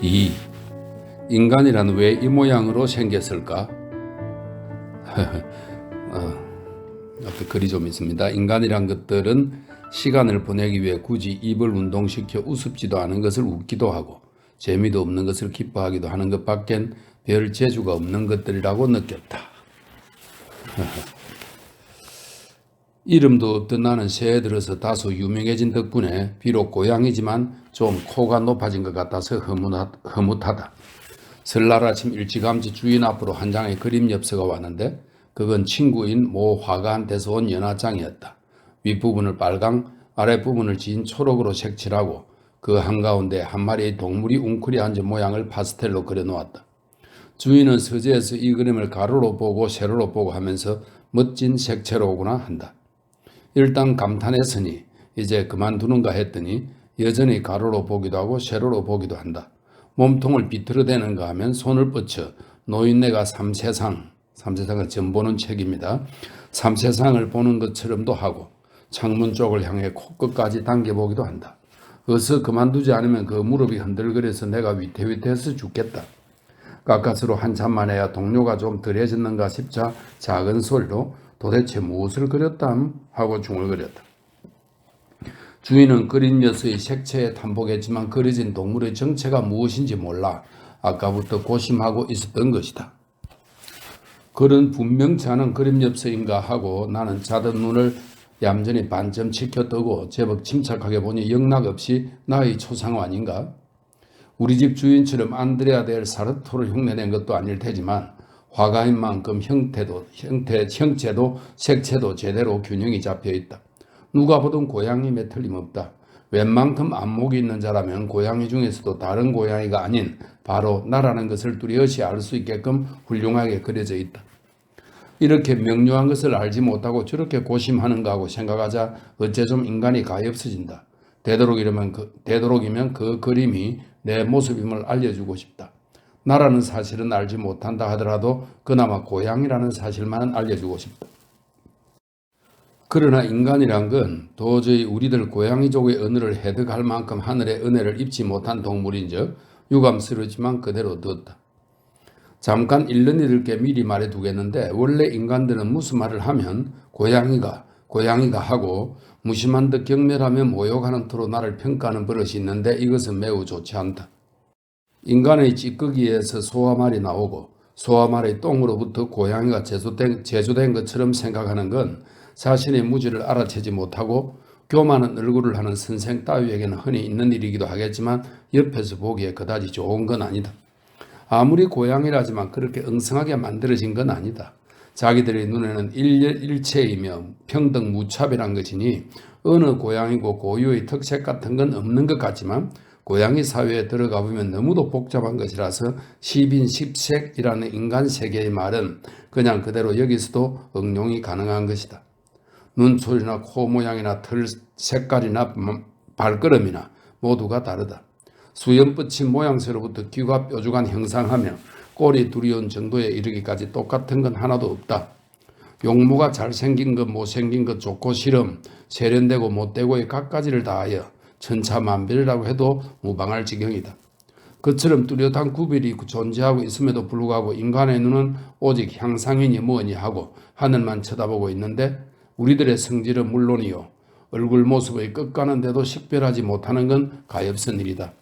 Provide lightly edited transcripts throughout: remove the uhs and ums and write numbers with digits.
2. 인간이란 왜 이 모양으로 생겼을까? 앞에 글이 좀 있습니다. 인간이란 것들은 시간을 보내기 위해 굳이 입을 운동시켜 우습지도 않은 것을 웃기도 하고 재미도 없는 것을 기뻐하기도 하는 것 밖엔 별 재주가 없는 것들이라고 느꼈다. 이름도 없던 나는 새해 들어서 다소 유명해진 덕분에 비록 고양이지만 좀 코가 높아진 것 같아서 흐뭇하다. 설날 아침 일찌감치 주인 앞으로 한 장의 그림 엽서가 왔는데 그건 친구인 모 화가한테서 온 연하장이었다. 윗부분을 빨강, 아랫부분을 진 초록으로 색칠하고 그 한가운데 한 마리의 동물이 웅크리 앉은 모양을 파스텔로 그려놓았다. 주인은 서재에서 이 그림을 가로로 보고 세로로 보고 하면서 멋진 색채로구나 한다. 일단 감탄했으니 이제 그만두는가 했더니 여전히 가로로 보기도 하고 세로로 보기도 한다. 몸통을 비틀어대는가 하면 손을 뻗쳐 노인네가 삼세상은 점 보는 책입니다. 삼세상을 보는 것처럼도 하고 창문 쪽을 향해 코끝까지 당겨보기도 한다. 어서 그만두지 않으면 그 무릎이 흔들거려서 내가 위태위태해서 죽겠다. 가까스로 한참만 해야 동료가 좀 덜해졌는가 싶자 작은 소리로 도대체 무엇을 그렸담? 하고 중얼거렸다. 주인은 그린 녀석의 색채에 탐복했지만 그려진 동물의 정체가 무엇인지 몰라 아까부터 고심하고 있었던 것이다. 글은 분명치 않은 그림 엽서인가 하고 나는 자던 눈을 얌전히 반쯤 치켜뜨고 제법 침착하게 보니 영락없이 나의 초상화 아닌가? 우리 집 주인처럼 안드레아 델 사르토를 흉내낸 것도 아닐 테지만 화가인 만큼 형체도 색채도 제대로 균형이 잡혀있다. 누가 보든 고양이에 틀림없다. 웬만큼 안목이 있는 자라면 고양이 중에서도 다른 고양이가 아닌 바로 나라는 것을 뚜렷이 알 수 있게끔 훌륭하게 그려져 있다. 이렇게 명료한 것을 알지 못하고 저렇게 고심하는가 하고 생각하자 어째 좀 인간이 가엾어진다. 되도록이면 그 그림이 내 모습임을 알려주고 싶다. 나라는 사실은 알지 못한다 하더라도 그나마 고양이라는 사실만은 알려주고 싶다. 그러나 인간이란 건 도저히 우리들 고양이족의 언어를 해득할 만큼 하늘의 은혜를 입지 못한 동물인즉 유감스러지만 그대로 두었다. 잠깐 읽는 이들께 미리 말해두겠는데 원래 인간들은 무슨 말을 하면 고양이가 하고 무심한 듯 경멸하며 모욕하는 터로 나를 평가하는 버릇이 있는데 이것은 매우 좋지 않다. 인간의 찌꺼기에서 소화말이 나오고 소화말의 똥으로부터 고양이가 제조된 것처럼 생각하는 건 자신의 무지를 알아채지 못하고 교만한 얼굴을 하는 선생 따위에게는 흔히 있는 일이기도 하겠지만 옆에서 보기에 그다지 좋은 건 아니다. 아무리 고양이라지만 그렇게 엉성하게 만들어진 건 아니다. 자기들의 눈에는 일체이며 평등 무차별한 것이니 어느 고양이고 고유의 특색 같은 건 없는 것 같지만 고양이 사회에 들어가 보면 너무도 복잡한 것이라서 십인십색이라는 인간 세계의 말은 그냥 그대로 여기서도 응용이 가능한 것이다. 눈초리나 코 모양이나 털 색깔이나 발걸음이나 모두가 다르다. 수염뻗친 모양새로부터 귀가 뾰족한 형상하며 꼬리 두리운 정도에 이르기까지 똑같은 건 하나도 없다. 용모가 잘생긴 것 못생긴 것 좋고 싫음 세련되고 못되고의 갖가지를 다하여 천차만별이라고 해도 무방할 지경이다. 그처럼 뚜렷한 구별이 존재하고 있음에도 불구하고 인간의 눈은 오직 향상이니 뭐니 하고 하늘만 쳐다보고 있는데 우리들의 성질은 물론이요 얼굴 모습의 끝가는데도 식별하지 못하는 건 가엾은 일이다.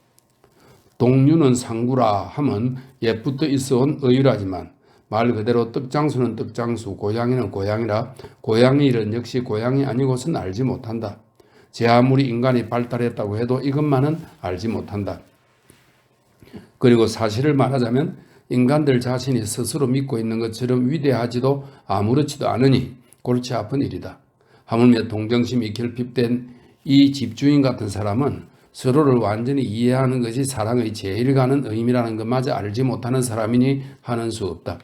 동류는 상구라 하면 옛부터 있어온 의유라지만 말 그대로 떡장수는 떡장수, 고양이는 고양이라 고양이 일은 역시 고양이 아니고선 알지 못한다. 제 아무리 인간이 발달했다고 해도 이것만은 알지 못한다. 그리고 사실을 말하자면 인간들 자신이 스스로 믿고 있는 것처럼 위대하지도 아무렇지도 않으니 골치 아픈 일이다. 하물며 동정심이 결핍된 이 집주인 같은 사람은 서로를 완전히 이해하는 것이 사랑의 제일 가는 의미라는 것마저 알지 못하는 사람이니 하는 수 없다.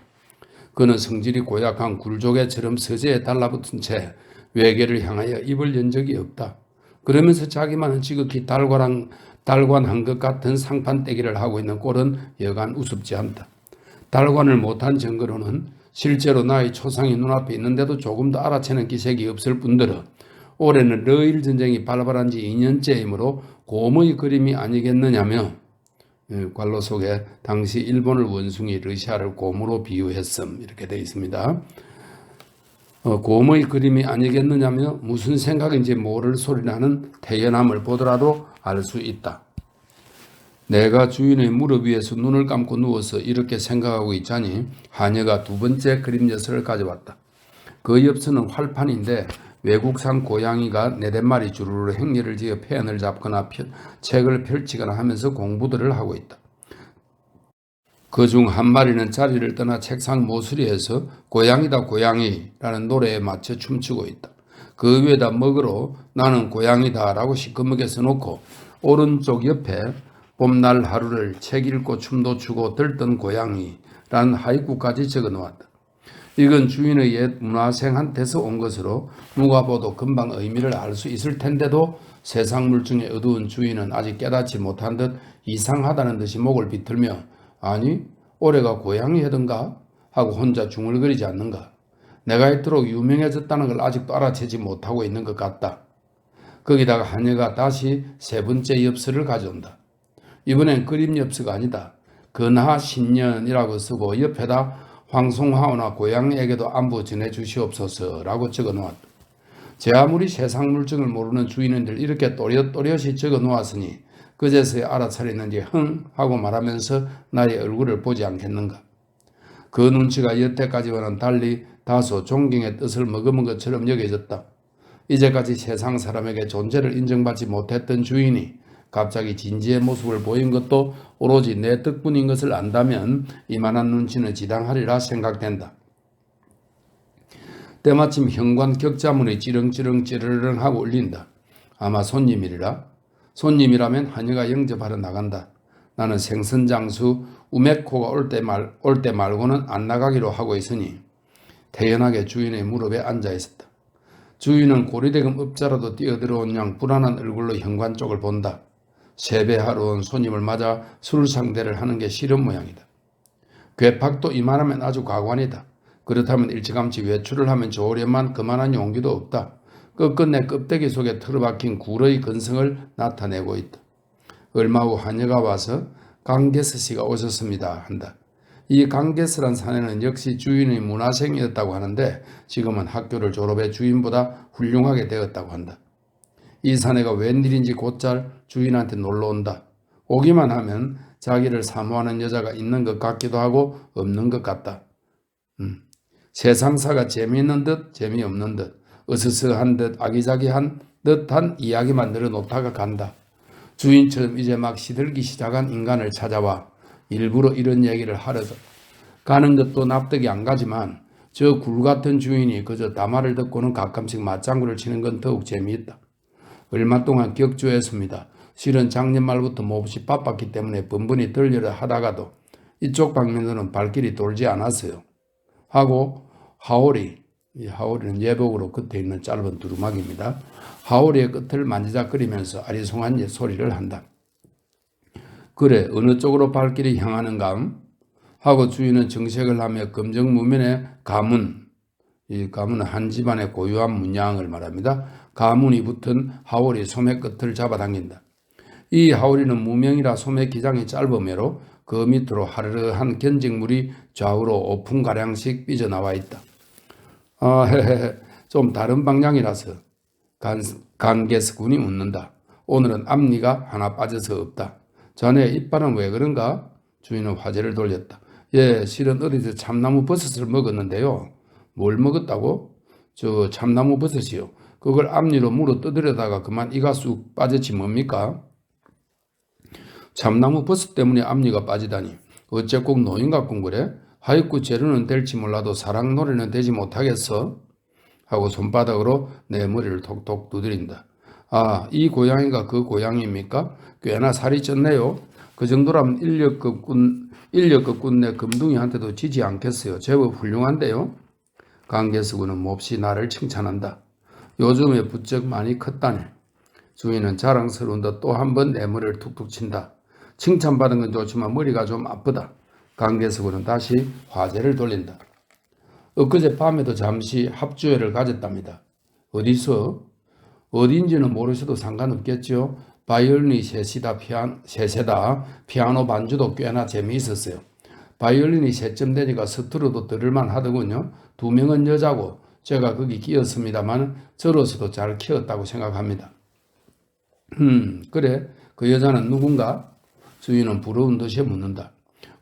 그는 성질이 고약한 굴조개처럼 서재에 달라붙은 채 외계를 향하여 입을 연 적이 없다. 그러면서 자기만은 지극히 달관한 것 같은 상판떼기를 하고 있는 꼴은 여간 우습지 않다. 달관을 못한 증거로는 실제로 나의 초상이 눈앞에 있는데도 조금 더 알아채는 기색이 없을 뿐더러 올해는 러일 전쟁이 발발한 지 2년째이므로 곰의 그림이 아니겠느냐며 관로 속에 당시 일본을 원숭이, 러시아를 곰으로 비유했음 이렇게 되어 있습니다. 곰의 그림이 아니겠느냐며 무슨 생각인지 모를 소리 나는 태연함을 보더라도 알 수 있다. 내가 주인의 무릎 위에서 눈을 감고 누워서 이렇게 생각하고 있자니 하녀가 두 번째 그림 녀석을 가져왔다. 그 엽서는 활판인데 외국산 고양이가 네댓 마리 주르르 행렬을 지어 펜을 잡거나 책을 펼치거나 하면서 공부들을 하고 있다. 그중 한 마리는 자리를 떠나 책상 모서리에서 고양이다 고양이라는 노래에 맞춰 춤추고 있다. 그 위에다 먹으로 나는 고양이다 라고 시커멓게 써놓고 오른쪽 옆에 봄날 하루를 책 읽고 춤도 추고 들뜬 고양이라는 하이쿠까지 적어 놓았다. 이건 주인의 옛 문화생한테서 온 것으로 누가 봐도 금방 의미를 알 수 있을 텐데도 세상 물중에 어두운 주인은 아직 깨닫지 못한 듯 이상하다는 듯이 목을 비틀며 아니 올해가 고양이 해던가 하고 혼자 중얼거리지 않는가. 내가 이토록 유명해졌다는 걸 아직도 알아채지 못하고 있는 것 같다. 거기다가 하녀가 다시 세 번째 엽서를 가져온다. 이번엔 그림 엽서가 아니다. 근하 신년이라고 쓰고 옆에다 황송하오나 고양이에게도 안부 전해주시옵소서라고 적어 놓았다. 제 아무리 세상 물정을 모르는 주인들 이렇게 또렷또렷이 적어 놓았으니 그제서야 알아차리는지 흥 하고 말하면서 나의 얼굴을 보지 않겠는가. 그 눈치가 여태까지와는 달리 다소 존경의 뜻을 머금은 것처럼 여겨졌다. 이제까지 세상 사람에게 존재를 인정받지 못했던 주인이 갑자기 진지의 모습을 보인 것도 오로지 내 덕분인 것을 안다면 이만한 눈치는 지당하리라 생각된다. 때마침 현관 격자문이 찌렁찌렁 찌르릉 하고 울린다. 아마 손님이리라. 손님이라면 하녀가 영접하러 나간다. 나는 생선장수 우메코가 올 때 말고는 안 나가기로 하고 있으니 태연하게 주인의 무릎에 앉아 있었다. 주인은 고리대금 읍자라도 뛰어들어온 양 불안한 얼굴로 현관 쪽을 본다. 세배하러 온 손님을 맞아 술 상대를 하는 게 싫은 모양이다. 괴팍도 이만하면 아주 가관이다. 그렇다면 일찌감치 외출을 하면 좋으련만 그만한 용기도 없다. 끝끝내 껍데기 속에 틀어박힌 굴의 근성을 나타내고 있다. 얼마 후 하녀가 와서 강게스 씨가 오셨습니다 한다. 이 강게스란 사내는 역시 주인의 문화생이었다고 하는데 지금은 학교를 졸업해 주인보다 훌륭하게 되었다고 한다. 이 사내가 웬일인지 곧잘 주인한테 놀러온다. 오기만 하면 자기를 사모하는 여자가 있는 것 같기도 하고 없는 것 같다. 세상사가 재미있는 듯 재미없는 듯 으스스한 듯 아기자기한 듯한 이야기만 늘어놓다가 간다. 주인처럼 이제 막 시들기 시작한 인간을 찾아와 일부러 이런 얘기를 하러 가는 것도 납득이 안 가지만 저 굴같은 주인이 그저 담화를 듣고는 가끔씩 맞장구를 치는 건 더욱 재미있다. 얼마 동안 격주했습니다. 실은 작년 말부터 몹시 바빴기 때문에 번번이 들려라 하다가도 이쪽 방면으로는 발길이 돌지 않았어요. 하고 하오리는 예복으로 끝에 있는 짧은 두루마기입니다. 하오리의 끝을 만지작거리면서 아리송한 소리를 한다. 그래 어느 쪽으로 발길이 향하는가? 하고 주인은 정색을 하며 검정무면의 가문, 이 가문은 한 집안의 고유한 문양을 말합니다. 가문이 붙은 하오리 소매 끝을 잡아당긴다. 이 하오리는 무명이라 소매 기장이 짧으므로 그 밑으로 하르르한 견직물이 좌우로 5푼가량씩 삐져나와 있다. 좀 다른 방향이라서 간게스 군이 웃는다. 오늘은 앞니가 하나 빠져서 없다. 자네 이빨은 왜 그런가? 주인은 화제를 돌렸다. 예, 실은 어디서 참나무 버섯을 먹었는데요. 뭘 먹었다고? 저 참나무 버섯이요. 그걸 앞니로 물어 떠들여다가 그만 이가 쑥 빠졌지 뭡니까? 참나무 버섯 때문에 앞니가 빠지다니. 어째 꼭 노인 같군 그래? 하이쿠 재료는 될지 몰라도 사랑 노래는 되지 못하겠어? 하고 손바닥으로 내 머리를 톡톡 두드린다. 아, 이 고양이가 그 고양이입니까? 꽤나 살이 쪘네요. 그 정도라면 인력급 군내 금둥이한테도 지지 않겠어요. 제법 훌륭한데요. 강계수군은 몹시 나를 칭찬한다. 요즘에 부쩍 많이 컸다네. 주인은 자랑스러운 듯 또 한 번 내 머리를 툭툭 친다. 칭찬받은 건 좋지만 머리가 좀 아프다. 강계수군은 다시 화제를 돌린다. 엊그제 밤에도 잠시 합주회를 가졌답니다. 어디서? 어딘지는 모르셔도 상관없겠죠. 바이올린이 세세다. 피아노 반주도 꽤나 재미있었어요. 바이올린이 세점 되니까 스트로도 들을만 하더군요. 두 명은 여자고 제가 거기 끼었습니다만 저로서도 잘 키웠다고 생각합니다. 그래 그 여자는 누군가? 주인은 부러운 듯이 묻는다.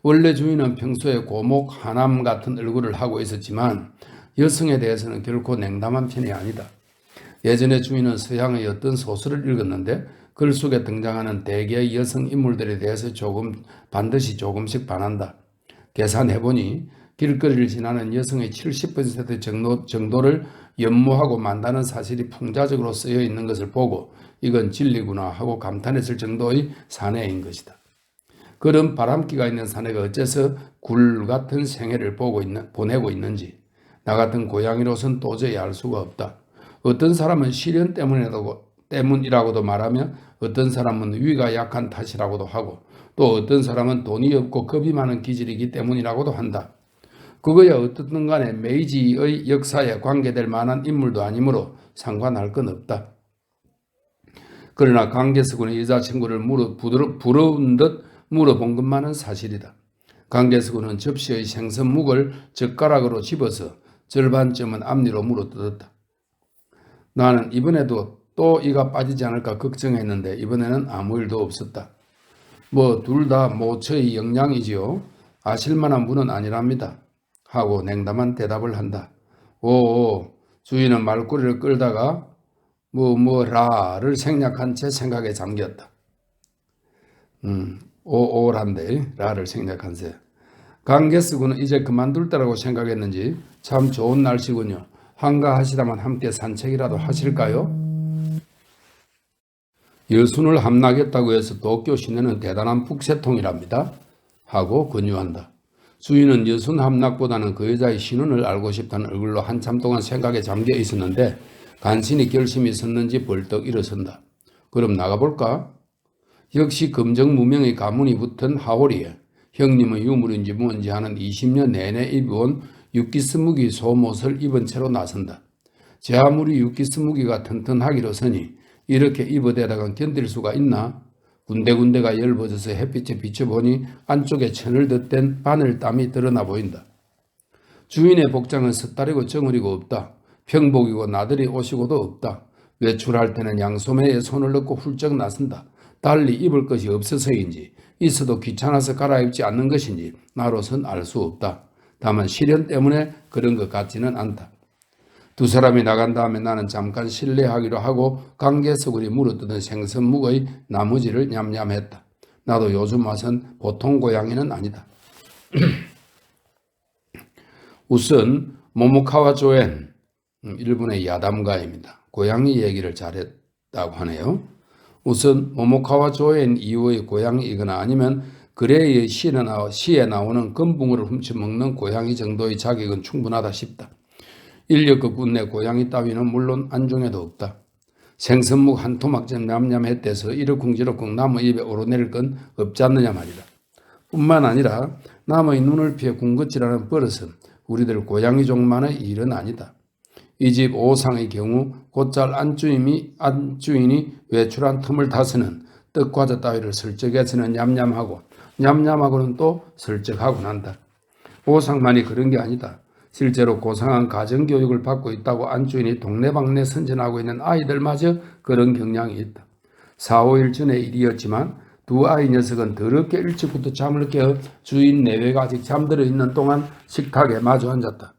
원래 주인은 평소에 고목 하남 같은 얼굴을 하고 있었지만 여성에 대해서는 결코 냉담한 편이 아니다. 예전에 주인은 서양의 어떤 소설을 읽었는데 글 속에 등장하는 대개의 여성 인물들에 대해서 반드시 조금씩 반한다. 계산해보니 길거리를 지나는 여성의 70% 정도를 연모하고 만다는 사실이 풍자적으로 쓰여 있는 것을 보고 이건 진리구나 하고 감탄했을 정도의 사내인 것이다. 그런 바람기가 있는 사내가 어째서 굴 같은 생애를 보내고 있는지 나 같은 고양이로서는 도저히 알 수가 없다. 어떤 사람은 시련 때문이라고도 말하며 어떤 사람은 위가 약한 탓이라고도 하고 또 어떤 사람은 돈이 없고 겁이 많은 기질이기 때문이라고도 한다. 그거야 어떻든 간에 메이지의 역사에 관계될 만한 인물도 아니므로 상관할 건 없다. 그러나 강계석은 여자친구를 부러운 듯 물어본 것만은 사실이다. 강계석은 접시의 생선묵을 젓가락으로 집어서 절반쯤은 앞니로 물어뜯었다. 나는 이번에도 또 이가 빠지지 않을까 걱정했는데 이번에는 아무 일도 없었다. 둘 다 모처의 영양이지요. 아실만한 분은 아니랍니다. 하고 냉담한 대답을 한다. 오, 주인은 말꼬리를 끌다가 라를 생략한 채 생각에 잠겼다. 오란데 라를 생략한 채. 강계스군은 이제 그만둘 때라고 생각했는지 참 좋은 날씨군요. 한가하시다만 함께 산책이라도 하실까요? 여순을 함락했다고 해서 도쿄 시내는 대단한 북새통이랍니다. 하고 권유한다. 주인은 여순 함락보다는 그 여자의 신원을 알고 싶다는 얼굴로 한참 동안 생각에 잠겨 있었는데 간신히 결심이 섰는지 벌떡 일어선다. 그럼 나가볼까? 역시 검정무명의 가문이 붙은 하오리에 형님의 유물인지 뭔지 하는 20년 내내 입어온 육기스무기 속옷을 입은 채로 나선다. 제 아무리 육기스무기가 튼튼하기로서니 이렇게 입어대다가 견딜 수가 있나? 군데군데가 열버져서 햇빛에 비춰보니 안쪽에 천을 덧댄 바늘땀이 드러나 보인다. 주인의 복장은 섣다리고 정어리고 없다. 평복이고 나들이 오시고도 없다. 외출할 때는 양소매에 손을 넣고 훌쩍 나선다. 달리 입을 것이 없어서인지 있어도 귀찮아서 갈아입지 않는 것인지 나로선 알 수 없다. 다만 시련 때문에 그런 것 같지는 않다. 두 사람이 나간 다음에 나는 잠깐 실례하기로 하고 강계석으로 물어뜯은 생선묵의 나머지를 냠냠했다. 나도 요즘 와선 보통 고양이는 아니다. 우선 모모카와 조엔, 일본의 야담가입니다. 고양이 얘기를 잘했다고 하네요. 우선 모모카와 조엔 이후의 고양이이거나 아니면 그레이의 시에 나오는 금붕어를 훔쳐먹는 고양이 정도의 자격은 충분하다 싶다. 인력급 군내 고양이 따위는 물론 안중에도 없다. 생선묵 한 토막쯤 냠냠했대서 이러쿵저러쿵 남의 입에 오르내릴 건 없지 않느냐 말이다. 뿐만 아니라 남의 눈을 피해 군것질하는 버릇은 우리들 고양이족만의 일은 아니다. 이 집 오상의 경우 곧잘 안주인이 외출한 틈을 타서는 떡과자 따위를 슬쩍해서는 냠냠하고는 또 슬쩍하고 난다. 오상만이 그런 게 아니다. 실제로 고상한 가정교육을 받고 있다고 안주인이 동네방네 선전하고 있는 아이들마저 그런 경향이 있다. 4, 5일 전의 일이었지만 두 아이 녀석은 더럽게 일찍부터 잠을 깨어 주인 내외가 아직 잠들어 있는 동안 식탁에 마주 앉았다.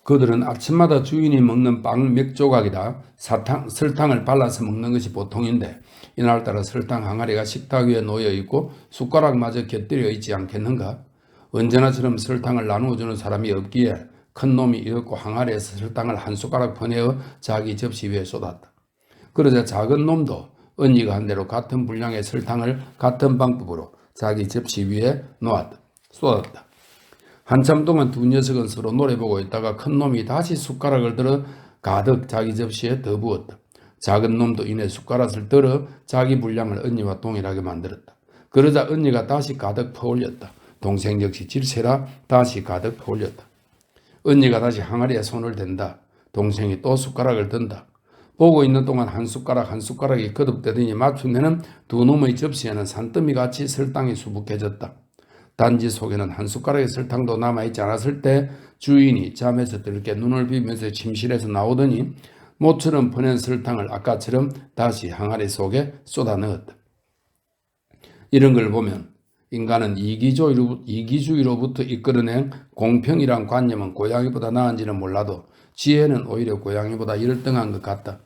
그들은 아침마다 주인이 먹는 빵 몇 조각이다 설탕을 발라서 먹는 것이 보통인데 이날따라 설탕 항아리가 식탁 위에 놓여 있고 숟가락마저 곁들여 있지 않겠는가? 언제나처럼 설탕을 나누어주는 사람이 없기에 큰 놈이 이었고 항아리에서 설탕을 한 숟가락 퍼내어 자기 접시 위에 쏟았다. 그러자 작은 놈도 언니가 한 대로 같은 분량의 설탕을 같은 방법으로 자기 접시 위에 쏟았다. 한참 동안 두 녀석은 서로 노려보고 있다가 큰 놈이 다시 숟가락을 들어 가득 자기 접시에 더 부었다. 작은 놈도 이내 숟가락을 들어 자기 분량을 언니와 동일하게 만들었다. 그러자 언니가 다시 가득 퍼올렸다. 동생 역시 질세라 다시 가득 퍼올렸다. 언니가 다시 항아리에 손을 댄다. 동생이 또 숟가락을 든다. 보고 있는 동안 한 숟가락 한 숟가락이 거듭되더니 맞춤에는 두 놈의 접시에는 산더미같이 설탕이 수북해졌다. 단지 속에는 한 숟가락의 설탕도 남아있지 않았을 때 주인이 잠에서 들게 눈을 비비면서 침실에서 나오더니 모처럼 퍼낸 설탕을 아까처럼 다시 항아리 속에 쏟아 넣었다. 이런 걸 보면 인간은 이기주의로부터 이끌어낸 공평이란 관념은 고양이보다 나은지는 몰라도 지혜는 오히려 고양이보다 열등한 것 같다.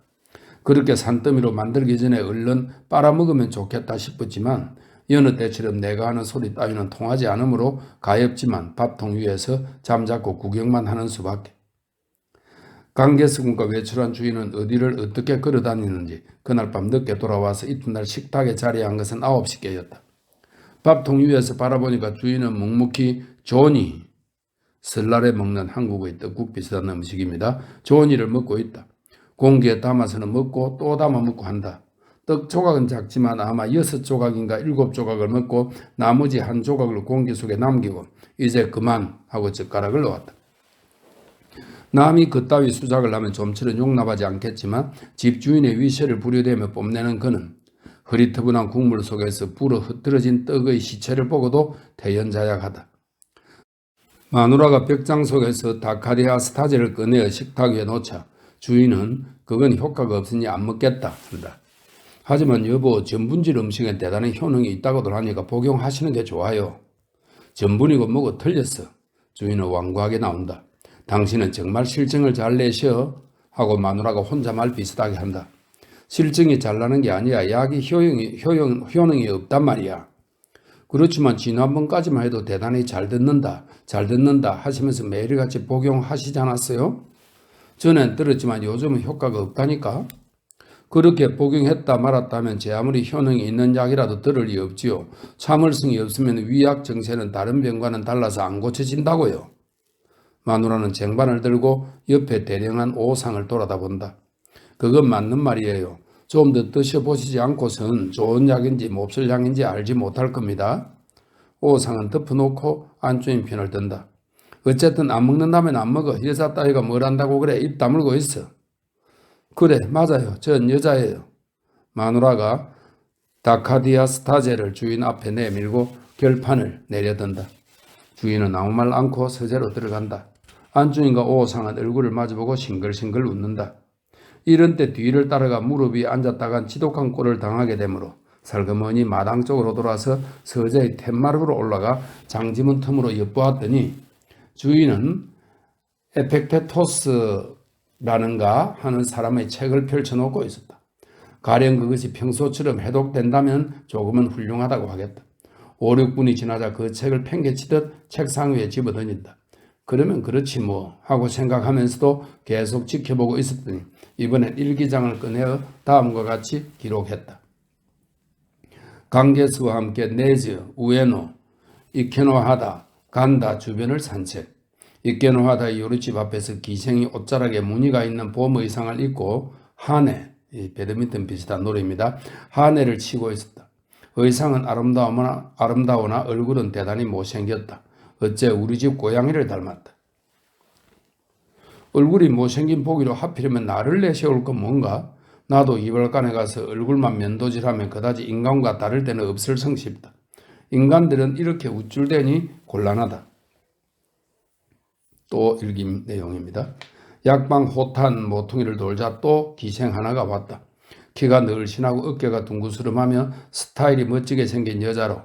그렇게 산더미로 만들기 전에 얼른 빨아먹으면 좋겠다 싶었지만 여느 때처럼 내가 하는 소리 따위는 통하지 않으므로 가엾지만 밥통 위에서 잠자코 구경만 하는 수밖에. 강계수군과 외출한 주인은 어디를 어떻게 걸어다니는지 그날 밤 늦게 돌아와서 이튿날 식탁에 자리한 것은 9시께였다. 밥통 위에서 바라보니까 주인은 묵묵히 조니, 설날에 먹는 한국의 떡국 비슷한 음식입니다. 조니를 먹고 있다. 공기에 담아서는 먹고 또 담아 먹고 한다. 떡 조각은 작지만 아마 6조각인가 7조각을 먹고 나머지 한 조각을 공기 속에 남기고 이제 그만 하고 젓가락을 놓았다. 남이 그따위 수작을 하면 좀처럼 용납하지 않겠지만 집주인의 위세를 부려대며 뽐내는 그는 흐릿터분한 국물 속에서 불어 흩어진 떡의 시체를 보고도 태연자약하다. 마누라가 벽장 속에서 다카디아 스타제를 꺼내어 식탁 위에 놓자 주인은 그건 효과가 없으니 안 먹겠다 한다. 하지만 여보, 전분질 음식엔 대단히 효능이 있다고들 하니까 복용하시는 게 좋아요. 전분이고 뭐고 틀렸어. 주인은 완고하게 나온다. 당신은 정말 실증을 잘 내셔 하고 마누라가 혼자말 비슷하게 한다. 실증이 잘 나는 게 아니라 약이 효능이 없단 말이야. 그렇지만 지난번까지만 해도 대단히 잘 듣는다 하시면서 매일같이 복용하시지 않았어요? 전엔 들었지만 요즘은 효과가 없다니까. 그렇게 복용했다 말았다면 제 아무리 효능이 있는 약이라도 들을 리 없지요. 참을성이 없으면 위약 증세는 다른 병과는 달라서 안 고쳐진다고요. 마누라는 쟁반을 들고 옆에 대령한 오상을 돌아다본다. 그건 맞는 말이에요. 좀 더 드셔보시지 않고선 좋은 약인지 몹쓸 약인지 알지 못할 겁니다. 오상은 덮어놓고 안주인 편을 든다. 어쨌든 안 먹는다면 안 먹어. 여자 따위가 뭘 안다고 그래. 입 다물고 있어. 그래, 맞아요. 전 여자예요. 마누라가 다카디아 스타제를 주인 앞에 내밀고 결판을 내려든다. 주인은 아무 말 않고 서재로 들어간다. 안주인과 오상은 얼굴을 마주보고 싱글싱글 웃는다. 이런 때 뒤를 따라가 무릎 위에 앉았다간 지독한 꼴을 당하게 되므로 살그머니 마당 쪽으로 돌아서 서재의 텐마루로 올라가 장지문 틈으로 엿보았더니 주인은 에펙테토스라는가 하는 사람의 책을 펼쳐놓고 있었다. 가령 그것이 평소처럼 해독된다면 조금은 훌륭하다고 하겠다. 5, 6분이 지나자 그 책을 팽개치듯 책상 위에 집어던진다. 그러면 그렇지 뭐 하고 생각하면서도 계속 지켜보고 있었더니 이번엔 일기장을 꺼내어 다음과 같이 기록했다. 강계수와 함께 네즈, 우에노, 이케노하다, 간다 주변을 산책. 이케노하다의 요리집 앞에서 기생이 옷자락에 무늬가 있는 봄 의상을 입고 하네, 배드민턴 비슷한 노래입니다. 하네를 치고 있었다. 의상은 아름다우나 얼굴은 대단히 못생겼다. 어째 우리 집 고양이를 닮았다. 얼굴이 못생긴 보기로 하필이면 나를 내세울 건 뭔가? 나도 이발관에 가서 얼굴만 면도질하면 그다지 인간과 다를 때는 없을 성씨다. 인간들은 이렇게 우쭐대니 곤란하다. 또 읽임 내용입니다. 약방 호탄 모퉁이를 돌자 또 기생 하나가 왔다. 키가 늘씬하고 어깨가 둥그스름하며 스타일이 멋지게 생긴 여자로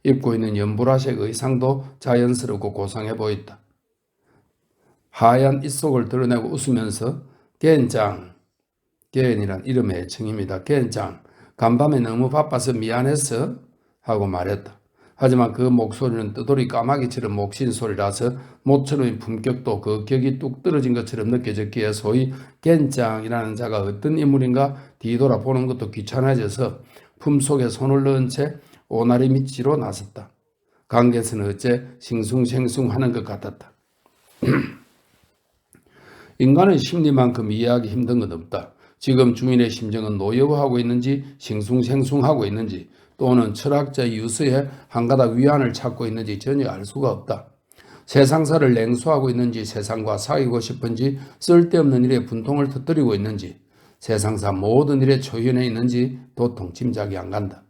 입고 있는 연보라색 의상도 자연스럽고 고상해 보였다. 하얀 입속을 드러내고 웃으면서 겐장, 겐이란 이름의 애칭입니다. 겐장, 간밤에 너무 바빠서 미안했어 하고 말했다. 하지만 그 목소리는 뜨돌이 까마귀처럼 목신 소리라서 모처럼의 품격도 그 격이 뚝 떨어진 것처럼 느껴졌기에 소위 겐장이라는 자가 어떤 인물인가 뒤돌아보는 것도 귀찮아져서 품속에 손을 넣은 채 오나리 밑지로 나섰다. 강계서는 어째 싱숭생숭하는 것 같았다. 인간의 심리만큼 이해하기 힘든 건 없다. 지금 주인의 심정은 노여워하고 있는지 싱숭생숭하고 있는지 또는 철학자의 유서에 한가닥 위안을 찾고 있는지 전혀 알 수가 없다. 세상사를 냉소하고 있는지 세상과 사귀고 싶은지 쓸데없는 일에 분통을 터뜨리고 있는지 세상사 모든 일에 초연해 있는지 도통 짐작이 안 간다.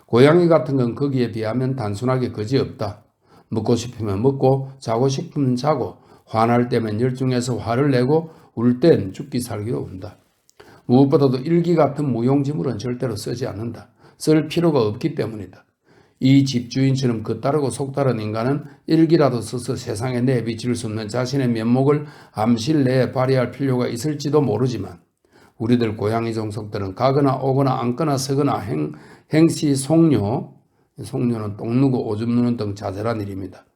고양이 같은 건 거기에 비하면 단순하게 그지없다. 먹고 싶으면 먹고 자고 싶으면 자고 화날 때면 열중해서 화를 내고 울 땐 죽기 살기로 운다. 무엇보다도 일기 같은 무용지물은 절대로 쓰지 않는다. 쓸 필요가 없기 때문이다. 이 집주인처럼 겉다르고 속다른 인간은 일기라도 써서 세상에 내비칠 수 없는 자신의 면목을 암실 내에 발휘할 필요가 있을지도 모르지만 우리들 고양이 종속들은 가거나 오거나 앉거나 서거나 행시 송뇨는 똥 누고 오줌 누는 등 자잘한 일입니다.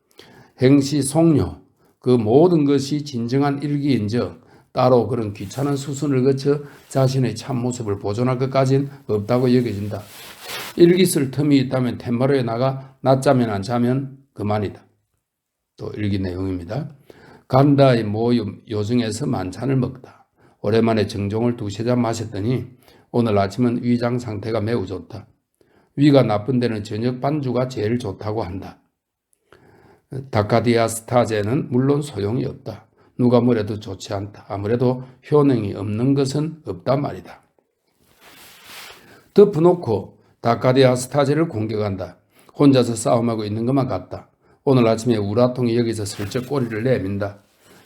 행시 송뇨 그 모든 것이 진정한 일기인즉 따로 그런 귀찮은 수순을 거쳐 자신의 참모습을 보존할 것까진 없다고 여겨진다. 일기 쓸 틈이 있다면 툇마루에 나가 낮잠이나 안 자면 그만이다. 또 일기 내용입니다. 간다의 모임 요정에서 만찬을 먹다. 오랜만에 정종을 2-3잔 마셨더니 오늘 아침은 위장 상태가 매우 좋다. 위가 나쁜 데는 저녁 반주가 제일 좋다고 한다. 다카디아스타제는 물론 소용이 없다. 누가 뭐래도 좋지 않다. 아무래도 효능이 없는 것은 없단 말이다. 덮어놓고 다카디아스타제를 공격한다. 혼자서 싸움하고 있는 것만 같다. 오늘 아침에 우라통이 여기서 슬쩍 꼬리를 내민다.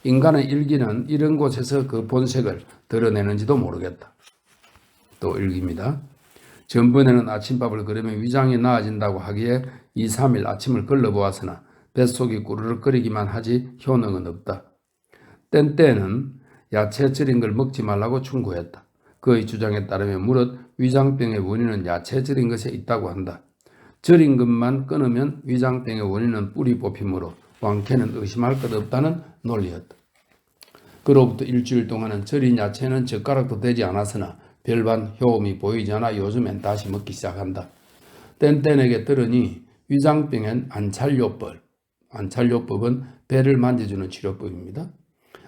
인간의 일기는 이런 곳에서 그 본색을 드러내는지도 모르겠다. 또 일기입니다. 전번에는 아침밥을 그러면 위장이 나아진다고 하기에 2-3일 아침을 걸러보았으나 뱃속이 꾸르륵거리기만 하지 효능은 없다. 땐때는 야채 절인 걸 먹지 말라고 충고했다. 그의 주장에 따르면 무릇 위장병의 원인은 야채 절인 것에 있다고 한다. 절인 것만 끊으면 위장병의 원인은 뿌리 뽑힘으로 왕쾌는 의심할 것 없다는 논리였다. 그로부터 일주일 동안은 절인 야채는 젓가락도 되지 않았으나 별반 효험이 보이지 않아 요즘엔 다시 먹기 시작한다. 땐땐에게 들으니 위장병엔 안찰요법은 배를 만져주는 치료법입니다.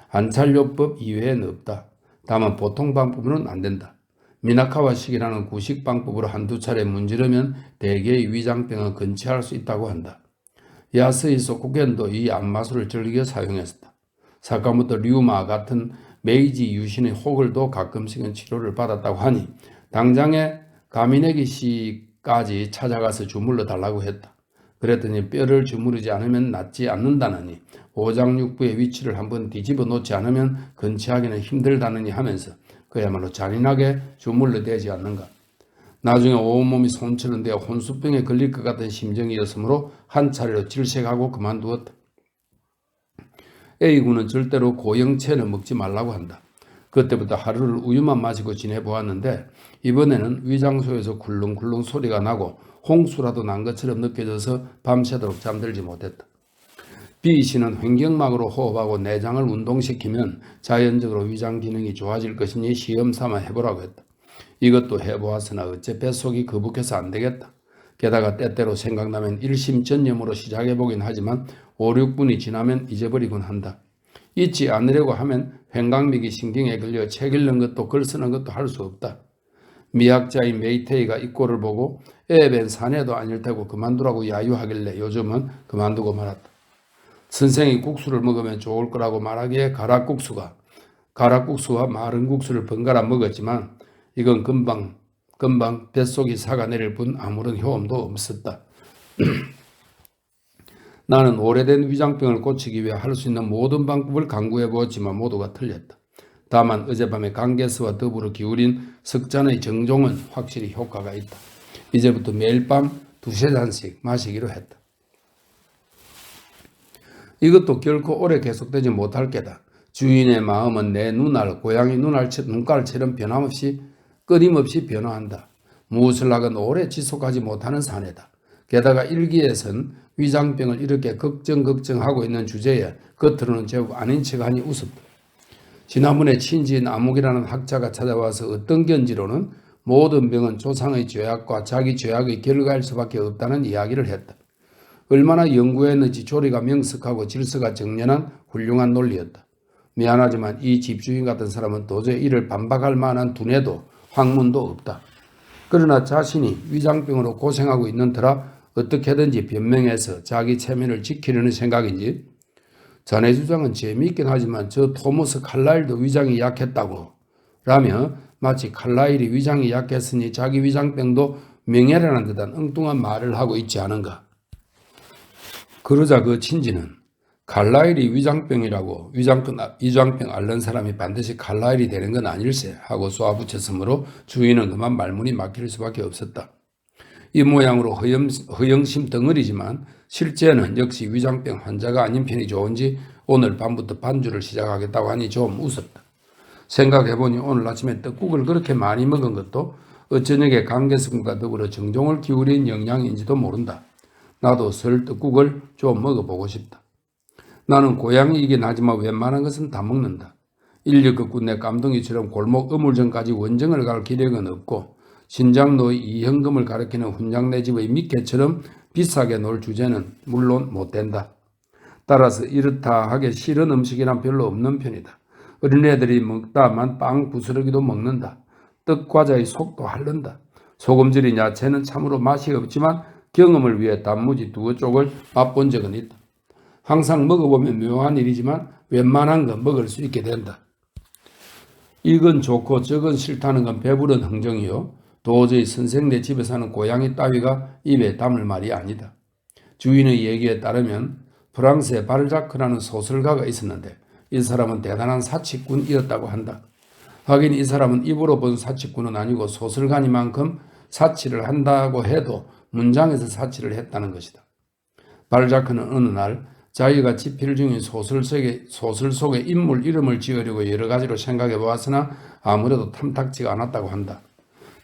안찰요법 이외에는 없다. 다만 보통 방법으로는 안 된다. 미나카와식이라는 구식 방법으로 1-2차례 문지르면 대개의 위장병은 근치할 수 있다고 한다. 야스의 소쿠겐도 이 안마술을 즐겨 사용했었다. 사카모토 류마 같은 메이지 유신의 호글도 가끔씩은 치료를 받았다고 하니 당장에 가미네기 씨까지 찾아가서 주물러 달라고 했다. 그랬더니 뼈를 주무르지 않으면 낫지 않는다느니 오장육부의 위치를 한번 뒤집어 놓지 않으면 근치하기는 힘들다느니 하면서 그야말로 잔인하게 주물러 대지 않는가. 나중에 온몸이 솜처럼 되어 혼수병에 걸릴 것 같은 심정이었으므로 한 차례로 질색하고 그만두었다. A군은 절대로 고영채는 먹지 말라고 한다. 그때부터 하루를 우유만 마시고 지내보았는데 이번에는 위장소에서 굴렁굴렁 소리가 나고 홍수라도 난 것처럼 느껴져서 밤새도록 잠들지 못했다. B씨는 횡격막으로 호흡하고 내장을 운동시키면 자연적으로 위장 기능이 좋아질 것이니 시험삼아 해보라고 했다. 이것도 해보았으나 어째 뱃속이 거북해서 안 되겠다. 게다가 때때로 생각나면 일심전념으로 시작해보긴 하지만 5-6분이 지나면 잊어버리곤 한다. 잊지 않으려고 하면 횡강맥이 신경에 걸려 책 읽는 것도 글 쓰는 것도 할 수 없다. 미학자인 메이테이가 이 꼴을 보고 애벤 사내도 아닐 테고 그만두라고 야유하길래 요즘은 그만두고 말았다. 선생이 국수를 먹으면 좋을 거라고 말하기에 가락국수와 마른 국수를 번갈아 먹었지만 이건 금방 뱃속이 사가내릴 뿐 아무런 효험도 없었다. 나는 오래된 위장병을 고치기 위해 할 수 있는 모든 방법을 강구해 보았지만 모두가 틀렸다. 다만 어젯밤에 강게스와 더불어 기울인 석잔의 정종은 확실히 효과가 있다. 이제부터 매일 밤 2-3잔씩 마시기로 했다. 이것도 결코 오래 계속되지 못할 게다. 주인의 마음은 내 고양이 눈깔처럼 변함없이 끊임없이 변화한다. 무엇을 하건 오래 지속하지 못하는 사내다. 게다가 일기에선 위장병을 이렇게 걱정하고 있는 주제에 겉으로는 제법 아닌 척하니 웃었다. 지난번에 친지인 아묵이라는 학자가 찾아와서 어떤 견지로는 모든 병은 조상의 죄악과 자기 죄악의 결과일 수밖에 없다는 이야기를 했다. 얼마나 연구했는지 조리가 명석하고 질서가 정연한 훌륭한 논리였다. 미안하지만 이 집주인 같은 사람은 도저히 이를 반박할 만한 두뇌도 학문도 없다. 그러나 자신이 위장병으로 고생하고 있는 터라 어떻게든지 변명해서 자기 체면을 지키려는 생각인지 자네 주장은 재미있긴 하지만 저 토머스 칼라일도 위장이 약했다고 라며 마치 칼라일이 위장이 약했으니 자기 위장병도 명예라는 듯한 엉뚱한 말을 하고 있지 않은가. 그러자 그 친지는 칼라일이 위장병이라고 위장병 앓는 사람이 반드시 칼라일이 되는 건 아닐세 하고 쏘아붙였으므로 주인은 그만 말문이 막힐 수밖에 없었다. 이 모양으로 허영심 덩어리지만 실제는 역시 위장병 환자가 아닌 편이 좋은지 오늘 밤부터 반주를 시작하겠다고 하니 좀 웃었다. 생각해보니 오늘 아침에 떡국을 그렇게 많이 먹은 것도 어저녁에 강계승과 더불어 정종을 기울인 영양인지도 모른다. 나도 설 떡국을 좀 먹어보고 싶다. 나는 고양이이긴 하지만 웬만한 것은 다 먹는다. 인력거꾼 내 깜둥이처럼 골목 어물전까지 원정을 갈 기력은 없고 신장노의 이현금을 가리키는 훈장내 집의 미개처럼 비싸게 놀 주제는 물론 못 된다. 따라서 이렇다 하게 싫은 음식이란 별로 없는 편이다. 어린애들이 먹다만 빵 부스러기도 먹는다. 떡 과자의 속도 핥는다. 소금질인 야채는 참으로 맛이 없지만 경험을 위해 단무지 두어 쪽을 맛본 적은 있다. 항상 먹어보면 묘한 일이지만 웬만한 건 먹을 수 있게 된다. 이건 좋고 저건 싫다는 건 배부른 흥정이요. 도저히 선생네 집에 사는 고양이 따위가 입에 담을 말이 아니다. 주인의 얘기에 따르면 프랑스에 발자크라는 소설가가 있었는데 이 사람은 대단한 사치꾼이었다고 한다. 하긴 이 사람은 입으로 본 사치꾼은 아니고 소설가니만큼 사치를 한다고 해도 문장에서 사치를 했다는 것이다. 발자크는 어느 날 자기가 집필 중인 소설 속에 인물 이름을 지으려고 여러 가지로 생각해 보았으나 아무래도 탐탁지가 않았다고 한다.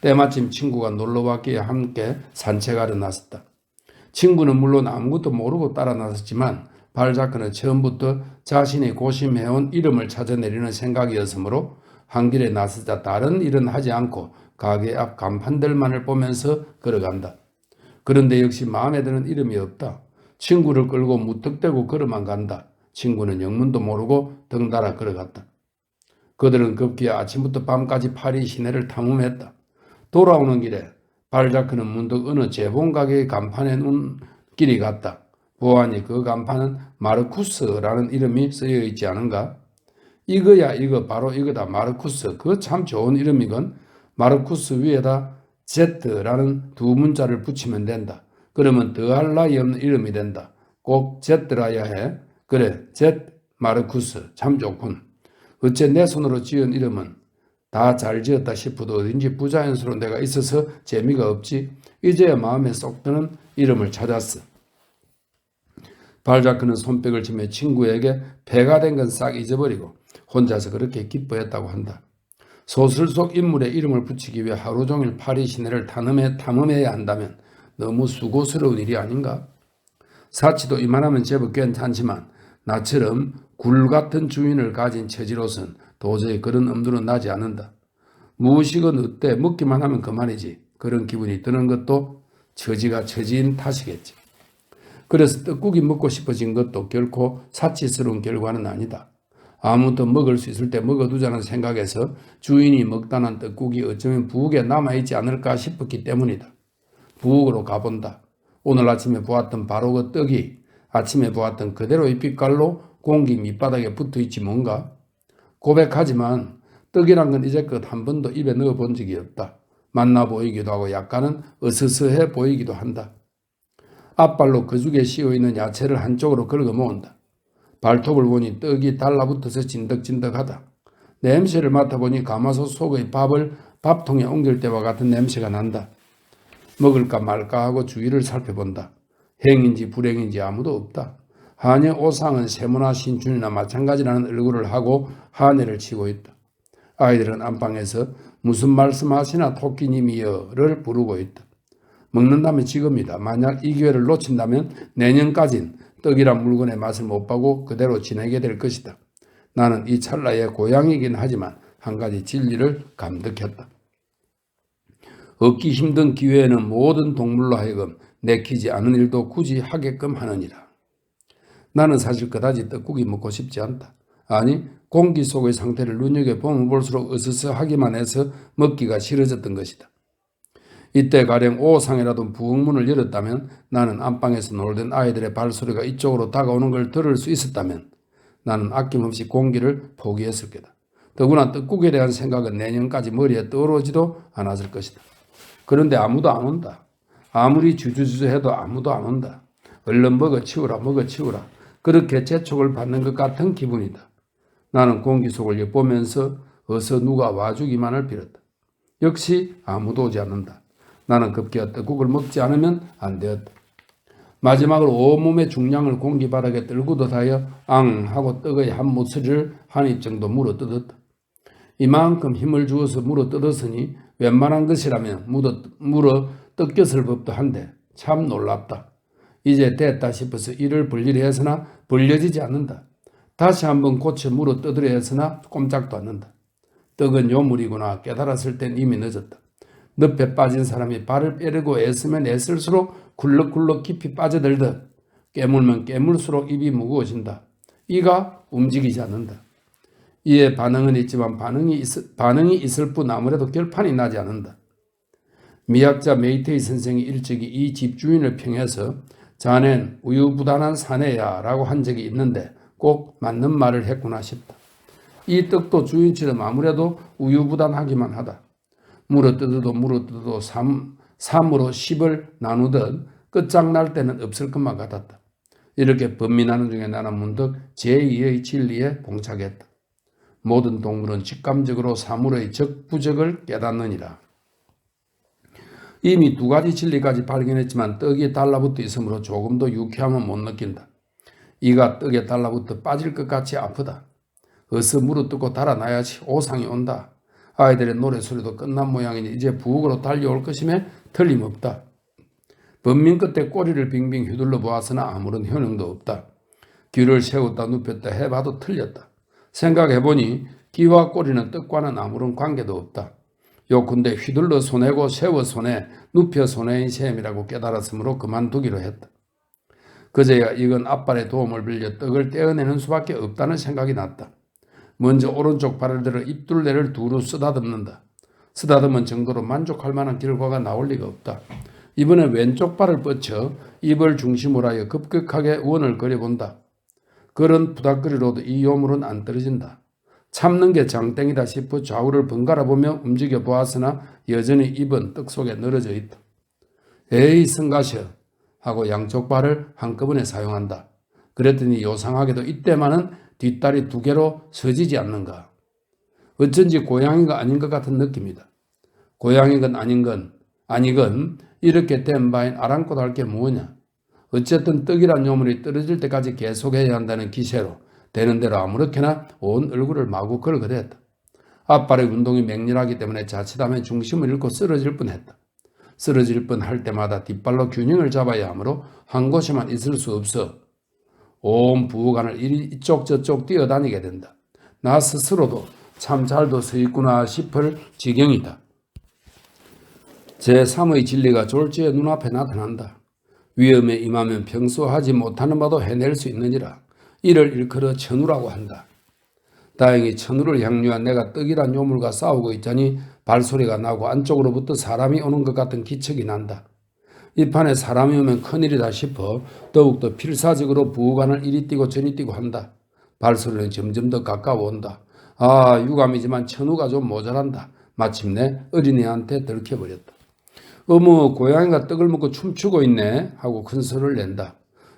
때마침 친구가 놀러왔기에 함께 산책하러 나섰다. 친구는 물론 아무것도 모르고 따라 나섰지만 발자크는 처음부터 자신이 고심해온 이름을 찾아내리는 생각이었으므로 한 길에 나서자 다른 일은 하지 않고 가게 앞 간판들만을 보면서 걸어간다. 그런데 역시 마음에 드는 이름이 없다. 친구를 끌고 무턱대고 걸어만 간다. 친구는 영문도 모르고 덩달아 걸어갔다. 그들은 급기야 아침부터 밤까지 파리 시내를 탐험했다. 돌아오는 길에 발자크는 문득 어느 재봉 가게의 간판에 눈 길이 갔다. 보아하니 그 간판은 마르쿠스라는 이름이 쓰여 있지 않은가? 이거야 이거 바로 이거다 마르쿠스. 그거 참 좋은 이름이건 마르쿠스 위에다 Z라는 두 문자를 붙이면 된다. 그러면 더할 나위 없는 이름이 된다. 꼭 Z라야 해. 그래 Z 마르쿠스 참 좋군. 어째 내 손으로 지은 이름은 다 잘 지었다 싶어도 어딘지 부자연스러운 데가 있어서 재미가 없지. 이제야 마음에 쏙 드는 이름을 찾았어. 발자크는 손뼉을 치며 친구에게 배가 된 건 싹 잊어버리고 혼자서 그렇게 기뻐했다고 한다. 소설 속 인물의 이름을 붙이기 위해 하루 종일 파리 시내를 탐험해야 한다면 너무 수고스러운 일이 아닌가? 사치도 이만하면 제법 괜찮지만 나처럼 굴 같은 주인을 가진 처지로선 도저히 그런 엄두는 나지 않는다. 무의식은 어때? 먹기만 하면 그만이지. 그런 기분이 드는 것도 처지가 처지인 탓이겠지. 그래서 떡국이 먹고 싶어진 것도 결코 사치스러운 결과는 아니다. 아무튼 먹을 수 있을 때 먹어두자는 생각에서 주인이 먹다난 떡국이 어쩌면 부엌에 남아있지 않을까 싶었기 때문이다. 부엌으로 가본다. 오늘 아침에 보았던 바로 그 떡이 아침에 보았던 그대로의 빛깔로 공기 밑바닥에 붙어있지 뭔가. 고백하지만 떡이란 건 이제껏 한 번도 입에 넣어본 적이 없다. 맛나 보이기도 하고 약간은 으스스해 보이기도 한다. 앞발로 그죽에 씌어있는 야채를 한쪽으로 긁어 모은다. 발톱을 보니 떡이 달라붙어서 진득진득하다. 냄새를 맡아보니 가마솥 속의 밥을 밥통에 옮길 때와 같은 냄새가 난다. 먹을까 말까 하고 주위를 살펴본다. 행인지 불행인지 아무도 없다. 하녀 오상은 세모나 신춘이나 마찬가지라는 얼굴을 하고 하늘을 치고 있다. 아이들은 안방에서 무슨 말씀하시나 토끼님이여를 부르고 있다. 먹는다면 지금이다. 만약 이 기회를 놓친다면 내년까진 떡이란 물건의 맛을 못 보고 그대로 지내게 될 것이다. 나는 이 찰나에 고향이긴 하지만 한 가지 진리를 감득했다. 얻기 힘든 기회에는 모든 동물로 하여금 내키지 않은 일도 굳이 하게끔 하느니라. 나는 사실 그다지 떡국이 먹고 싶지 않다. 아니 공기 속의 상태를 눈여겨보면 볼수록 으스스하기만 해서 먹기가 싫어졌던 것이다. 이때 가령 오상이라도 부엌문을 열었다면 나는 안방에서 놀던 아이들의 발소리가 이쪽으로 다가오는 걸 들을 수 있었다면 나는 아낌없이 공기를 포기했을 거다. 더구나 떡국에 대한 생각은 내년까지 머리에 떠오르지도 않았을 것이다. 그런데 아무도 안 온다. 아무리 주주주주 해도 아무도 안 온다. 얼른 먹어치우라 먹어치우라. 그렇게 재촉을 받는 것 같은 기분이다. 나는 공기 속을 엿보면서 어서 누가 와주기만을 빌었다. 역시 아무도 오지 않는다. 나는 급기야 떡국을 먹지 않으면 안 되었다. 마지막으로 온몸의 중량을 공기바닥에 떨구듯하여 앙 하고 떡의 한 모서리를 한 입 정도 물어뜯었다. 이만큼 힘을 주어서 물어뜯었으니 웬만한 것이라면 물어 뜯겼을 법도 한데 참 놀랍다. 이제 됐다 싶어서 이를 벌리려 했으나 벌려지지 않는다. 다시 한번 고쳐 물어뜯으려 했으나 꼼짝도 않는다. 떡은 요물이구나 깨달았을 땐 이미 늦었다. 늪에 빠진 사람이 발을 빼려고 애쓰면 애쓸수록 굴럭굴럭 깊이 빠져들듯 깨물면 깨물수록 입이 무거워진다. 이가 움직이지 않는다. 이에 반응은 있지만 반응이 있을 뿐 아무래도 결판이 나지 않는다. 미학자 메이테이 선생이 일찍이 이 집주인을 평해서 자넨 우유부단한 사내야 라고 한 적이 있는데 꼭 맞는 말을 했구나 싶다. 이 떡도 주인처럼 아무래도 우유부단하기만 하다. 물어뜯어도 삼으로 10을 나누듯 끝장날 때는 없을 것만 같았다. 이렇게 번민하는 중에 나는 문득 제2의 진리에 봉착했다. 모든 동물은 직감적으로 사물의 적부적을 깨닫느니라. 이미 두 가지 진리까지 발견했지만 떡이 달라붙어 있으므로 조금도 유쾌함은 못 느낀다. 이가 떡에 달라붙어 빠질 것 같이 아프다. 어서 물어뜯고 달아나야지 오상이 온다. 아이들의 노래소리도 끝난 모양이니 이제 부엌으로 달려올 것임에 틀림없다. 번민 끝에 꼬리를 빙빙 휘둘러 보았으나 아무런 효능도 없다. 귀를 세웠다 눕혔다 해봐도 틀렸다. 생각해보니 귀와 꼬리는 떡과는 아무런 관계도 없다. 요컨대 휘둘러 손해고 세워 손해, 눕혀 손해인 셈이라고 깨달았으므로 그만두기로 했다. 그제야 이건 앞발의 도움을 빌려 떡을 떼어내는 수밖에 없다는 생각이 났다. 먼저 오른쪽 발을 들어 입둘레를 두루 쓰다듬는다. 쓰다듬은 정도로 만족할 만한 결과가 나올 리가 없다. 이번엔 왼쪽 발을 뻗쳐 입을 중심으로 하여 급격하게 원을 그려본다. 그런 부닥거리로도 이 요물은 안 떨어진다. 참는 게 장땡이다 싶어 좌우를 번갈아 보며 움직여 보았으나 여전히 입은 떡 속에 늘어져 있다. 에이 성가셔 하고 양쪽 발을 한꺼번에 사용한다. 그랬더니 요상하게도 이때만은 뒷다리 두 개로 서지지 않는가. 어쩐지 고양이가 아닌 것 같은 느낌이다. 고양이건 아니건 이렇게 된 바엔 아랑곳 할 게 뭐냐. 어쨌든 떡이란 요물이 떨어질 때까지 계속해야 한다는 기세로 되는 대로 아무렇게나 온 얼굴을 마구 걸거댔다. 앞발의 운동이 맹렬하기 때문에 자칫하면 중심을 잃고 쓰러질 뻔했다. 쓰러질 뻔할 때마다 뒷발로 균형을 잡아야 하므로 한 곳에만 있을 수 없어 온 부엌안을 이쪽 저쪽 뛰어다니게 된다. 나 스스로도 참 잘도 서 있구나 싶을 지경이다. 제3의 진리가 졸지에 눈앞에 나타난다. 위험에 임하면 평소 하지 못하는 바도 해낼 수 있느니라. 이를 일컬어 천우라고 한다. 다행히 천우를 향유한 내가 떡이란 요물과 싸우고 있자니 발소리가 나고 안쪽으로부터 사람이 오는 것 같은 기척이 난다. 이 판에 사람이 오면 큰일이다 싶어 더욱더 필사적으로 부엌안을 이리 뛰고 저리 뛰고 한다. 발소리는 점점 더 가까워온다. 아, 유감이지만 천우가 좀 모자란다. 마침내 어린애한테 들켜버렸다. 어머, 고양이가 떡을 먹고 춤추고 있네 하고 큰 소리를 낸다.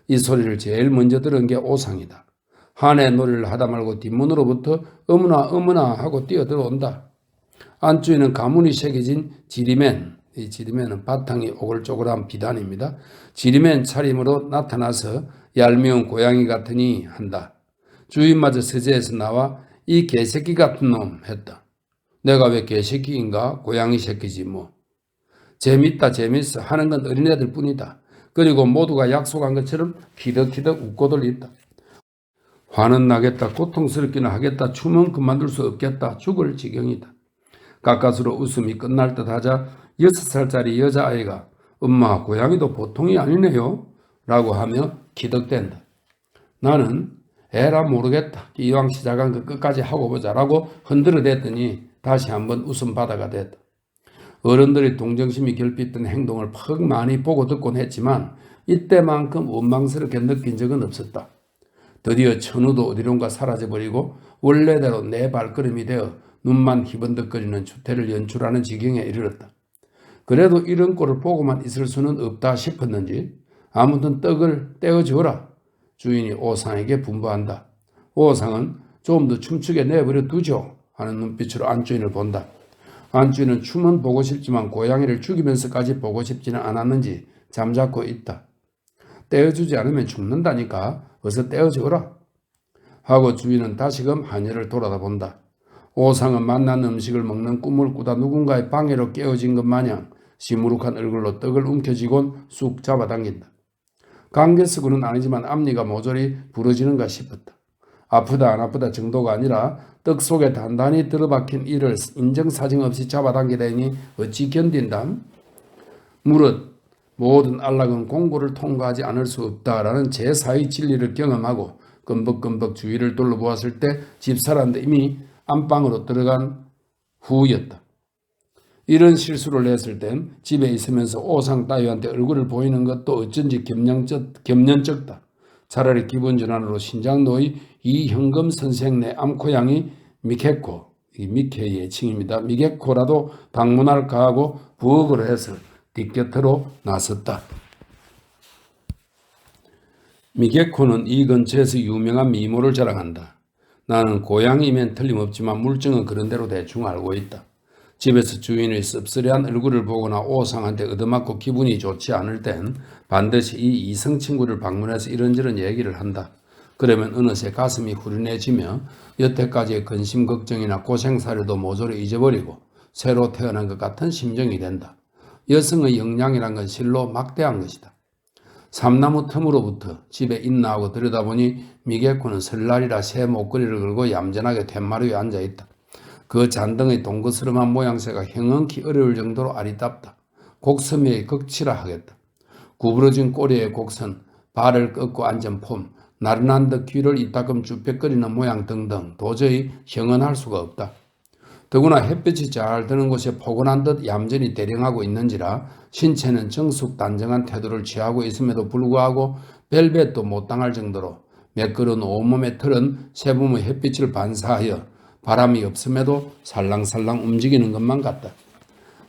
이 소리를 제일 먼저 들은 게 오상이다. 한해 놀이를 하다 말고 뒷문으로부터 어머나 하고 뛰어들어온다. 안주에는 가문이 새겨진 지리맨, 이 지리맨은 바탕이 오글조글한 비단입니다. 지리맨 차림으로 나타나서 얄미운 고양이 같으니 한다. 주인마저 서재에서 나와 이 개새끼 같은 놈 했다. 내가 왜 개새끼인가? 고양이 새끼지 뭐. 재밌다 재밌어 하는 건 어린애들 뿐이다. 그리고 모두가 약속한 것처럼 키득키득 웃고들 있다. 화는 나겠다. 고통스럽기는 하겠다. 춤은 그만둘 수 없겠다. 죽을 지경이다. 가까스로 웃음이 끝날 듯 하자 6살짜리 여자아이가 엄마 고양이도 보통이 아니네요 라고 하며 키득댄다. 나는 에라 모르겠다. 이왕 시작한 거 끝까지 하고 보자 라고 흔들어댔더니 다시 한번 웃음바다가 됐다. 어른들이 동정심이 결핍된 행동을 퍽 많이 보고 듣곤 했지만 이때만큼 원망스럽게 느낀 적은 없었다. 드디어 천우도 어디론가 사라져버리고 원래대로 내 발걸음이 되어 눈만 희번덕거리는 추태를 연출하는 지경에 이르렀다. 그래도 이런 꼴을 보고만 있을 수는 없다 싶었는지 아무튼 떡을 떼어주어라. 주인이 오상에게 분부한다. 오상은 좀 더 춤추게 내버려 두죠 하는 눈빛으로 안주인을 본다. 안주인은 춤은 보고 싶지만 고양이를 죽이면서까지 보고 싶지는 않았는지 잠자코 있다. 떼어주지 않으면 죽는다니까 어서 떼어주어라 하고 주인은 다시금 하녀를 돌아다본다. 오상은 맛난 음식을 먹는 꿈을 꾸다 누군가의 방해로 깨어진 것 마냥 시무룩한 얼굴로 떡을 움켜쥐곤 쑥 잡아당긴다. 강개수군은 아니지만 앞니가 모조리 부러지는가 싶었다. 아프다 안 아프다 정도가 아니라 떡 속에 단단히 들어박힌 이를 인정사정 없이 잡아당기다니 어찌 견딘담? 무릇 모든 안락은 공고를 통과하지 않을 수 없다라는 제4의 진리를 경험하고 끔벅끔벅 주위를 둘러보았을 때 집사람도 이미 안방으로 들어간 후였다. 이런 실수를 했을 땐 집에 있으면서 오상 따위한테 얼굴을 보이는 것도 어쩐지 겸연쩍다. 차라리 기분 전환으로 신장로의 이현금 선생네 암코양이 미케코, 미케의 칭입니다. 미게코라도 방문할까 하고 부엌으로 해서 뒷곁으로 나섰다. 미게코는 이 근처에서 유명한 미모를 자랑한다. 나는 고양이면 틀림없지만 물정은 그런 대로 대충 알고 있다. 집에서 주인의 씁쓸한 얼굴을 보거나 오상한테 얻어맞고 기분이 좋지 않을 땐 반드시 이 이성 친구를 방문해서 이런저런 얘기를 한다. 그러면 어느새 가슴이 후련해지며 여태까지의 근심 걱정이나 고생사료도 모조리 잊어버리고 새로 태어난 것 같은 심정이 된다. 여성의 역량이란 건 실로 막대한 것이다. 삼나무 틈으로부터 집에 인나하고 들여다보니 미개코는 설날이라 새 목걸이를 걸고 얌전하게 툇마루 위에 앉아있다. 그 잔등의 동그스름한 모양새가 형언키 어려울 정도로 아리답다. 곡섬에 극치라 하겠다. 구부러진 꼬리의 곡선, 발을 꺾고 앉은 폼, 나른한 듯 귀를 이따금 쭈뼛거리는 모양 등등 도저히 형언할 수가 없다. 더구나 햇볕이 잘 드는 곳에 포근한 듯 얌전히 대령하고 있는지라 신체는 정숙단정한 태도를 취하고 있음에도 불구하고 벨벳도 못 당할 정도로 매끄러운 온몸의 털은 세봄의 햇빛을 반사하여 바람이 없음에도 살랑살랑 움직이는 것만 같다.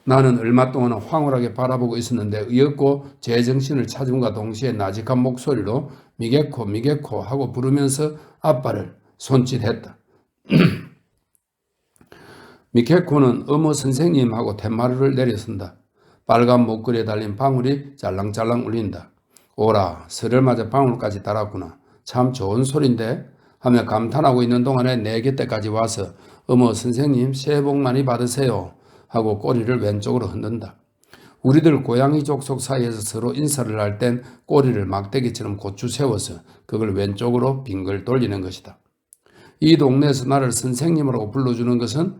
나는 얼마 동안은 황홀하게 바라보고 있었는데 의없고 제정신을 찾음과 동시에 나직한 목소리로 미개코 미개코 하고 부르면서 아빠를 손짓했다. 미개코는 어머 선생님하고 툇마루를 내려선다. 빨간 목걸이에 달린 방울이 짤랑짤랑 울린다. 오라 설을 맞아 방울까지 달았구나. 참 좋은 소린데 하며 감탄하고 있는 동안에 내 곁에까지 와서 어머 선생님 새해 복 많이 받으세요 하고 꼬리를 왼쪽으로 흔든다. 우리들 고양이 족속 사이에서 서로 인사를 할 땐 꼬리를 막대기처럼 고추 세워서 그걸 왼쪽으로 빙글 돌리는 것이다. 이 동네에서 나를 선생님이라고 불러주는 것은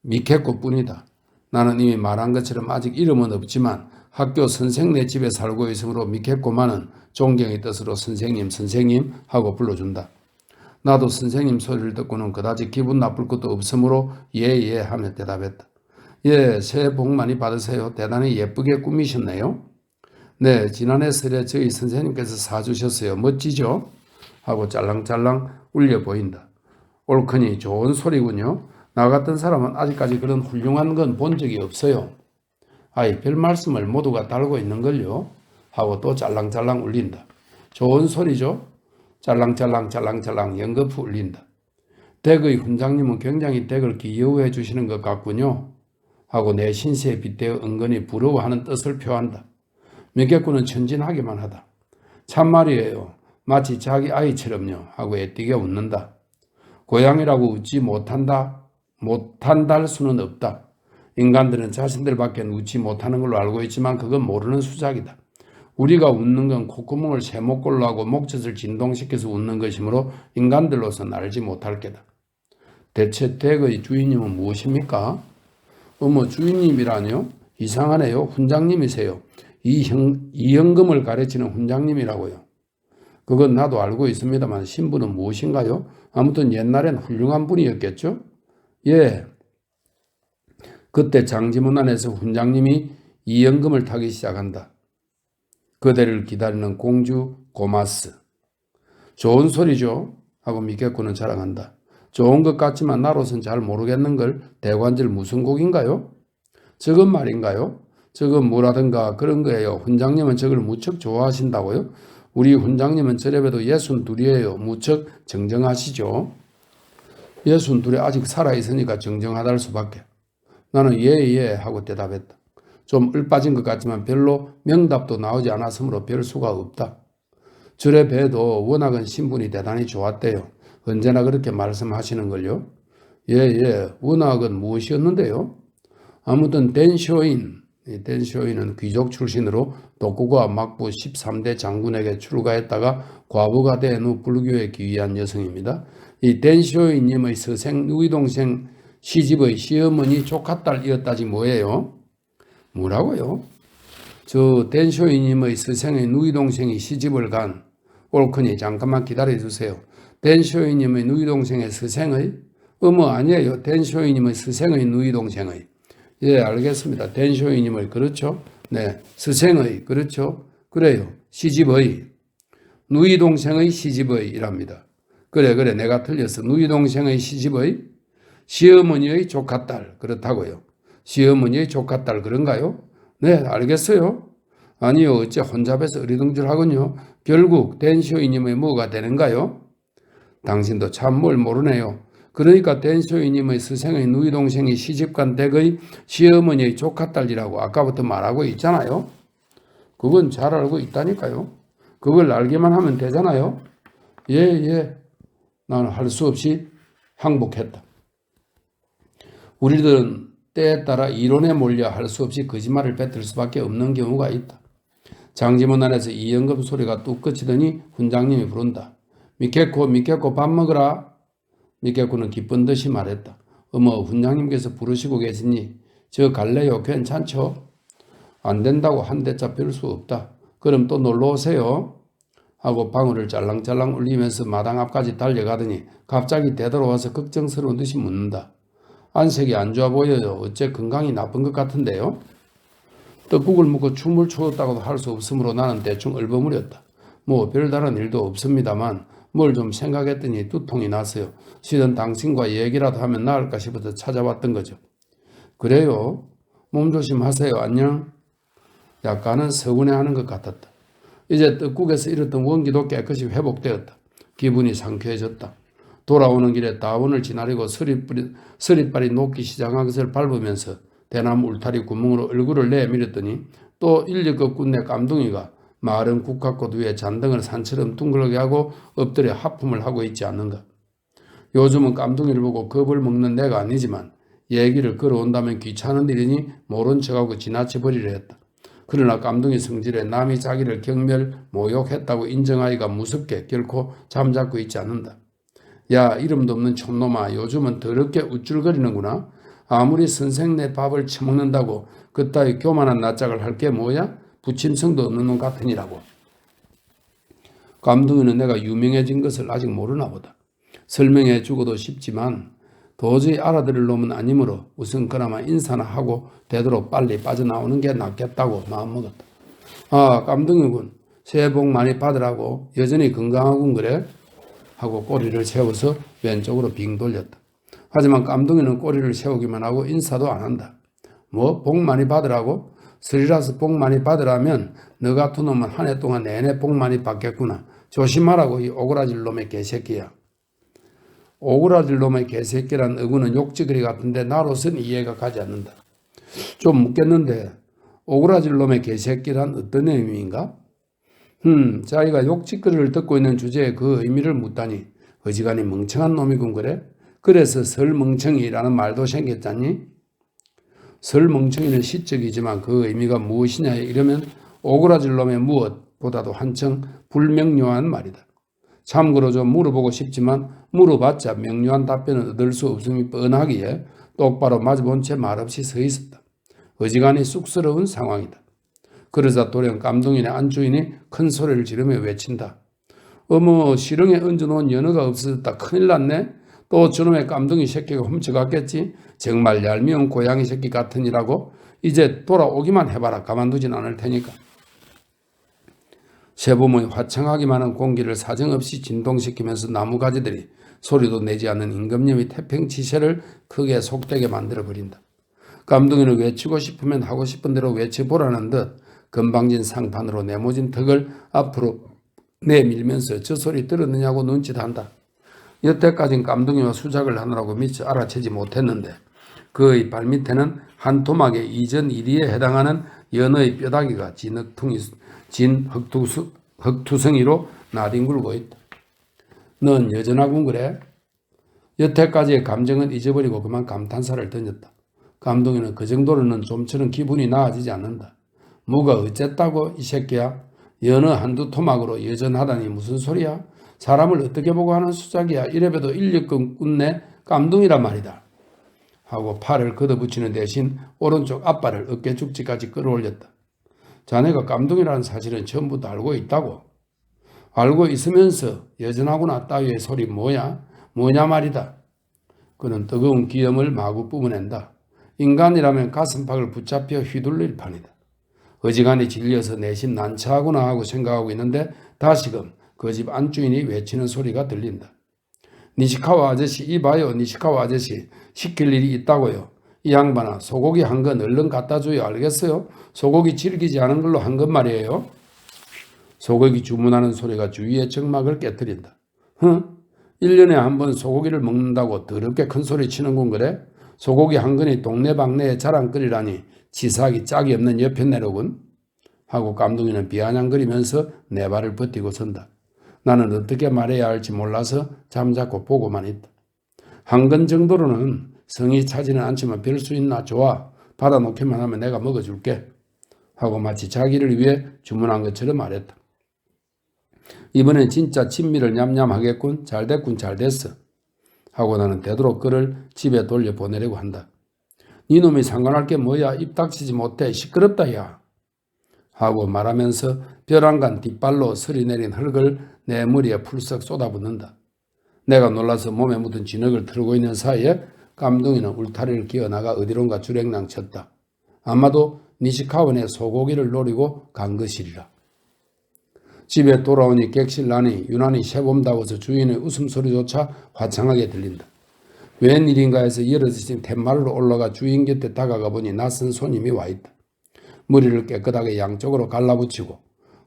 미케코뿐이다. 나는 이미 말한 것처럼 아직 이름은 없지만 학교 선생네 집에 살고 있으므로 미케코만은 존경의 뜻으로 선생님 선생님 하고 불러준다. 나도 선생님 소리를 듣고는 그다지 기분 나쁠 것도 없으므로 예예 하며 대답했다. 예, 새해 복 많이 받으세요. 대단히 예쁘게 꾸미셨네요. 네, 지난해 설에 저희 선생님께서 사주셨어요. 멋지죠? 하고 짤랑짤랑 울려 보인다. 옳거니 좋은 소리군요. 나 같은 사람은 아직까지 그런 훌륭한 건 본 적이 없어요. 아이, 별 말씀을 모두가 달고 있는걸요. 하고 또 짤랑짤랑 울린다. 좋은 소리죠? 짤랑짤랑 짤랑짤랑 연거푸 울린다. 댁의 훈장님은 굉장히 댁을 귀여워해 주시는 것 같군요. 하고 내 신세에 빗대어 은근히 부러워하는 뜻을 표한다. 명계꾼은 천진하기만 하다. 참말이에요. 마치 자기 아이처럼요. 하고 애띠게 웃는다. 고양이라고 웃지 못한다 할 수는 없다. 인간들은 자신들밖에 웃지 못하는 걸로 알고 있지만 그건 모르는 수작이다. 우리가 웃는 건 콧구멍을 세목골로 하고 목젖을 진동시켜서 웃는 것이므로 인간들로서는 알지 못할 게다. 대체 댁의 주인님은 무엇입니까? 어머 주인님이라뇨? 이상하네요. 훈장님이세요. 이현금을 가르치는 훈장님이라고요. 그건 나도 알고 있습니다만 신분은 무엇인가요? 아무튼 옛날엔 훌륭한 분이었겠죠? 예. 그때 장지문 안에서 훈장님이 이현금을 타기 시작한다. 그대를 기다리는 공주 고마스. 좋은 소리죠 하고 미개코는 자랑한다. 좋은 것 같지만 나로선 잘 모르겠는 걸 대관절 무슨 곡인가요? 저건 말인가요? 저건 뭐라든가 그런 거예요. 훈장님은 저걸 무척 좋아하신다고요? 우리 훈장님은 저래봬도 62이에요. 무척 정정하시죠? 62에 아직 살아있으니까 정정하다 할 수밖에. 나는 예 하고 대답했다. 좀 을빠진 것 같지만 별로 명답도 나오지 않았으므로 별 수가 없다. 저래 봬도 워낙은 신분이 대단히 좋았대요. 언제나 그렇게 말씀하시는걸요? 워낙은 무엇이었는데요? 아무튼 댄쇼인은 귀족 출신으로 독구가 막부 13대 장군에게 출가했다가 과부가 된 후 불교에 귀의한 여성입니다. 이 댄쇼인님의 스생 누이동생 시집의 시어머니 조카딸이었다지 뭐예요? 뭐라고요? 저 댄쇼이님의 스생의 누이동생이 시집을 간 옳거니 잠깐만 기다려주세요. 댄쇼이님의 누이동생의 스생의? 아니에요. 댄쇼이님의 스생의 누이동생의. 예, 알겠습니다. 댄쇼이님의 그렇죠? 네, 스생의 그렇죠? 그래요. 시집의 누이동생의 시집의 이랍니다. 그래 내가 틀렸어. 누이동생의 시집의 시어머니의 조카딸 그렇다고요. 시어머니의 조카딸 그런가요? 네, 알겠어요. 아니요, 어째 혼잡해서 어리둥절하군요. 결국 댄쇼이님의 뭐가 되는가요? 당신도 참 뭘 모르네요. 그러니까 댄쇼이님의 스생의 누이동생이 시집간 댁의 시어머니의 조카딸이라고 아까부터 말하고 있잖아요. 그건 잘 알고 있다니까요. 그걸 알기만 하면 되잖아요. 나는 할 수 없이 항복했다. 우리들은 때에 따라 이론에 몰려 할 수 없이 거짓말을 뱉을 수밖에 없는 경우가 있다. 장지문 안에서 이연금 소리가 뚝 그치더니 훈장님이 부른다. 미케코 밥 먹으라. 미케코는 기쁜 듯이 말했다. 어머, 훈장님께서 부르시고 계시니 저 갈래요? 괜찮죠? 안 된다고 한 대자 별 수 없다. 그럼 또 놀러 오세요. 하고 방울을 짤랑짤랑 울리면서 마당 앞까지 달려가더니 갑자기 되돌아와서 걱정스러운 듯이 묻는다. 안색이 안 좋아 보여요. 어째 건강이 나쁜 것 같은데요? 떡국을 먹고 춤을 추었다고도 할 수 없으므로 나는 대충 얼버무렸다. 뭐 별다른 일도 없습니다만 뭘 좀 생각했더니 두통이 났어요. 실은 당신과 얘기라도 하면 나을까 싶어서 찾아왔던 거죠. 그래요? 몸 조심하세요. 안녕? 약간은 서운해하는 것 같았다. 이제 떡국에서 잃었던 원기도 깨끗이 회복되었다. 기분이 상쾌해졌다. 돌아오는 길에 다원을 지나리고 서리발이 녹기 시작한 것을 밟으면서 대나무 울타리 구멍으로 얼굴을 내밀었더니 또 인력거 꾼네 깜둥이가 마른 국화꽃 위에 잔등을 산처럼 둥글게 하고 엎드려 하품을 하고 있지 않는가. 요즘은 깜둥이를 보고 겁을 먹는 내가 아니지만 얘기를 걸어온다면 귀찮은 일이니 모른 척하고 지나쳐버리려 했다. 그러나 깜둥이 성질에 남이 자기를 경멸, 모욕했다고 인정하기가 무섭게 결코 잠잡고 있지 않는다. 야, 이름도 없는 촌놈아, 요즘은 더럽게 우쭐거리는구나. 아무리 선생 내 밥을 처먹는다고 그따위 교만한 낯짝을 할 게 뭐야? 부침성도 없는 놈 같으니라고. 깜둥이는 내가 유명해진 것을 아직 모르나 보다. 설명해 주고도 싶지만 도저히 알아들을 놈은 아니므로 우선 그나마 인사나 하고 되도록 빨리 빠져나오는 게 낫겠다고 마음먹었다. 아, 깜둥이군. 새해 복 많이 받으라고. 여전히 건강하군 그래? 하고 꼬리를 세워서 왼쪽으로 빙 돌렸다. 하지만 깜둥이는 꼬리를 세우기만 하고 인사도 안 한다. 뭐 복 많이 받으라고? 설이라서 복 많이 받으라면 너 같은 놈은 한 해 동안 내내 복 많이 받겠구나. 조심하라고 이 오그라질 놈의 개새끼야. 오그라질 놈의 개새끼란 어구는 욕지거리 같은데 나로선 이해가 가지 않는다. 좀 묻겠는데 오그라질 놈의 개새끼란 어떤 의미인가? 자기가 욕짓거리를 듣고 있는 주제에 그 의미를 묻다니 어지간히 멍청한 놈이군 그래? 그래서 설멍청이라는 말도 생겼잖니? 설멍청이는 시적이지만 그 의미가 무엇이냐 이러면 오그라질 놈의 무엇보다도 한층 불명료한 말이다. 참고로 좀 물어보고 싶지만 물어봤자 명료한 답변은 얻을 수 없음이 뻔하기에 똑바로 마주본 채 말없이 서 있었다. 어지간히 쑥스러운 상황이다. 그러자 돌연 깜둥이네 안주인이 큰 소리를 지르며 외친다. 어머, 시렁에 얹어놓은 연어가 없어졌다. 큰일 났네. 또 저놈의 깜둥이 새끼가 훔쳐갔겠지. 정말 얄미운 고양이 새끼 같으니라고. 이제 돌아오기만 해봐라. 가만두진 않을 테니까. 세봄의 화창하게 많은 공기를 사정없이 진동시키면서 나무가지들이 소리도 내지 않는 임금님의 태평치세를 크게 속되게 만들어버린다. 깜둥이는 외치고 싶으면 하고 싶은 대로 외쳐보라는 듯 건방진 상판으로 네모진 턱을 앞으로 내밀면서 저 소리 들었느냐고 눈짓한다. 여태까진 깜둥이와 수작을 하느라고 미처 알아채지 못했는데 그의 발밑에는 한 토막의 이전 이리에 해당하는 연어의 뼈다귀가 진 흙투성이로 나뒹굴고 있다. 넌 여전하군 그래? 여태까지의 감정은 잊어버리고 그만 감탄사를 던졌다. 감독이는 그 정도로는 좀처럼 기분이 나아지지 않는다. 뭐가 어쨌다고 이 새끼야? 연어 한두 토막으로 여전하다니 무슨 소리야? 사람을 어떻게 보고 하는 수작이야? 이래봬도 인력금 꾼네 깜둥이란 말이다. 하고 팔을 걷어붙이는 대신 오른쪽 앞발을 어깨 죽지까지 끌어올렸다. 자네가 깜둥이라는 사실은 전부터 알고 있다고. 알고 있으면서 여전하구나 따위의 소리 뭐냐 말이다. 그는 뜨거운 기염을 마구 뿜어낸다. 인간이라면 가슴팍을 붙잡혀 휘둘릴 판이다. 어지간히 질려서 내심 난처하구나 하고 생각하고 있는데 다시금 그 집 안주인이 외치는 소리가 들린다. 니시카와 아저씨 이봐요. 니시카와 아저씨 시킬 일이 있다고요. 이 양반아 소고기 한 건 얼른 갖다 줘요. 알겠어요? 소고기 질기지 않은 걸로 한 건 말이에요. 소고기 주문하는 소리가 주위의 정막을 깨뜨린다. 1년에 한 번 소고기를 먹는다고 더럽게 큰 소리 치는군 그래? 소고기 한 근이 동네방네에 자랑거리라니 치사하기 짝이 없는 여편네로군. 하고 깜둥이는 비아냥거리면서 내 발을 버티고 선다. 나는 어떻게 말해야 할지 몰라서 잠자코 보고만 있다. 한 근 정도로는 성이 차지는 않지만 별 수 있나 좋아. 받아놓기만 하면 내가 먹어줄게. 하고 마치 자기를 위해 주문한 것처럼 말했다. 이번엔 진짜 친미를 냠냠하겠군. 잘됐군 잘됐어. 하고 나는 되도록 그를 집에 돌려보내려고 한다. 니놈이 상관할 게 뭐야. 입 닥치지 못해. 시끄럽다 야. 하고 말하면서 벼랑간 뒷발로 서리 내린 흙을 내 머리에 풀썩 쏟아붓는다. 내가 놀라서 몸에 묻은 진흙을 털고 있는 사이에 깜둥이는 울타리를 기어나가 어디론가 주랭랑 쳤다. 아마도 니시카원의 소고기를 노리고 간 것이리라. 집에 돌아오니 객실란이 유난히 새봄다워서 주인의 웃음소리조차 화창하게 들린다. 웬일인가 해서 열어지신 툇마루로 올라가 주인 곁에 다가가 보니 낯선 손님이 와있다. 머리를 깨끗하게 양쪽으로 갈라붙이고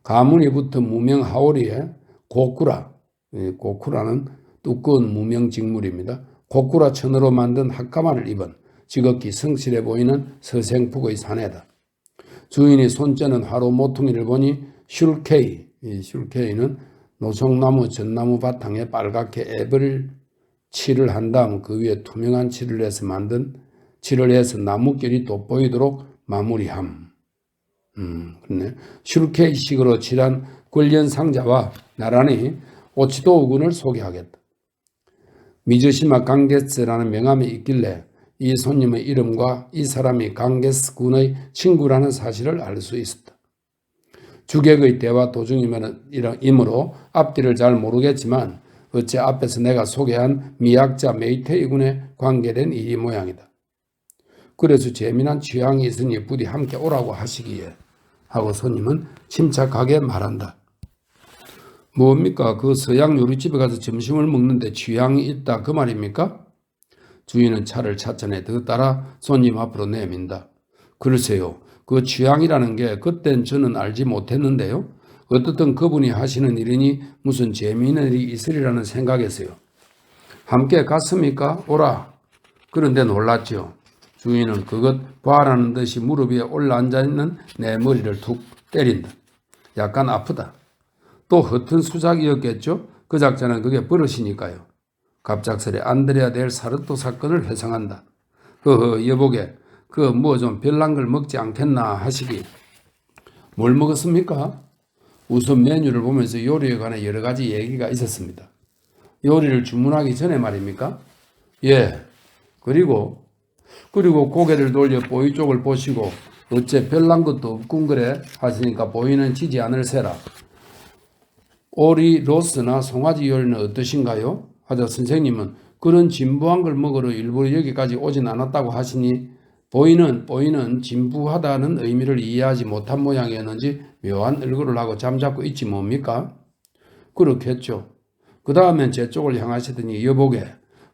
가문이 붙은 무명 하오리에 고쿠라는 두꺼운 무명 직물입니다. 고쿠라 천으로 만든 학가마를 입은 지극히 성실해 보이는 서생북의 사내다. 주인이 손쩌는 화로 모퉁이를 보니 슐케이는 노송나무 전나무 바탕에 빨갛게 앱을 칠을 한 다음 그 위에 투명한 칠을 해서 나뭇결이 돋보이도록 마무리함. 그렇네. 슐케이식으로 칠한 관련 상자와 나란히 오치도우군을 소개하겠다. 미즈시마 강게스라는 명함이 있길래 이 손님의 이름과 이 사람이 강게스 군의 친구라는 사실을 알 수 있었다. 주객의 대화 도중이므로 앞뒤를 잘 모르겠지만 어째 앞에서 내가 소개한 미학자 메이테이 군에 관계된 일이 모양이다. 그래서 재미난 취향이 있으니 부디 함께 오라고 하시기에 하고 손님은 침착하게 말한다. 뭡니까? 그 서양 요리집에 가서 점심을 먹는데 취향이 있다 그 말입니까? 주인은 차를 차천에 더 따라 손님 앞으로 내민다. 글쎄요. 그 취향이라는 게 그땐 저는 알지 못했는데요. 어떻든 그분이 하시는 일이니 무슨 재미있는 일이 있으리라는 생각에서요. 함께 갔습니까? 오라. 그런데 놀랐죠. 주인은 그것 봐라는 듯이 무릎 위에 올라앉아있는 내 머리를 툭 때린다. 약간 아프다. 또 허튼 수작이었겠죠? 그 작자는 그게 버릇이니까요. 갑작스레 안드레아 델 사르토 사건을 회상한다. 여보게 그 뭐 좀 별난 걸 먹지 않겠나 하시기. 뭘 먹었습니까? 우선 메뉴를 보면서 요리에 관해 여러 가지 얘기가 있었습니다. 요리를 주문하기 전에 말입니까? 예. 그리고 고개를 돌려 보이 쪽을 보시고 어째 별난 것도 없군 그래 하시니까 보이는 치지 않을 세라. 오리, 로스나 송아지 요리는 어떠신가요? 하자 선생님은 그런 진부한 걸 먹으러 일부러 여기까지 오진 않았다고 하시니 보이는 진부하다는 의미를 이해하지 못한 모양이었는지 묘한 얼굴을 하고 잠자코 있지 뭡니까? 그렇겠죠. 그 다음엔 제 쪽을 향하시더니 여보게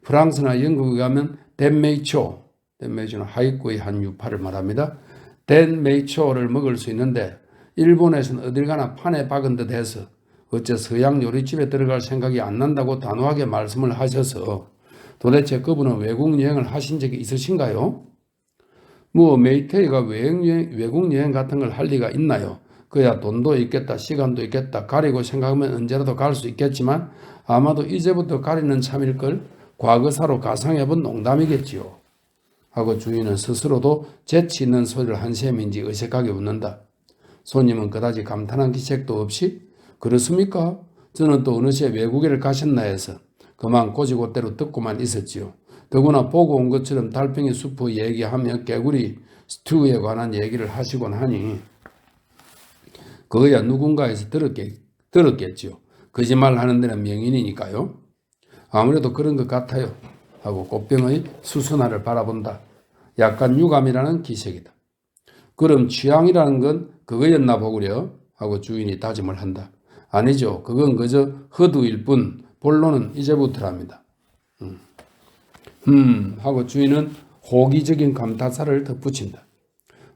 프랑스나 영국에 가면 덴메이초는 하이쿠의 한 유파를 말합니다. 덴메이초를 먹을 수 있는데 일본에서는 어딜 가나 판에 박은 듯 해서 어째 서양 요리집에 들어갈 생각이 안 난다고 단호하게 말씀을 하셔서 도대체 그분은 외국 여행을 하신 적이 있으신가요? 뭐 메이테이가 외국 여행 같은 걸 할 리가 있나요? 그야 돈도 있겠다, 시간도 있겠다, 가리고 생각하면 언제라도 갈 수 있겠지만 아마도 이제부터 가리는 참일걸 과거사로 가상해본 농담이겠지요. 하고 주인은 스스로도 재치 있는 소리를 한 셈인지 어색하게 웃는다. 손님은 그다지 감탄한 기색도 없이 그렇습니까? 저는 또 어느새 외국에를 가셨나 해서 그만 꼬지고대로 듣고만 있었지요. 더구나 보고 온 것처럼 달팽이 수프 얘기하며 개구리 스튜에 관한 얘기를 하시곤 하니 그거야 누군가에서 들었겠지요. 거짓말 하는 데는 명인이니까요. 아무래도 그런 것 같아요. 하고 꽃병의 수순화를 바라본다. 약간 유감이라는 기색이다. 그럼 취향이라는 건 그거였나 보구려? 하고 주인이 다짐을 한다. 아니죠. 그건 그저 허두일 뿐 본론은 이제부터랍니다. 하고 주인은 호기적인 감탄사를 덧붙인다.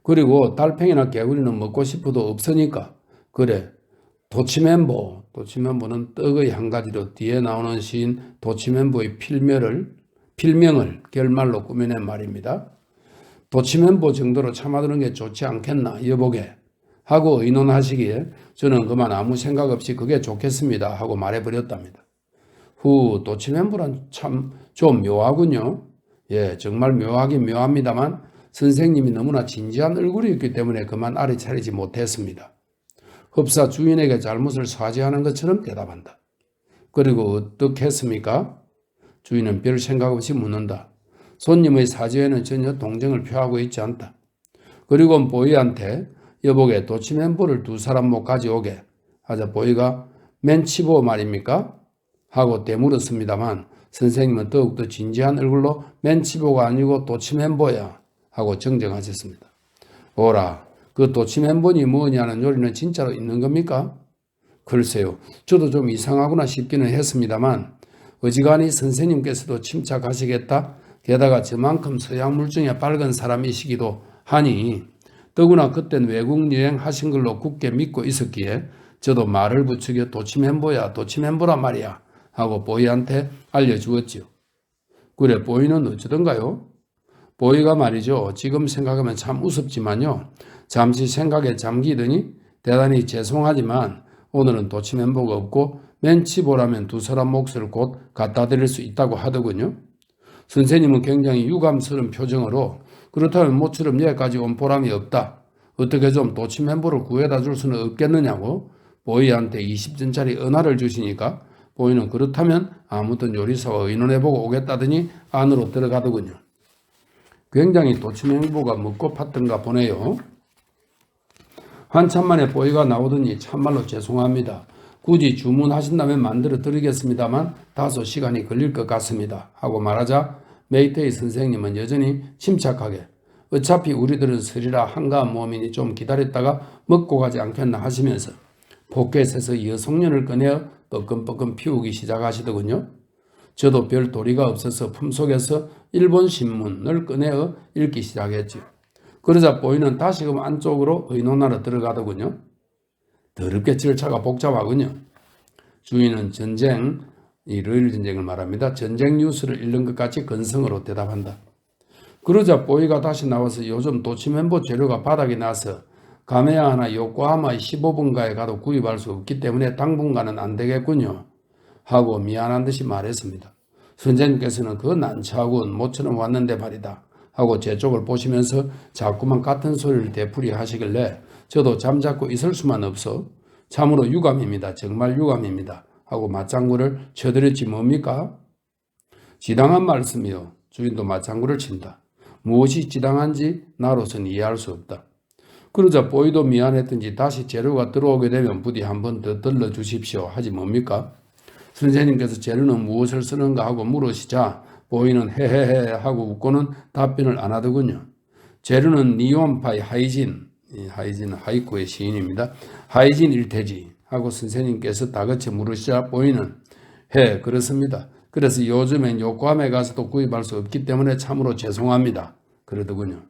그리고 달팽이나 개구리는 먹고 싶어도 없으니까 그래 도치멘보는 떡의 한 가지로 뒤에 나오는 시인 도치멘보의 필명을 결말로 꾸며낸 말입니다. 도치멘보 정도로 참아두는 게 좋지 않겠나 여보게 하고 의논하시기에 저는 그만 아무 생각 없이 그게 좋겠습니다 하고 말해버렸답니다. 도치멘보란 참 좀 묘하군요. 예, 정말 묘하긴 묘합니다만 선생님이 너무나 진지한 얼굴이었기 때문에 그만 알아차리지 못했습니다. 흡사 주인에게 잘못을 사죄하는 것처럼 대답한다. 그리고 어떻겠습니까? 주인은 별 생각 없이 묻는다. 손님의 사죄에는 전혀 동정을 표하고 있지 않다. 그리고 보이한테 여보게 도치멘보를 두 사람 못 가져오게 하자 보이가 맨치보 말입니까? 하고 되물었습니다만 선생님은 더욱더 진지한 얼굴로 맨치보가 아니고 도치멘보야 하고 정정하셨습니다. 오라 그 도치멘보니 뭐냐는 요리는 진짜로 있는 겁니까? 글쎄요. 저도 좀 이상하구나 싶기는 했습니다만 어지간히 선생님께서도 침착하시겠다. 게다가 저만큼 서양 물정에 밝은 사람이시기도 하니 더구나 그땐 외국 여행 하신 걸로 굳게 믿고 있었기에 저도 말을 붙이게 도치멘보라 말이야 하고 보이한테 알려주었지요. 그래 보이는 어쩌던가요? 보이가 말이죠. 지금 생각하면 참 우습지만요. 잠시 생각에 잠기더니 대단히 죄송하지만 오늘은 도치멘보가 없고 맨치보라면 두 사람 몫을 곧 갖다 드릴 수 있다고 하더군요. 선생님은 굉장히 유감스러운 표정으로 그렇다면 모처럼 여기까지 온 보람이 없다. 어떻게 좀 도치멘보를 구해다 줄 수는 없겠느냐고 보이한테 20전짜리 은하를 주시니까 보이는 그렇다면 아무튼 요리사와 의논해보고 오겠다더니 안으로 들어가더군요. 굉장히 도치멘보가 먹고 팠던가 보네요. 한참 만에 보이가 나오더니 참말로 죄송합니다. 굳이 주문하신다면 만들어 드리겠습니다만 다소 시간이 걸릴 것 같습니다. 하고 말하자 메이테이 선생님은 여전히 침착하게 어차피 우리들은 서리라 한가한 몸이니 좀 기다렸다가 먹고 가지 않겠나 하시면서 포켓에서 여송년을 꺼내어 뻐끔뻐끔 피우기 시작하시더군요. 저도 별 도리가 없어서 품속에서 일본 신문을 꺼내어 읽기 시작했죠. 그러자 보이는 다시금 안쪽으로 의논하러 들어가더군요. 더럽게 절차가 복잡하군요. 주인은 이 러일 전쟁을 말합니다. 전쟁 뉴스를 읽는 것 같이 건성으로 대답한다. 그러자 보이가 다시 나와서 요즘 도치멘보 재료가 바닥이 나서 가메야 하나 요코하마의 15분가에 가도 구입할 수 없기 때문에 당분간은 안 되겠군요. 하고 미안한 듯이 말했습니다. 선생님께서는 그 난처하군 모처럼 왔는데 말이다. 하고 제 쪽을 보시면서 자꾸만 같은 소리를 되풀이 하시길래 저도 잠자코 있을 수만 없어 참으로 유감입니다. 정말 유감입니다. 하고 맞장구를 쳐드렸지 뭡니까? 지당한 말씀이요. 주인도 맞장구를 친다. 무엇이 지당한지 나로서는 이해할 수 없다. 그러자 보이도 미안했던지 다시 재료가 들어오게 되면 부디 한 번 더 들러주십시오. 하지 뭡니까? 선생님께서 재료는 무엇을 쓰는가 하고 물으시자 보이는 헤헤헤 하고 웃고는 답변을 안 하더군요. 재료는 니온파의 하이진, 하이진은 하이쿠의 시인입니다. 하이진 일테지 하고 선생님께서 다그쳐 물으시자 보이는 그렇습니다. 그래서 요즘엔 요코하마에 가서도 구입할 수 없기 때문에 참으로 죄송합니다. 그러더군요.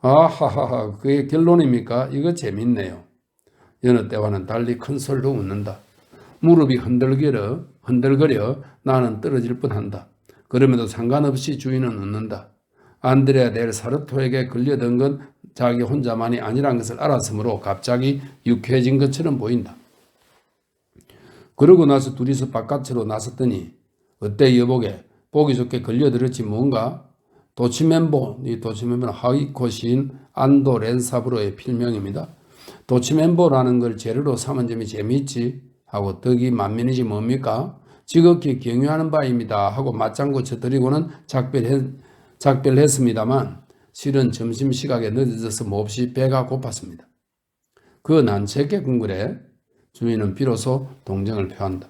아하하하, 그게 결론입니까? 이거 재밌네요. 여느 때와는 달리 큰 소리로 웃는다. 무릎이 흔들거려 나는 떨어질 뻔한다. 그럼에도 상관없이 주인은 웃는다. 안드레아 델 사르토에게 걸려든 건 자기 혼자만이 아니란 것을 알았으므로 갑자기 유쾌해진 것처럼 보인다. 그러고 나서 둘이서 바깥으로 나섰더니 어때 여보게 보기 좋게 걸려들었지 뭔가? 도치멘보는 하이코 시인 안도 렌사브로의 필명입니다. 도치멘보라는 걸 재료로 삼은 점이 재미있지 하고 덕이 만면이지 뭡니까? 지극히 경유하는 바입니다 하고 맞장구 쳐드리고는 작별했습니다만 실은 점심시각에 늦어져서 몹시 배가 고팠습니다. 그 난처하게 궁글에 주인은 비로소 동정을 표한다.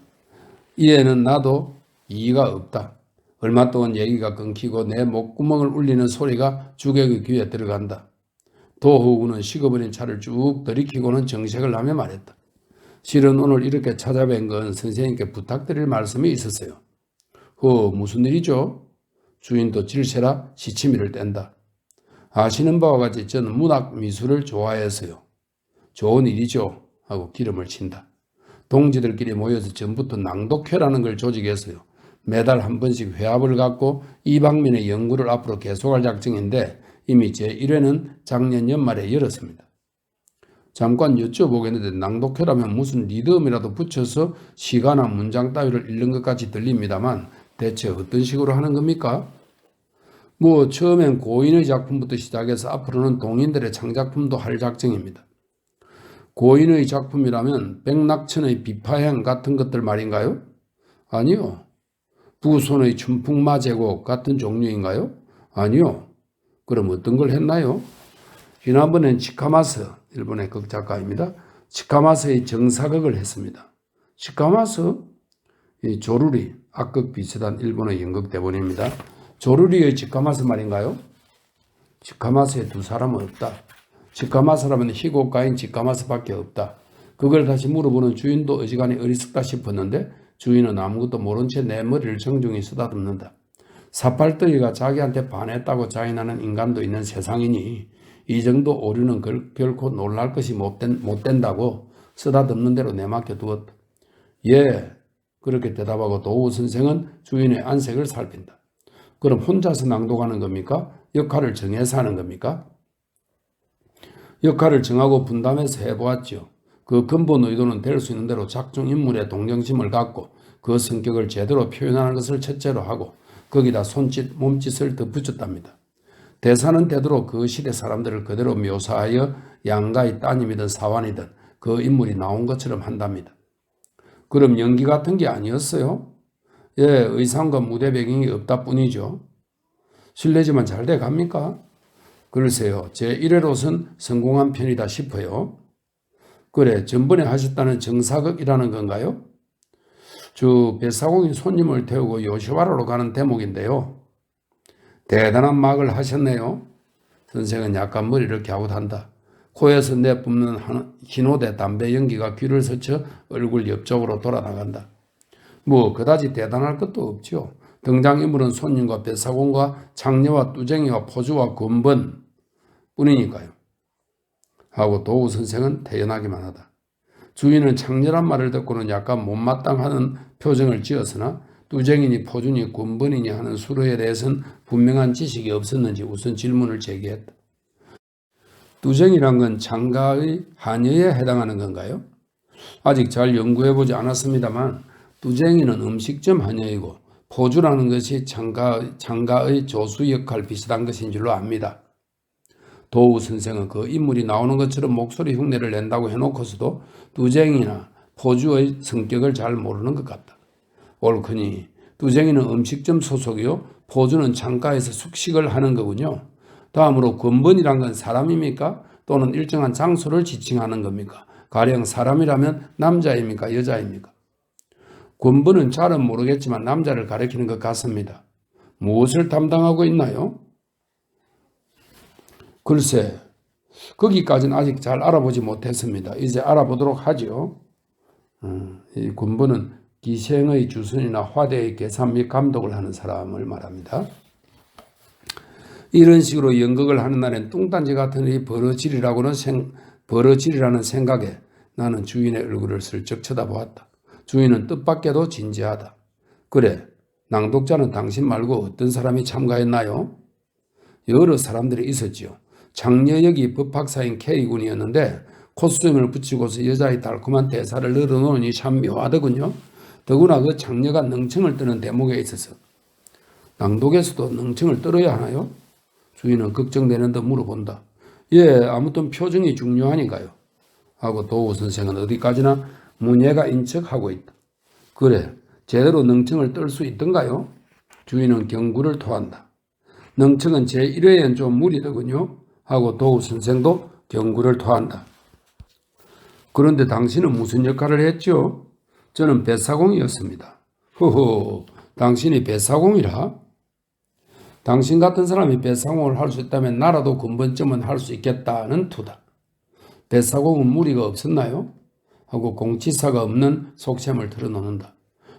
이에는 나도 이의가 없다. 얼마 동안 얘기가 끊기고 내 목구멍을 울리는 소리가 주객의 귀에 들어간다. 도후구는 식어버린 차를 쭉 들이키고는 정색을 하며 말했다. 실은 오늘 이렇게 찾아뵌 건 선생님께 부탁드릴 말씀이 있었어요. 무슨 일이죠? 주인도 질세라 시치미를 뗀다. 아시는 바와 같이 저는 문학 미술을 좋아해서요. 좋은 일이죠 하고 기름을 친다. 동지들끼리 모여서 전부터 낭독회라는 걸 조직했어요. 매달 한 번씩 회합을 갖고 이 방면의 연구를 앞으로 계속할 작정인데 이미 제1회는 작년 연말에 열었습니다. 잠깐 여쭤보겠는데 낭독회라면 무슨 리듬이라도 붙여서 시가나 문장 따위를 읽는 것 같이 들립니다만 대체 어떤 식으로 하는 겁니까? 처음엔 고인의 작품부터 시작해서 앞으로는 동인들의 창작품도 할 작정입니다. 고인의 작품이라면 백낙천의 비파행 같은 것들 말인가요? 아니요. 부손의 춘풍마제곡 같은 종류인가요? 아니요. 그럼 어떤 걸 했나요? 지난번엔 치카마스, 일본의 극작가입니다. 치카마스의 정사극을 했습니다. 치카마스? 이 조루리, 악극 비슷한 일본의 연극 대본입니다. 조루리의 치카마스 말인가요? 치카마스에 두 사람은 없다. 치카마스라면 희곡가인 치카마스밖에 없다. 그걸 다시 물어보는 주인도 어지간히 어리석다 싶었는데 주인은 아무것도 모른 채 내 머리를 정중히 쓰다듬는다. 사팔뜨기가 자기한테 반했다고 자인하는 인간도 있는 세상이니 이 정도 오류는 결코 놀랄 것이 못 된다고 쓰다듬는 대로 내맡겨 두었다. 예, 그렇게 대답하고 도우 선생은 주인의 안색을 살핀다. 그럼 혼자서 낭독하는 겁니까? 역할을 정해서 하는 겁니까? 역할을 정하고 분담해서 해보았죠. 그 근본 의도는 될 수 있는 대로 작중 인물의 동정심을 갖고 그 성격을 제대로 표현하는 것을 첫째로 하고 거기다 손짓, 몸짓을 덧붙였답니다. 대사는 되도록 그 시대 사람들을 그대로 묘사하여 양가의 따님이든 사환이든 그 인물이 나온 것처럼 한답니다. 그럼 연기 같은 게 아니었어요? 예, 의상과 무대 배경이 없다 뿐이죠. 실례지만 잘 돼 갑니까? 글쎄요, 제 1회로선 성공한 편이다 싶어요. 그래, 전번에 하셨다는 정사극이라는 건가요? 뱃사공이 손님을 태우고 요시와라로 가는 대목인데요. 대단한 막을 하셨네요. 선생은 약간 머리를 이렇게 하고 단다. 코에서 내뿜는 흰옷의 담배 연기가 귀를 스쳐 얼굴 옆쪽으로 돌아나간다. 그다지 대단할 것도 없죠. 등장인물은 손님과 뱃사공과 창녀와 뚜쟁이와 포주와 군번 뿐이니까요. 하고 도우 선생은 태연하기만 하다. 주인은 창녀란 말을 듣고는 약간 못마땅하는 표정을 지었으나 뚜쟁이니 포주니 군번이니 하는 수로에 대해서는 분명한 지식이 없었는지 우선 질문을 제기했다. 뚜쟁이란 건 창가의 하녀에 해당하는 건가요? 아직 잘 연구해보지 않았습니다만 뚜쟁이는 음식점 하녀이고 포주라는 것이 창가의 조수 역할 비슷한 것인 줄로 압니다. 도우 선생은 그 인물이 나오는 것처럼 목소리 흉내를 낸다고 해놓고서도 뚜쟁이나 포주의 성격을 잘 모르는 것 같다. 옳거니 뚜쟁이는 음식점 소속이요 포주는 창가에서 숙식을 하는 거군요. 다음으로 군번이란 건 사람입니까? 또는 일정한 장소를 지칭하는 겁니까? 가령 사람이라면 남자입니까? 여자입니까? 군번은 잘은 모르겠지만 남자를 가리키는 것 같습니다. 무엇을 담당하고 있나요? 글쎄, 거기까지는 아직 잘 알아보지 못했습니다. 이제 알아보도록 하죠. 이 군부는 기생의 주선이나 화대의 계산 및 감독을 하는 사람을 말합니다. 이런 식으로 연극을 하는 날엔 뚱딴지 같은 일이 벌어지리라는 생각에 나는 주인의 얼굴을 슬쩍 쳐다보았다. 주인은 뜻밖에도 진지하다. 그래, 낭독자는 당신 말고 어떤 사람이 참가했나요? 여러 사람들이 있었지요. 장려역이 법학사인 K군이었는데 콧수염을 붙이고서 여자의 달콤한 대사를 늘어놓으니 참 묘하더군요. 더구나 그 장녀가 능청을 뜨는 대목에 있어서 낭독에서도 능청을 떨어야 하나요? 주인은 걱정되는 듯 물어본다. 예, 아무튼 표정이 중요하니까요. 하고 도우 선생은 어디까지나 문예가인 척하고 있다. 그래, 제대로 능청을 떨 수 있던가요? 주인은 경구를 토한다. 능청은 제1회엔 좀 무리더군요. 하고 도우 선생도 경구를 토한다. 그런데 당신은 무슨 역할을 했죠? 저는 배사공이었습니다. 허허, 당신이 배사공이라? 당신 같은 사람이 배사공을 할 수 있다면 나라도 근본점은 할 수 있겠다는 투다. 배사공은 무리가 없었나요? 하고 공치사가 없는 속셈을 털어놓는다.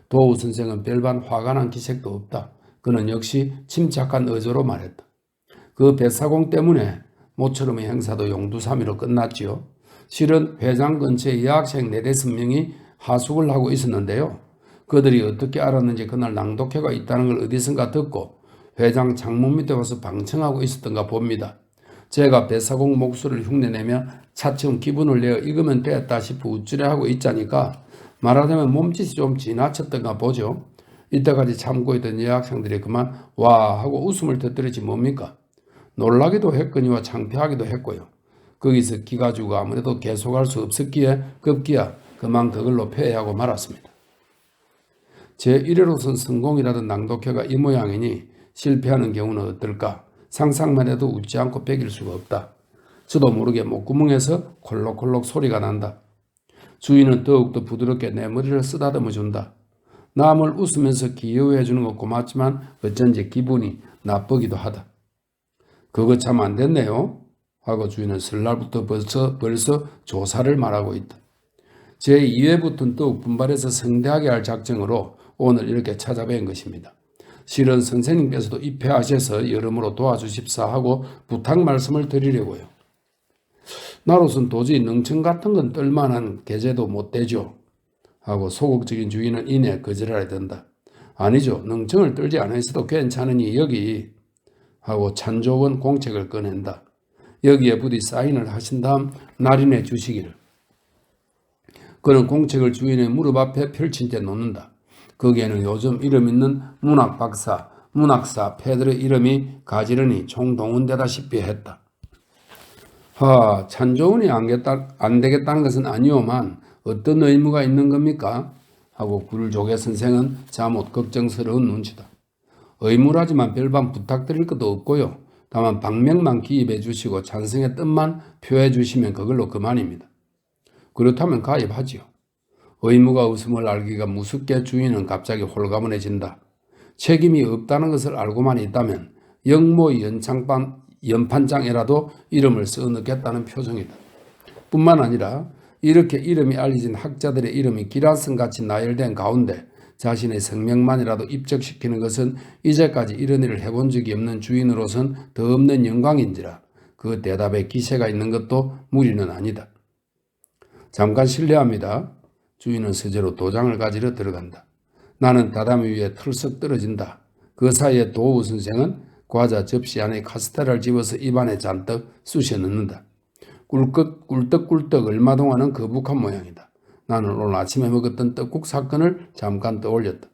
도우 선생은 별반 화가 난 기색도 없다. 그는 역시 침착한 어조로 말했다. 그 배사공 때문에 모처럼의 행사도 용두사미로 끝났지요. 실은 회장 근처에 여학생 4-5명이 하숙을 하고 있었는데요. 그들이 어떻게 알았는지 그날 낭독회가 있다는 걸 어디선가 듣고 회장 창문 밑에 와서 방청하고 있었던가 봅니다. 제가 배사공 목소리를 흉내내며 차츰 기분을 내어 익으면 되었다 싶어 우쭐해하고 있자니까 말하자면 몸짓이 좀 지나쳤던가 보죠. 이때까지 참고 있던 여학생들이 그만 와 하고 웃음을 터뜨리지 뭡니까? 놀라기도 했거니와 창피하기도 했고요. 거기서 기가 주고 아무래도 계속할 수 없었기에 급기야 그만 그걸로 폐회하고 말았습니다. 제1회로선 성공이라던 낭독회가 이 모양이니 실패하는 경우는 어떨까? 상상만 해도 웃지 않고 배길 수가 없다. 저도 모르게 목구멍에서 콜록콜록 소리가 난다. 주인은 더욱더 부드럽게 내 머리를 쓰다듬어 준다. 남을 웃으면서 귀여워해 주는 건 고맙지만 어쩐지 기분이 나쁘기도 하다. 그거 참 안 됐네요. 하고 주인은 설날부터 벌써 조사를 말하고 있다. 제2회부터는 더욱 분발해서 성대하게 할 작정으로 오늘 이렇게 찾아뵌 것입니다. 실은 선생님께서도 입회하셔서 여러모로 도와주십사 하고 부탁 말씀을 드리려고요. 나로선 도저히 능청 같은 건 떨만한 계제도 못 되죠. 하고 소극적인 주인은 이내 거절하려 든다. 아니죠. 능청을 떨지 않으셔도 괜찮으니 여기 하고 찬조원 공책을 꺼낸다. 여기에 부디 사인을 하신 다음 날인해 주시기를. 그는 공책을 주인의 무릎 앞에 펼친 채 놓는다. 거기에는 요즘 이름 있는 문학박사, 문학사 패들의 이름이 가지런히 총동원되다시피 했다. 찬조원이 안 되겠다는 것은 아니오만 어떤 의무가 있는 겁니까? 하고 굴조개 선생은 잠옷 걱정스러운 눈치다. 의무라지만 별반 부탁드릴 것도 없고요. 다만 방명만 기입해 주시고 찬성의 뜻만 표해 주시면 그걸로 그만입니다. 그렇다면 가입하지요. 의무가 없음을 알기가 무섭게 주인은 갑자기 홀가분해진다. 책임이 없다는 것을 알고만 있다면 영모 연판장에라도 이름을 써넣겠다는 표정이다. 뿐만 아니라 이렇게 이름이 알려진 학자들의 이름이 기란성같이 나열된 가운데 자신의 성명만이라도 입적시키는 것은 이제까지 이런 일을 해본 적이 없는 주인으로선 더 없는 영광인지라 그 대답에 기세가 있는 것도 무리는 아니다. 잠깐 실례합니다. 주인은 서재로 도장을 가지러 들어간다. 나는 다다미 위에 털썩 떨어진다. 그 사이에 도우 선생은 과자 접시 안에 카스테라를 집어서 입안에 잔뜩 쑤셔 넣는다. 꿀떡꿀떡 얼마 동안은 거북한 모양이다. 나는 오늘 아침에 먹었던 떡국 사건을 잠깐 떠올렸다.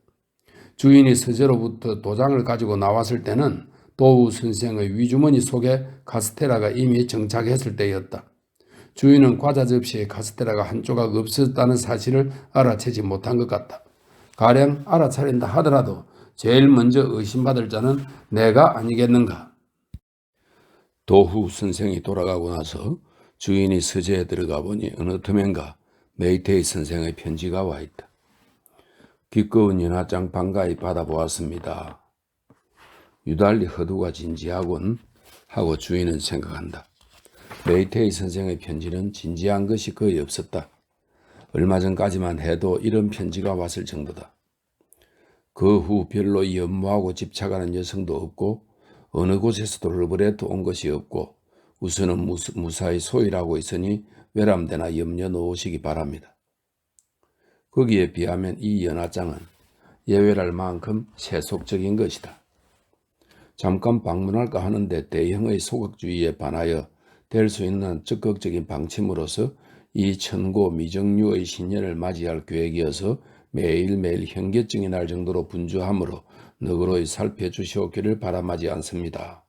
주인이 서재로부터 도장을 가지고 나왔을 때는 도우 선생의 위주머니 속에 카스테라가 이미 정착했을 때였다. 주인은 과자 접시에 카스테라가 한 조각 없었다는 사실을 알아채지 못한 것 같다. 가령 알아차린다 하더라도 제일 먼저 의심받을 자는 내가 아니겠는가. 도후 선생이 돌아가고 나서 주인이 서재에 들어가 보니 어느 틈엔가 메이테이 선생의 편지가 와 있다. 기꺼운 연하장 반가이 받아보았습니다. 유달리 허두가 진지하군. 하고 주인은 생각한다. 메이테이 선생의 편지는 진지한 것이 거의 없었다. 얼마 전까지만 해도 이런 편지가 왔을 정도다. 그 후 별로 연모하고 집착하는 여성도 없고 어느 곳에서도 러브레터 온 것이 없고 우선은 무사히 소일하고 있으니 외람되나 염려 놓으시기 바랍니다. 거기에 비하면 이 연하장은 예외랄 만큼 세속적인 것이다. 잠깐 방문할까 하는데 대형의 소극주의에 반하여 될 수 있는 적극적인 방침으로서 이 천고 미정류의 신년을 맞이할 계획이어서 매일매일 현계증이 날 정도로 분주함으로 너그러이 살펴주시옵기를 바람하지 않습니다.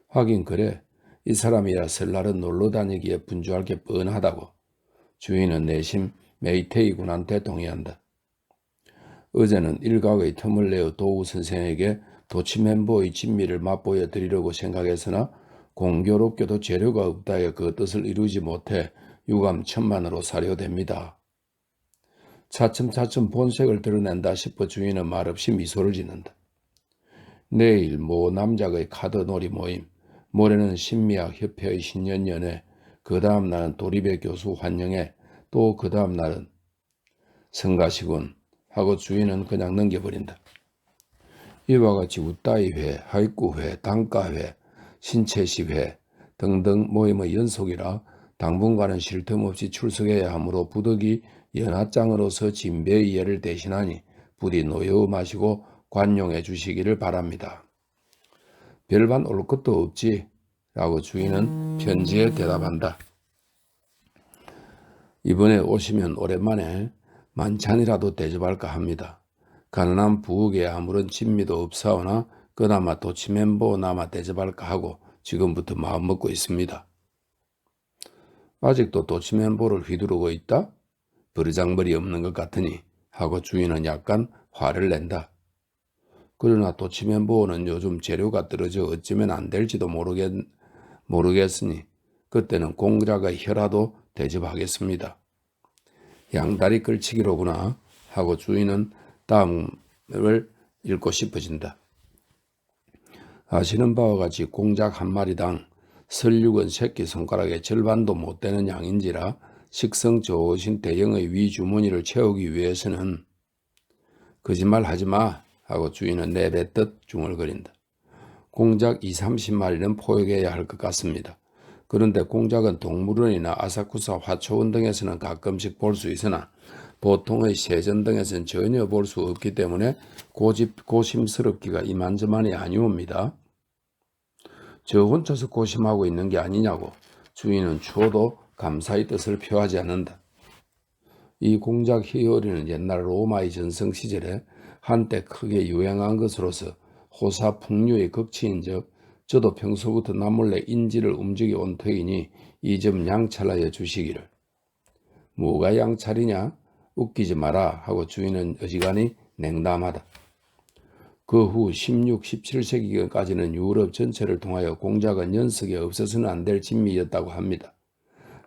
하긴 그래, 이 사람이야 설날은 놀러 다니기에 분주할 게 뻔하다고. 주인은 내심 메이테이 군한테 동의한다. 어제는 일각의 틈을 내어 도우 선생에게 도치멤버의 진미를 맛보여 드리려고 생각했으나 공교롭게도 재료가 없다에 그 뜻을 이루지 못해 유감 천만으로 사료됩니다. 차츰차츰 본색을 드러낸다 싶어 주인은 말없이 미소를 짓는다. 내일 모 남작의 카드놀이 모임, 모레는 신미학협회의 신년연회, 그 다음 날은 도리배 교수 환영회, 또 그 다음 날은 성가시군 하고 주인은 그냥 넘겨버린다. 이와 같이 웃다이회, 하이꾸회, 단가회, 신채식회 등등 모임의 연속이라 당분간은 쉴 틈 없이 출석해야 하므로 부득이 연하장으로서 진배의 예를 대신하니 부디 노여워 마시고 관용해 주시기를 바랍니다. 별반 올 것도 없지 라고 주인은 편지에 대답한다. 이번에 오시면 오랜만에 만찬이라도 대접할까 합니다. 가난한 부엌에 아무런 진미도 없사오나 그나마 도치멤버나마 대접할까 하고 지금부터 마음먹고 있습니다. 아직도 도치멤버를 휘두르고 있다? 버르장머리 없는 것 같으니 하고 주인은 약간 화를 낸다. 그러나 도치멤버는 요즘 재료가 떨어져 어쩌면 안 될지도 모르겠으니 그때는 공작의 혀라도 대접하겠습니다. 양다리 끌치기로구나 하고 주인은 다음을 읽고 싶어진다. 아시는 바와 같이 공작 한 마리당 설육은 새끼손가락의 절반도 못 되는 양인지라 식성 좋으신 대형의 위주머니를 채우기 위해서는 거짓말 하지마 하고 주인은 내뱉듯 중얼거린다. 공작 20-30마리는 포획해야 할 것 같습니다. 그런데 공작은 동물원이나 아사쿠사 화초원 등에서는 가끔씩 볼 수 있으나 보통의 세전 등에서는 전혀 볼 수 없기 때문에 고심스럽기가 이만저만이 아니옵니다. 저 혼자서 고심하고 있는 게 아니냐고 주인은 추워도 감사의 뜻을 표하지 않는다. 이 공작 희어리는 옛날 로마의 전성 시절에 한때 크게 유행한 것으로서 호사 풍류의 극치인즉 저도 평소부터 남몰래 인지를 움직여 온 터이니 이 점 양찰하여 주시기를. 뭐가 양찰이냐? 웃기지 마라 하고 주인은 어지간히 냉담하다. 그 후 16, 17세기까지는 유럽 전체를 통하여 공작은 연석에 없어서는 안 될 진미였다고 합니다.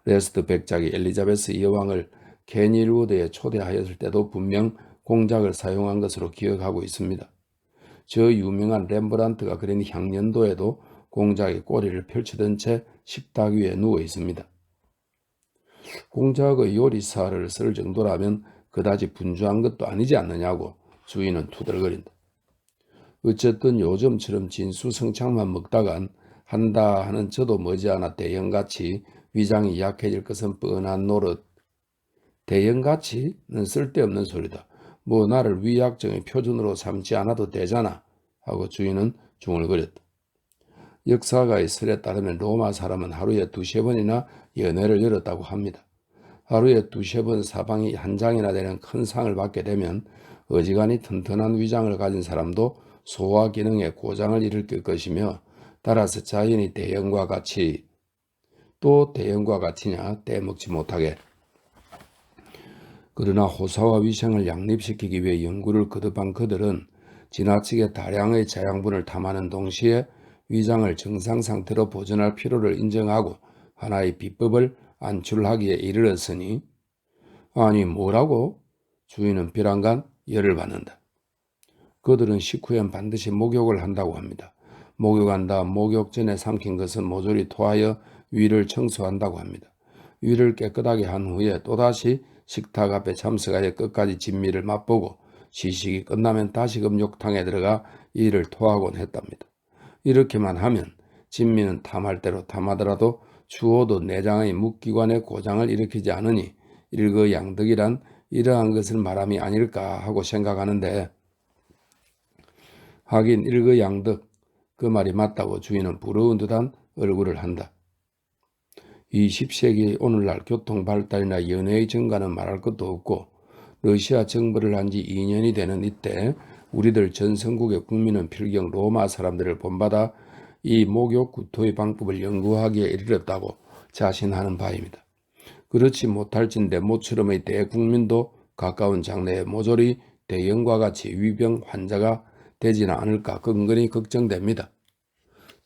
레스트 백작이 엘리자베스 여왕을 캐닐우드에 초대하였을 때도 분명 공작을 사용한 것으로 기억하고 있습니다. 저 유명한 렘브란트가 그린 향년도에도 공작의 꼬리를 펼치던 채 식탁 위에 누워 있습니다. 공작의 요리사를 쓸 정도라면 그다지 분주한 것도 아니지 않느냐고 주인은 투덜거린다. 어쨌든 요즘처럼 진수성찬만 먹다간 한다 하는 저도 머지않아 대형같이 위장이 약해질 것은 뻔한 노릇. 대형같이는 쓸데없는 소리다. 뭐 나를 위약증의 표준으로 삼지 않아도 되잖아 하고 주인은 중얼거렸다. 역사가의 설에 따르면 로마 사람은 하루에 2-3번이나 연회를 열었다고 합니다. 하루에 2-3번 사방이 한 장이나 되는 큰 상을 받게 되면 어지간히 튼튼한 위장을 가진 사람도 소화 기능에 고장을 일으킬 것이며 따라서 자연히 대형과 같이 또 대형과 같이냐 떼먹지 못하게. 그러나 호사와 위생을 양립시키기 위해 연구를 거듭한 그들은 지나치게 다량의 자양분을 탐하는 동시에 위장을 정상 상태로 보존할 필요를 인정하고 하나의 비법을 안출하기에 이르렀으니 아니 뭐라고? 주인은 비란간 열을 받는다. 그들은 식후엔 반드시 목욕을 한다고 합니다. 목욕한 다음 목욕 전에 삼킨 것은 모조리 토하여 위를 청소한다고 합니다. 위를 깨끗하게 한 후에 또다시 식탁 앞에 참석하여 끝까지 진미를 맛보고 시식이 끝나면 다시금 욕탕에 들어가 이를 토하곤 했답니다. 이렇게만 하면 진미는 탐할 대로 탐하더라도 추호도 내장의 묵기관에 고장을 일으키지 않으니 일거양득이란 이러한 것을 말함이 아닐까 하고 생각하는데, 하긴 일거양득 그 말이 맞다고 주인은 부러운 듯한 얼굴을 한다. 20세기 오늘날 교통 발달이나 연애의 증가는 말할 것도 없고 러시아 정벌을 한 지 2년이 되는 이때 우리들 전성국의 국민은 필경 로마 사람들을 본받아 이 목욕 구토의 방법을 연구하기에 이르렀다고 자신하는 바입니다. 그렇지 못할진대 모처럼의 대국민도 가까운 장래에 모조리 대형과 같이 위병 환자가 되지는 않을까 근근히 걱정됩니다.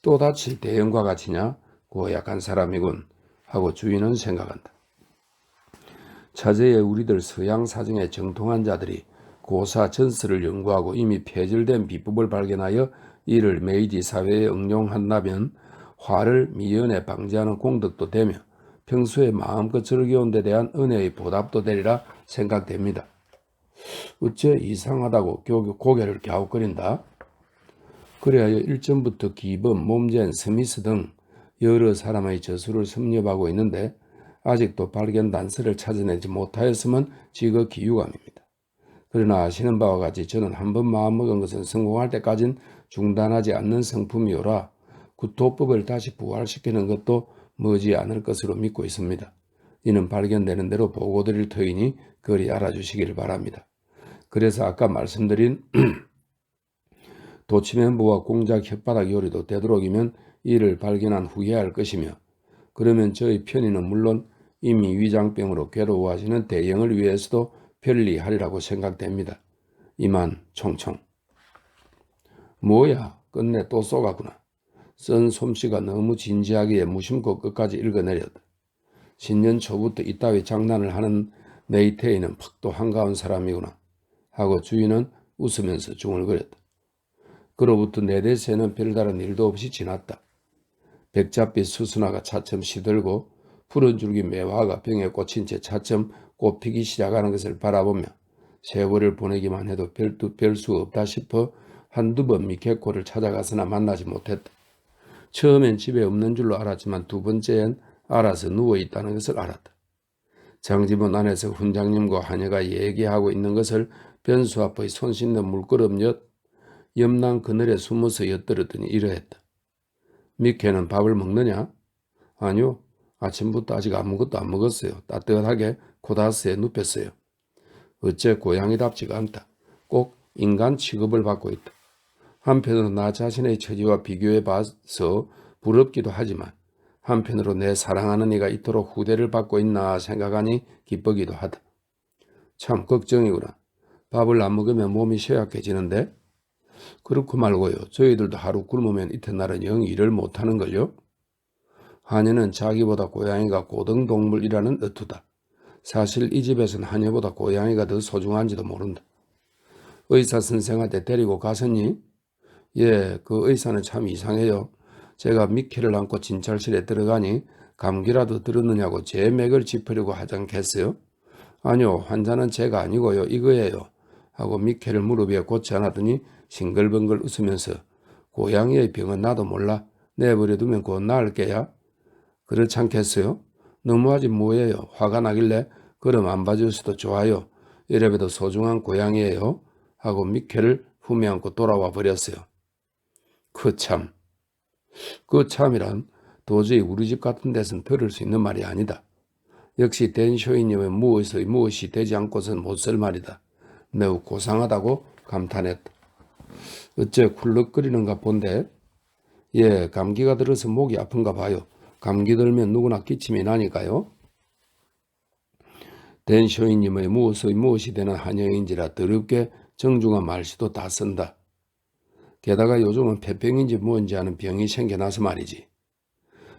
또다시 대형과 같이냐? 고약한 사람이군 하고 주인은 생각한다. 차제에 우리들 서양 사정에 정통한 자들이 고사 전설을 연구하고 이미 폐절된 비법을 발견하여 이를 메이지 사회에 응용한다면 화를 미연에 방지하는 공덕도 되며 평소에 마음껏 즐겨온 데 대한 은혜의 보답도 되리라 생각됩니다. 어째 이상하다고 고개를 갸웃거린다. 그래야 일전부터 기범, 몸젠, 스미스 등 여러 사람의 저술을 섭렵하고 있는데 아직도 발견 단서를 찾아내지 못하였으면 지극히 유감입니다. 그러나 아시는 바와 같이 저는 한번 마음먹은 것은 성공할 때까진 중단하지 않는 성품이오라 구토법을 다시 부활시키는 것도 머지않을 것으로 믿고 있습니다. 이는 발견되는 대로 보고드릴 터이니 그리 알아주시기를 바랍니다. 그래서 아까 말씀드린 도치멘부와 공작 혓바닥 요리도 되도록이면 이를 발견한 후에 할 것이며, 그러면 저희 편의는 물론 이미 위장병으로 괴로워하시는 대형을 위해서도 편리하리라고 생각됩니다. 이만 총총. 뭐야, 끝내 또 쏘가구나. 쓴 솜씨가 너무 진지하기에 무심코 끝까지 읽어내렸다. 신년 초부터 이따위 장난을 하는 네이테이는 퍽도 한가운 사람이구나 하고 주인은 웃으면서 중얼거렸다. 그로부터 4-5세는 별다른 일도 없이 지났다. 백잡빛 수순화가 차츰 시들고 푸른 줄기 매화가 병에 꽂힌 채 차츰 꽃피기 시작하는 것을 바라보며 세월을 보내기만 해도 별 수 없다 싶어 한두 번 미케코를 찾아가서나 만나지 못했다. 처음엔 집에 없는 줄로 알았지만 두 번째엔 알아서 누워있다는 것을 알았다. 장집원 안에서 훈장님과 하녀가 얘기하고 있는 것을 변수 앞의 손 씻는 물끄럼 옆난 그늘에 숨어서 엿들었더니 이러했다. 미케는 밥을 먹느냐? 아니요. 아침부터 아직 아무것도 안 먹었어요. 따뜻하게 코다스에 눕혔어요. 어째 고양이답지가 않다. 꼭 인간 취급을 받고 있다. 한편으로 나 자신의 처지와 비교해 봐서 부럽기도 하지만 한편으로 내 사랑하는 이가 이토록 후대를 받고 있나 생각하니 기쁘기도 하다. 참 걱정이구나. 밥을 안 먹으면 몸이 쇠약해지는데? 그렇고 말고요. 저희들도 하루 굶으면 이튿날은 영 일을 못하는걸요. 하녀는 자기보다 고양이가 고등동물이라는 어투다. 사실 이 집에선 하녀보다 고양이가 더 소중한지도 모른다. 의사 선생한테 데리고 갔었니? 예, 그 의사는 참 이상해요. 제가 미케를 안고 진찰실에 들어가니 감기라도 들었느냐고 제 맥을 짚으려고 하장했어요. 아니요, 환자는 제가 아니고요. 이거예요. 하고 미케를 무릎 위에 꽂지 않았더니 싱글벙글 웃으면서 고양이의 병은 나도 몰라. 내버려두면 곧 나을 게야. 그렇지 않겠어요? 너무하지 뭐예요. 화가 나길래 그럼 안 봐줄 수도 좋아요. 이래봬도 소중한 고양이에요. 하고 미케를 품에 안고 돌아와 버렸어요. 그 참이란 도저히 우리 집 같은 데선 들을 수 있는 말이 아니다. 역시 댄쇼이님의 무엇이 되지 않고선 못 쓸 말이다. 매우 고상하다고 감탄했다. 어째 쿨럭거리는가 본데? 예, 감기가 들어서 목이 아픈가 봐요. 감기 들면 누구나 기침이 나니까요. 댄쇼이님의 무엇이 되는 한여인지라 더럽게 정중한 말씨도 다 쓴다. 게다가 요즘은 폐병인지 뭔지 아는 병이 생겨나서 말이지.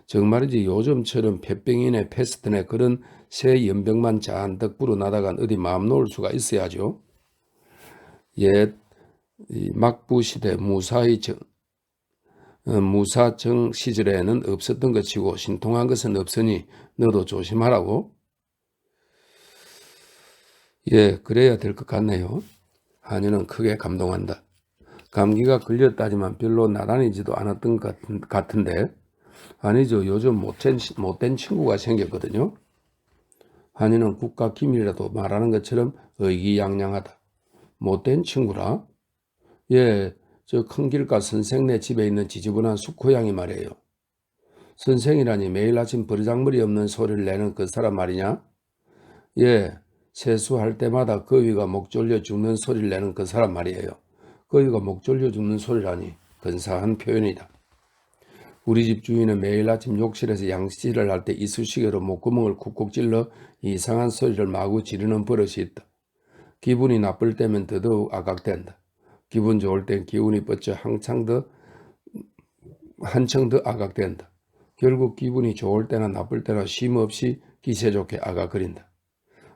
정말이지 요즘처럼 폐병이네 패스트네 그런 새 연병만 잔뜩 불어나다간 어디 마음 놓을 수가 있어야죠. 옛 막부시대 무사히 무사정 시절에는 없었던 것이고 신통한 것은 없으니 너도 조심하라고. 예, 그래야 될 것 같네요. 한이는 크게 감동한다. 감기가 걸렸다지만 별로 나다니지도 않았던 것 같은데 아니죠. 요즘 못된 친구가 생겼거든요. 한이는 국가 기밀이라도 말하는 것처럼 의기양양하다. 못된 친구라? 예, 저 큰 길가 선생네 집에 있는 지저분한 숫고양이 말이에요. 선생이라니 매일 아침 버르장머리 없는 소리를 내는 그 사람 말이냐? 예, 세수할 때마다 거위가 목 졸려 죽는 소리를 내는 그 사람 말이에요. 거위가 목 졸려 죽는 소리라니 근사한 표현이다. 우리 집 주인은 매일 아침 욕실에서 양치질을 할 때 이쑤시개로 목구멍을 쿡쿡 찔러 이상한 소리를 마구 지르는 버릇이 있다. 기분이 나쁠 때면 더더욱 아각된다. 기분 좋을 땐 기운이 뻗쳐 한층 더 아각된다. 결국 기분이 좋을 때나 나쁠 때나 쉼없이 기세 좋게 아각거린다.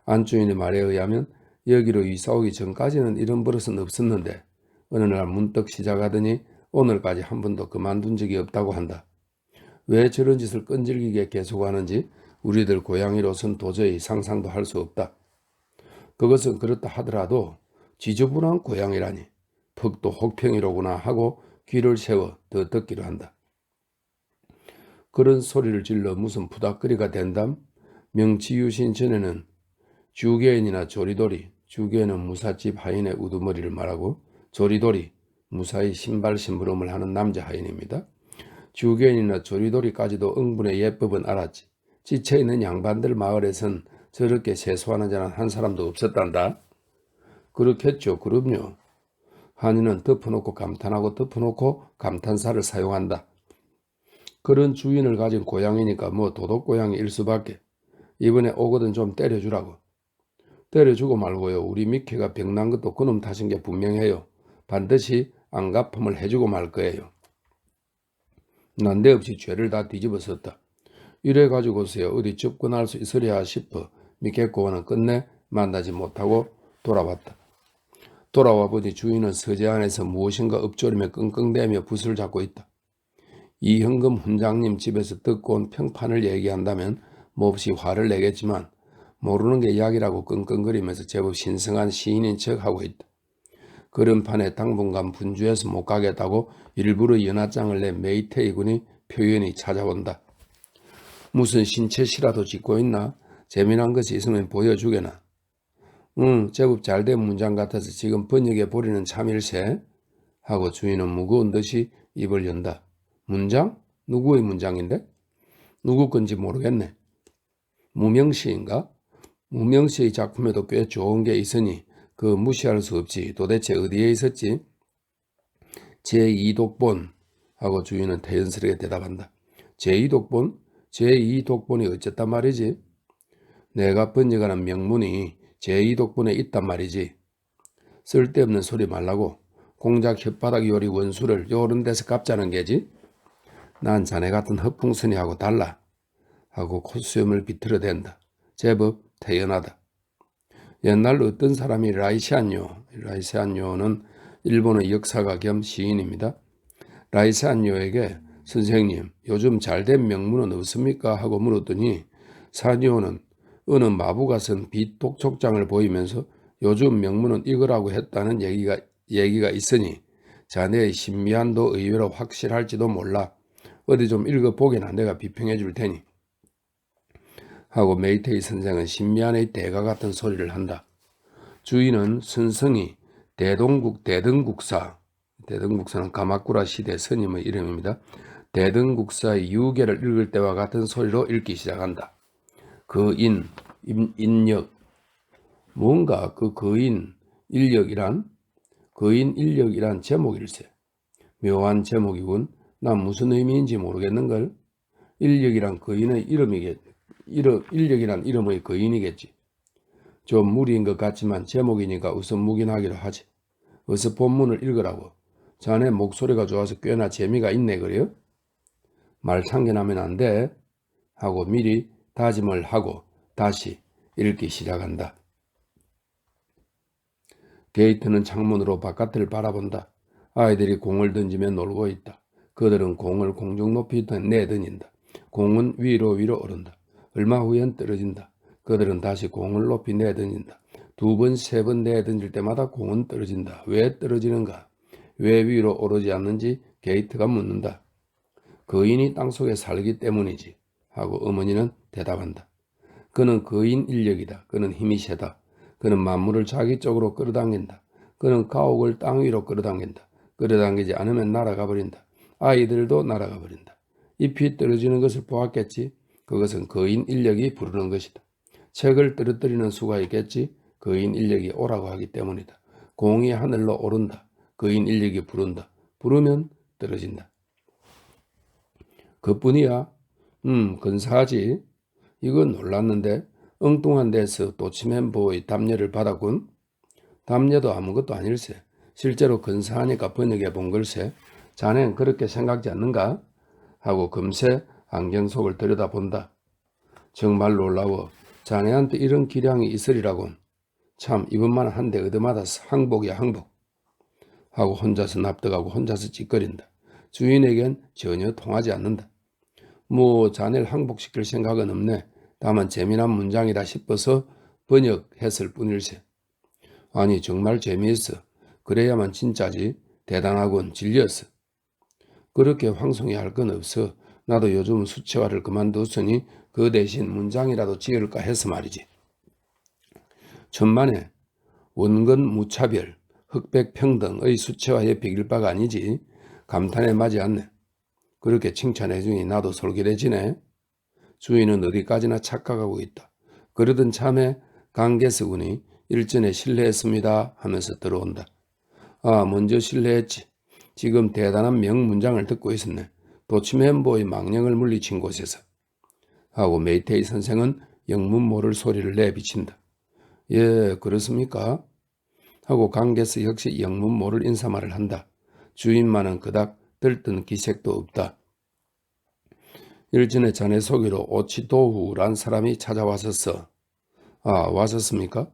안주인의 말에 의하면 여기로 이사 오기 전까지는 이런 버릇은 없었는데 어느 날 문득 시작하더니 오늘까지 한 번도 그만둔 적이 없다고 한다. 왜 저런 짓을 끈질기게 계속하는지 우리들 고양이로선 도저히 상상도 할 수 없다. 그것은 그렇다 하더라도 지저분한 고양이라니 퍽도 혹평이로구나 하고 귀를 세워 더 듣기로 한다. 그런 소리를 질러 무슨 푸닥거리가 된담? 명치유신 전에는 주개인이나 조리돌이, 주개인은 무사집 하인의 우두머리를 말하고 조리돌이, 무사히 신발 심부름을 하는 남자 하인입니다. 주개인이나 조리돌이까지도 응분의 예법은 알았지. 지쳐있는 양반들 마을에선 저렇게 세수하는 자는 한 사람도 없었단다. 그렇겠죠. 그럼요. 한이는 덮어놓고 감탄하고 덮어놓고 감탄사를 사용한다. 그런 주인을 가진 고양이니까 뭐 도둑고양이일 수밖에. 이번에 오거든 좀 때려주라고. 때려주고 말고요. 우리 미케가 병난 것도 그놈 탓인 게 분명해요. 반드시 안갚음을 해주고 말 거예요. 난데없이 죄를 다 뒤집어섰다. 이래가지고서야 어디 접근할 수 있으랴 싶어 미케 고원은 끝내 만나지 못하고 돌아왔다. 돌아와 보니 주인은 서재 안에서 무엇인가 읊조리며 끙끙대며 붓을 잡고 있다. 이현금 훈장님 집에서 듣고 온 평판을 얘기한다면 몹시 화를 내겠지만 모르는 게 약이라고 끙끙거리면서 제법 신성한 시인인 척하고 있다. 그런판에 당분간 분주해서 못 가겠다고 일부러 연하장을 내 메이테이 군이 표현이 찾아온다. 무슨 신체시라도 짓고 있나? 재미난 것이 있으면 보여주게나. 제법 잘된 문장 같아서 지금 번역해 보리는 참일세 하고 주인은 무거운 듯이 입을 연다. 문장? 누구의 문장인데? 누구 건지 모르겠네. 무명시인가? 무명시의 작품에도 꽤 좋은 게 있으니 그 무시할 수 없지. 도대체 어디에 있었지? 제2독본 하고 주인은 태연스럽게 대답한다. 제2독본? 제2독본이 어쨌단 말이지? 내가 번역하는 명문이 제2독본에 있단 말이지. 쓸데없는 소리 말라고. 공작 혓바닥 요리 원수를 요런 데서 갚자는 게지. 난 자네 같은 허풍선이하고 달라 하고 콧수염을 비틀어댄다. 제법 태연하다. 옛날 어떤 사람이 라이세안요는 일본의 역사가 겸 시인입니다. 라이세안요에게 선생님 요즘 잘된 명문은 없습니까? 하고 물었더니 산요는 어느 마부가 쓴 빛 독촉장을 보이면서 요즘 명문은 이거라고 했다는 얘기가 있으니 자네의 신미한도 의외로 확실할지도 몰라. 어디 좀 읽어보게나 내가 비평해 줄 테니. 하고 메이테이 선생은 신미한의 대가 같은 소리를 한다. 주인은 선성이 대등국사는 가마쿠라 시대 스님의 이름입니다. 대등국사의 유계를 읽을 때와 같은 소리로 읽기 시작한다. 인력, 뭔가 그 인력이란 제목일세. 묘한 제목이군. 난 무슨 의미인지 모르겠는걸. 인력이란 거인의 인력이란 이름의 거인이겠지. 좀 무리인 것 같지만 제목이니까 우선 묵인하기로 하지. 어서 본문을 읽으라고. 자네 목소리가 좋아서 꽤나 재미가 있네 그래요? 말 참견하면 안 돼. 하고 미리 다짐을 하고 다시 읽기 시작한다. 게이트는 창문으로 바깥을 바라본다. 아이들이 공을 던지며 놀고 있다. 그들은 공을 공중 높이 내던진다. 공은 위로 오른다. 얼마 후엔 떨어진다. 그들은 다시 공을 높이 내던진다. 2번, 3번 내던질 때마다 공은 떨어진다. 왜 떨어지는가? 왜 위로 오르지 않는지 게이트가 묻는다. 거인이 땅속에 살기 때문이지 하고 어머니는 대답한다. 그는 거인 인력이다. 그는 힘이 세다. 그는 만물을 자기 쪽으로 끌어당긴다. 그는 가옥을 땅 위로 끌어당긴다. 끌어당기지 않으면 날아가 버린다. 아이들도 날아가 버린다. 잎이 떨어지는 것을 보았겠지. 그것은 거인 인력이 부르는 것이다. 책을 떨어뜨리는 수가 있겠지. 거인 인력이 오라고 하기 때문이다. 공이 하늘로 오른다. 거인 인력이 부른다. 부르면 떨어진다. 그뿐이야. 근사하지. 이건 놀랐는데 엉뚱한 데서 도치맨보의 답례를 받았군. 답례도 아무것도 아닐세. 실제로 근사하니까 번역해 본 걸세. 자넨 그렇게 생각지 않는가? 하고 금세 안경 속을 들여다본다. 정말 놀라워. 자네한테 이런 기량이 있으리라곤. 참 이번만 한데 얻어맞아서 항복이야 항복. 하고 혼자서 납득하고 혼자서 찌꺼린다. 주인에겐 전혀 통하지 않는다. 뭐 자네를 항복시킬 생각은 없네. 다만 재미난 문장이다 싶어서 번역했을 뿐일세. 아니 정말 재미있어. 그래야만 진짜지. 대단하군. 질렸어. 그렇게 황송해 할 건 없어. 나도 요즘 수채화를 그만뒀으니 그 대신 문장이라도 지을까 해서 말이지. 천만에 원건 무차별, 흑백 평등의 수채화에 비길 바가 아니지. 감탄에 맞지 않네. 그렇게 칭찬해주니 나도 솔깃해지네. 주인은 어디까지나 착각하고 있다. 그러던 참에 강계석군이 일전에 실례했습니다 하면서 들어온다. 아, 먼저 실례했지. 지금 대단한 명문장을 듣고 있었네. 도치맨보의 망령을 물리친 곳에서. 하고 메이테이 선생은 영문 모를 소리를 내비친다. 예, 그렇습니까? 하고 강계석 역시 영문 모를 인사말을 한다. 주인만은 그닥 들뜬 기색도 없다. 일전에 자네 소개로 오치도후란 사람이 찾아왔었어. 아, 왔었습니까?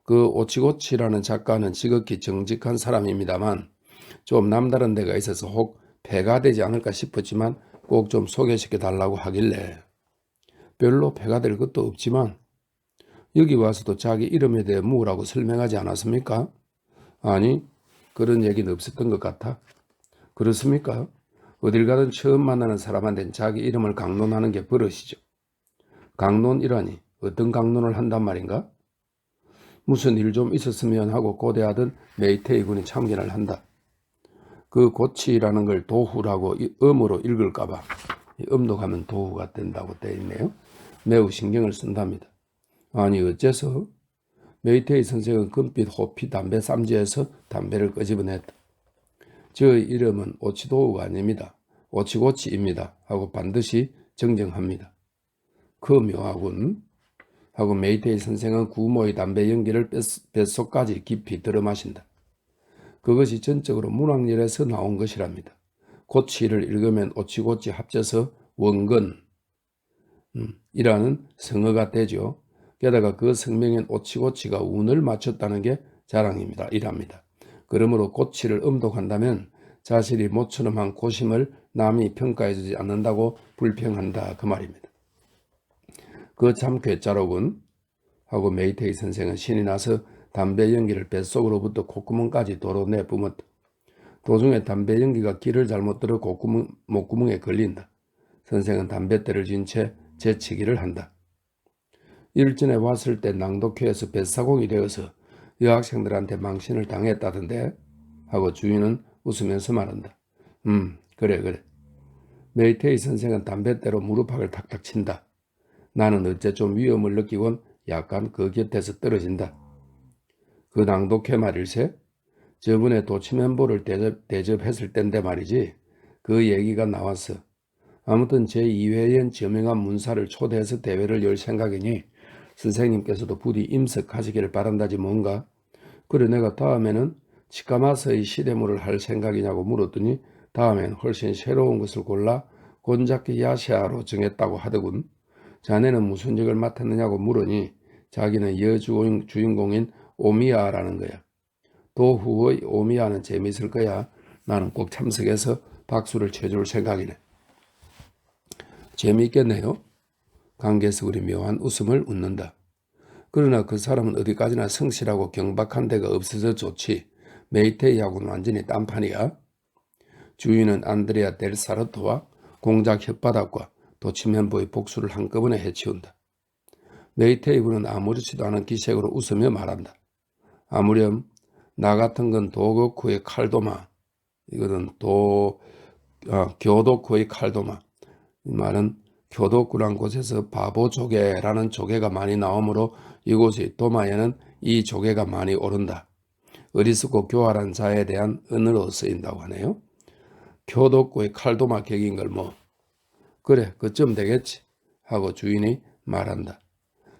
그 오치고치라는 작가는 지극히 정직한 사람입니다만 좀 남다른 데가 있어서 혹 폐가 되지 않을까 싶었지만 꼭 좀 소개시켜 달라고 하길래 별로 폐가 될 것도 없지만 여기 와서도 자기 이름에 대해 뭐라고 설명하지 않았습니까? 아니, 그런 얘기는 없었던 것 같아. 그렇습니까? 어딜 가든 처음 만나는 사람한테는 자기 이름을 강론하는 게 버릇이죠. 강론이라니 어떤 강론을 한단 말인가? 무슨 일 좀 있었으면 하고 고대하던 메이테이 군이 참견을 한다. 그 고치라는 걸 도후라고 음으로 읽을까봐 음독하면 도후가 된다고 되어 있네요. 매우 신경을 쓴답니다. 아니 어째서? 메이테이 선생은 금빛 호피 담배 쌈지에서 담배를 끄집어냈다. 저 이름은 오치도우가 아닙니다. 오치고치입니다. 하고 반드시 정정합니다. 그 묘하군. 하고 메이테이 선생은 구모의 담배 연기를 뱃속까지 깊이 들어마신다. 그것이 전적으로 문학열에서 나온 것이랍니다. 고치를 읽으면 오치고치 합쳐서 원건 이라는 성어가 되죠. 게다가 그 성명인 오치고치가 운을 맞췄다는 게 자랑입니다. 이랍니다. 그러므로 고치를 음독한다면 자신이 모처럼 한 고심을 남이 평가해주지 않는다고 불평한다 그 말입니다. 그 참 괴짜로군. 하고 메이테이 선생은 신이 나서 담배 연기를 뱃속으로부터 콧구멍까지 도로 내뿜었다. 도중에 담배 연기가 길을 잘못 들어 목구멍에 걸린다. 선생은 담뱃대를 쥔 채 재치기를 한다. 일전에 왔을 때 낭독회에서 뱃사공이 되어서 여학생들한테 망신을 당했다던데? 하고 주인은 웃으면서 말한다. 그래. 메이테이 선생은 담뱃대로 무릎팍을 탁탁 친다. 나는 어째 좀 위험을 느끼곤 약간 그 곁에서 떨어진다. 그 낭독회 말일세? 저번에 도치맨보를 대접했을 땐데 말이지. 그 얘기가 나왔어. 아무튼 제2회엔 저명한 문사를 초대해서 대회를 열 생각이니 선생님께서도 부디 임석하시기를 바란다지 뭔가. 그래 내가 다음에는 치카마서의 시대물을 할 생각이냐고 물었더니 다음엔 훨씬 새로운 것을 골라 곤자키 야시아로 정했다고 하더군. 자네는 무슨 역을 맡았느냐고 물으니 자기는 여주인공인 오미야라는 거야. 도후의 오미야는 재미있을 거야. 나는 꼭 참석해서 박수를 쳐줄 생각이네. 재미있겠네요. 강계석이 묘한 웃음을 웃는다. 그러나 그 사람은 어디까지나 성실하고 경박한 데가 없어서 좋지. 메이테이하고는 완전히 딴판이야. 주인은 안드레아 델 사르토와 공작 혓바닥과 도치멘보의 복수를 한꺼번에 해치운다. 메이테이 군은 아무렇지도 않은 기색으로 웃으며 말한다. 아무렴 나 같은 건 도거쿠의 칼도마. 이거는 교도쿠의 칼도마. 이 말은 교도구란 곳에서 바보 조개라는 조개가 많이 나오므로 이곳의 도마에는 이 조개가 많이 오른다. 어리석고 교활한 자에 대한 은으로 쓰인다고 하네요. 교도구의 칼도마 격인 걸 그래 그쯤 되겠지 하고 주인이 말한다.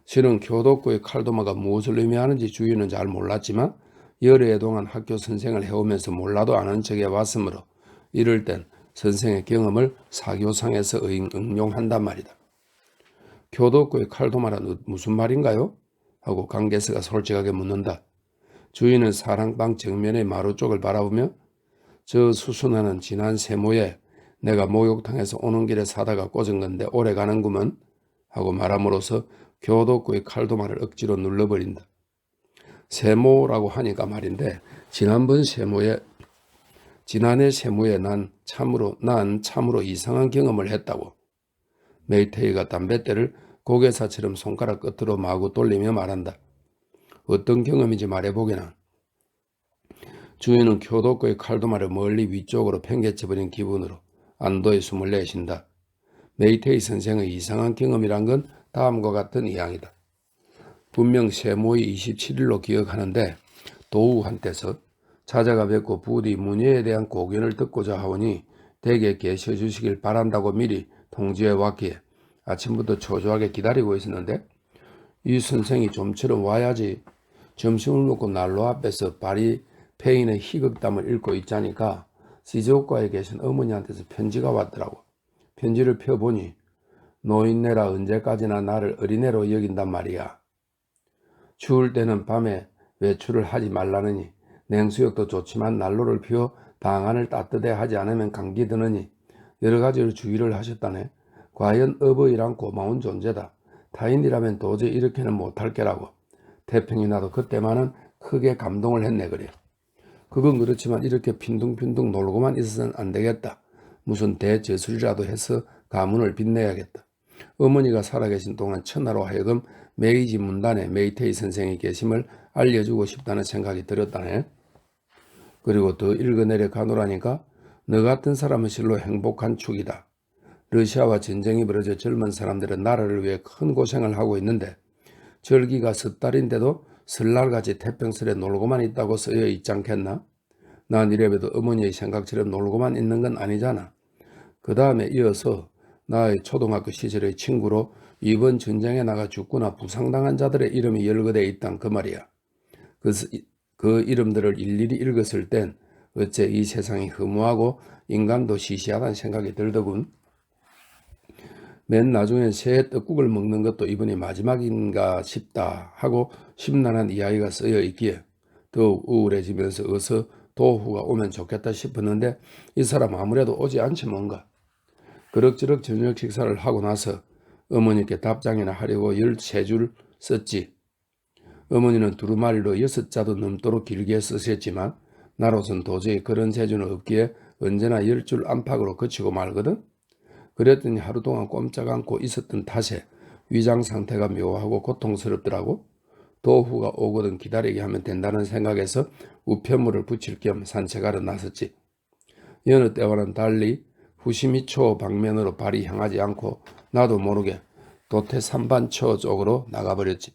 실은 교도구의 칼도마가 무엇을 의미하는지 주인은 잘 몰랐지만 여러 해 동안 학교 선생을 해오면서 몰라도 아는 척 해왔으므로 이럴 땐 선생의 경험을 사교상에서 응용한단 말이다. 교도구의 칼도마란 무슨 말인가요? 하고 강계서가 솔직하게 묻는다. 주인은 사랑방 정면의 마루 쪽을 바라보며 저 수순하는 지난 세모에 내가 목욕탕에서 오는 길에 사다가 꽂은 건데 오래 가는구먼 하고 말함으로써 교도구의 칼도마를 억지로 눌러버린다. 세모라고 하니까 말인데 지난해 세모에 난 참으로 이상한 경험을 했다고. 메이테이가 담뱃대를 고개사처럼 손가락 끝으로 마구 돌리며 말한다. 어떤 경험인지 말해보게나. 주인은 교도구의 칼도마를 멀리 위쪽으로 팽개쳐버린 기분으로 안도의 숨을 내쉰다. 메이테이 선생의 이상한 경험이란 건 다음과 같은 이야기다. 분명 세모의 27일로 기억하는데 도우한테서 찾아가 뵙고 부디 문예에 대한 고견을 듣고자 하오니 댁에 계셔 주시길 바란다고 미리 통지해 왔기에 아침부터 초조하게 기다리고 있었는데 이 선생이 좀처럼 와야지. 점심을 먹고 난로 앞에서 발이 페인의 희극담을 읽고 있자니까 시즈오카에 계신 어머니한테서 편지가 왔더라고. 편지를 펴보니 노인네라 언제까지나 나를 어린애로 여긴단 말이야. 추울 때는 밤에 외출을 하지 말라느니 냉수욕도 좋지만 난로를 피워 방 안을 따뜻해 하지 않으면 감기 드느니 여러 가지로 주의를 하셨다네. 과연 어버이란 고마운 존재다. 타인이라면 도저히 이렇게는 못할 게라고. 태평이 나도 그때만은 크게 감동을 했네 그래. 그건 그렇지만 이렇게 빈둥빈둥 놀고만 있어서는 안 되겠다. 무슨 대저술이라도 해서 가문을 빛내야겠다. 어머니가 살아계신 동안 천하로 하여금 메이지 문단에 메이테이 선생이 계심을 알려주고 싶다는 생각이 들었다네. 그리고 더 읽어내려 가노라니까 너 같은 사람은 실로 행복한 축이다. 러시아와 전쟁이 벌어져 젊은 사람들은 나라를 위해 큰 고생을 하고 있는데 절기가 섣달인데도 설날같이 태평설에 놀고만 있다고 쓰여 있지 않겠나? 난 이래봬도 어머니의 생각처럼 놀고만 있는 건 아니잖아. 그 다음에 이어서 나의 초등학교 시절의 친구로 이번 전쟁에 나가 죽거나 부상당한 자들의 이름이 열거되어 있단 그 말이야. 그 이름들을 일일이 읽었을 땐 어째 이 세상이 허무하고 인간도 시시하다는 생각이 들더군. 맨 나중엔 새해 떡국을 먹는 것도 이번이 마지막인가 싶다 하고 심란한 이야기가 쓰여 있기에 더욱 우울해지면서 어서 도후가 오면 좋겠다 싶었는데 이 사람 아무래도 오지 않지 뭔가. 그럭저럭 저녁 식사를 하고 나서 어머니께 답장이나 하려고 13줄 썼지. 어머니는 두루마리로 6자도 넘도록 길게 쓰셨지만 나로선 도저히 그런 재주는 없기에 언제나 10줄 안팎으로 그치고 말거든. 그랬더니 하루 동안 꼼짝 않고 있었던 탓에 위장 상태가 묘하고 고통스럽더라고. 도후가 오거든 기다리게 하면 된다는 생각에서 우편물을 붙일 겸 산책하러 나섰지. 여느 때와는 달리 후시미초 방면으로 발이 향하지 않고 나도 모르게 도태 산반초 쪽으로 나가버렸지.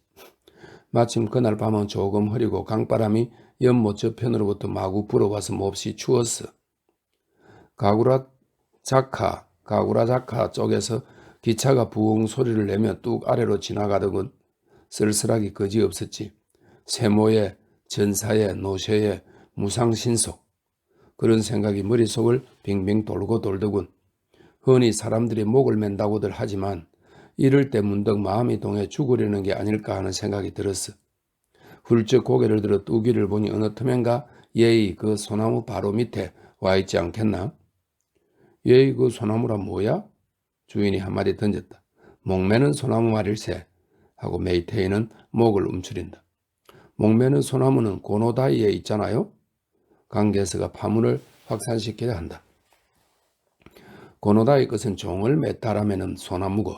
마침 그날 밤은 조금 흐리고 강바람이 연못 저편으로부터 마구 불어와서 몹시 추웠어. 가구라자카 쪽에서 기차가 부웅 소리를 내며 뚝 아래로 지나가더군. 쓸쓸하기 거지없었지. 세모에 전사에 노쇠에 무상신속 그런 생각이 머릿속을 빙빙 돌고 돌더군. 흔히 사람들이 목을 맨다고들 하지만 이럴 때 문득 마음이 동해 죽으려는 게 아닐까 하는 생각이 들었어. 훌쩍 고개를 들어 뚜기를 보니 어느 틈엔가 예의 그 소나무 바로 밑에 와 있지 않겠나? 얘 그 소나무라 뭐야? 주인이 한마디 던졌다. 목매는 소나무 말일세 하고 메이테이는 목을 움츠린다. 목매는 소나무는 고노다이에 있잖아요. 강개서가 파문을 확산시켜야 한다. 고노다이 것은 종을 맺다라면은 소나무고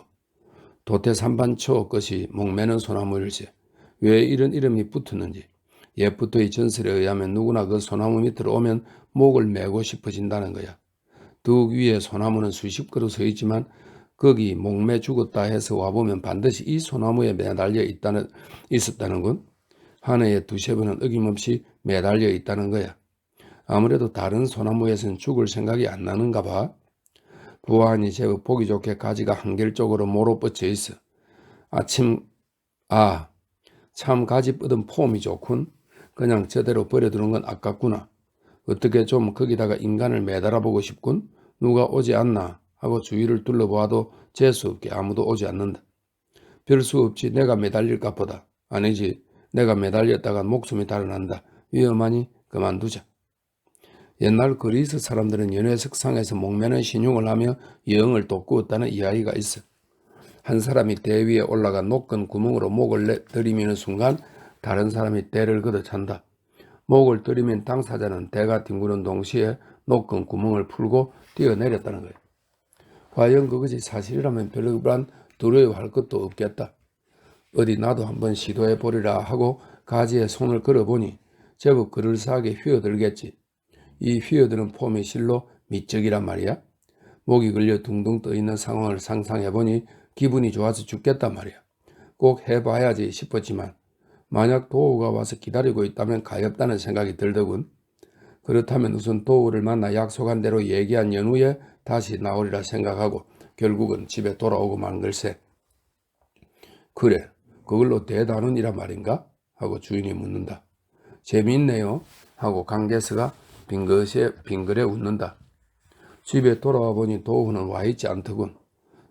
도태산반초 것이 목매는 소나무일세. 왜 이런 이름이 붙었는지 옛부터의 전설에 의하면 누구나 그 소나무 밑으로 오면 목을 메고 싶어진다는 거야. 둑 위에 소나무는 수십 그루 서 있지만 거기 목매 죽었다 해서 와보면 반드시 이 소나무에 매달려 있었다는군. 한 해에 두세 번은 어김없이 매달려 있다는 거야. 아무래도 다른 소나무에서는 죽을 생각이 안 나는가 봐. 부안이 제법 보기 좋게 가지가 한결쪽으로 모로 뻗쳐 있어. 참 가지 뻗은 폼이 좋군. 그냥 저대로 버려두는 건 아깝구나. 어떻게 좀 거기다가 인간을 매달아 보고 싶군. 누가 오지 않나 하고 주위를 둘러보아도 재수없게 아무도 오지 않는다. 별 수 없지. 내가 매달릴까 보다. 아니지. 내가 매달렸다가 목숨이 달아난다. 위험하니 그만두자. 옛날 그리스 사람들은 연회석상에서 목매는 신용을 하며 영을 돋구었다는 이야기가 있어. 한 사람이 대 위에 올라가 높은 구멍으로 목을 들이미는 순간 다른 사람이 대를 걷어찬다. 목을 들이민 당사자는 대가 뒹구는 동시에 높은 구멍을 풀고 뛰어내렸다는 거예요. 과연 그것이 사실이라면 별반 두려워할 것도 없겠다. 어디 나도 한번 시도해 보리라 하고 가지에 손을 걸어보니 제법 그럴싸하게 휘어들겠지. 이 휘어드는 폼이 실로 미적이란 말이야. 목이 걸려 둥둥 떠있는 상황을 상상해보니 기분이 좋아서 죽겠단 말이야. 꼭 해봐야지 싶었지만 만약 도우가 와서 기다리고 있다면 가엾다는 생각이 들더군. 그렇다면 우선 도우를 만나 약속한 대로 얘기한 연후에 다시 나오리라 생각하고 결국은 집에 돌아오고 만 걸세. 그래, 그걸로 대단원이란 말인가? 하고 주인이 묻는다. 재미있네요. 하고 강개서가 빙그레 웃는다. 집에 돌아와 보니 도우는 와있지 않더군.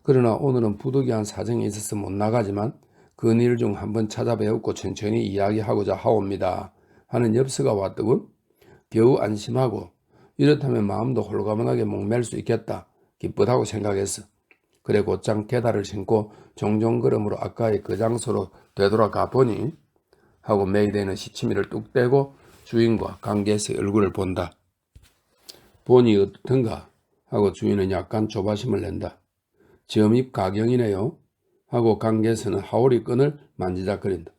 그러나 오늘은 부득이한 사정이 있어서 못 나가지만 근일 중 한번 찾아뵈었고 천천히 이야기하고자 하옵니다 하는 엽서가 왔더군. 겨우 안심하고 이렇다면 마음도 홀가분하게 목맬 수 있겠다 기쁘다고 생각했어. 그래 곧장 계단을 신고 종종 걸음으로 아까의 그 장소로 되돌아가 보니 하고 메이데이는 시치미를 뚝 떼고 주인과 강개서의 얼굴을 본다. 보니 어떻든가 하고 주인은 약간 조바심을 낸다. 점입 가경이네요 하고 강개서는 하오리 끈을 만지작거린다.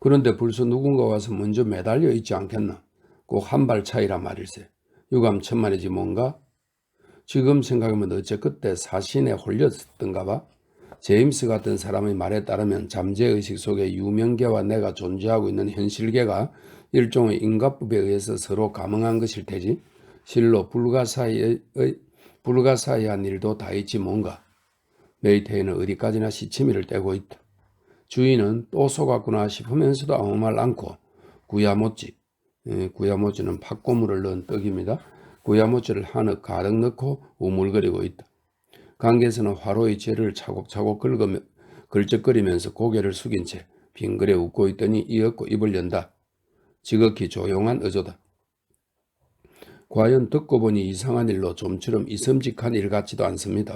그런데 벌써 누군가 와서 먼저 매달려 있지 않겠나. 꼭 한 발 차이란 말일세. 유감천만이지 뭔가. 지금 생각하면 어째 그때 사신에 홀렸던가 봐. 제임스 같은 사람의 말에 따르면 잠재의식 속에 유명계와 내가 존재하고 있는 현실계가 일종의 인과법에 의해서 서로 감응한 것일 테지. 실로 불가사의한 일도 다 있지 뭔가. 메이테이는 어디까지나 시치미를 떼고 있다. 주인은 또 속았구나 싶으면서도 아무 말 않고 구야모찌는 팥고물을 넣은 떡입니다. 구야모찌를 한흙 가득 넣고 우물거리고 있다. 강개서는 화로의 재를 차곡차곡 걸쩍거리면서 고개를 숙인 채 빙그레 웃고 있더니 이윽고 입을 연다. 지극히 조용한 어조다. 과연 듣고 보니 이상한 일로 좀처럼 이섬직한 일 같지도 않습니다.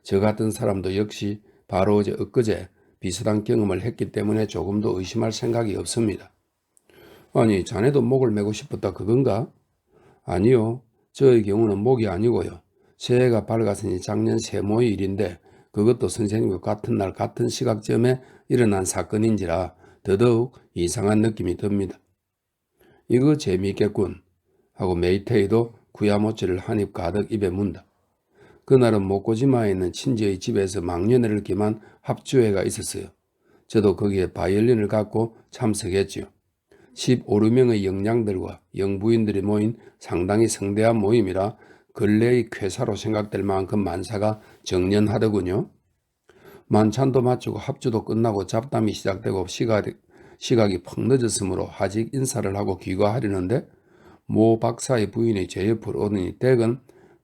저 같은 사람도 역시 바로 어제 엊그제 비슷한 경험을 했기 때문에 조금도 의심할 생각이 없습니다. 아니 자네도 목을 메고 싶었다 그건가? 아니요. 저의 경우는 목이 아니고요. 새해가 밝았으니 작년 세모의 일인데 그것도 선생님과 같은 날 같은 시각점에 일어난 사건인지라 더더욱 이상한 느낌이 듭니다. 이거 재미있겠군 하고 메이테이도 구야모찌를 한 입 가득 입에 문다. 그날은 모코지마에 있는 친지의 집에서 막년회를 기만 합주회가 있었어요. 저도 거기에 바이올린을 갖고 참석했지요. 15~16명의 영양들과 영부인들이 모인 상당히 성대한 모임이라 근래의 쾌사로 생각될 만큼 만사가 정연하더군요. 만찬도 마치고 합주도 끝나고 잡담이 시작되고 시각이 퍽 늦었으므로 하직 인사를 하고 귀가하려는데 모 박사의 부인이 제 옆으로 오더니 댁은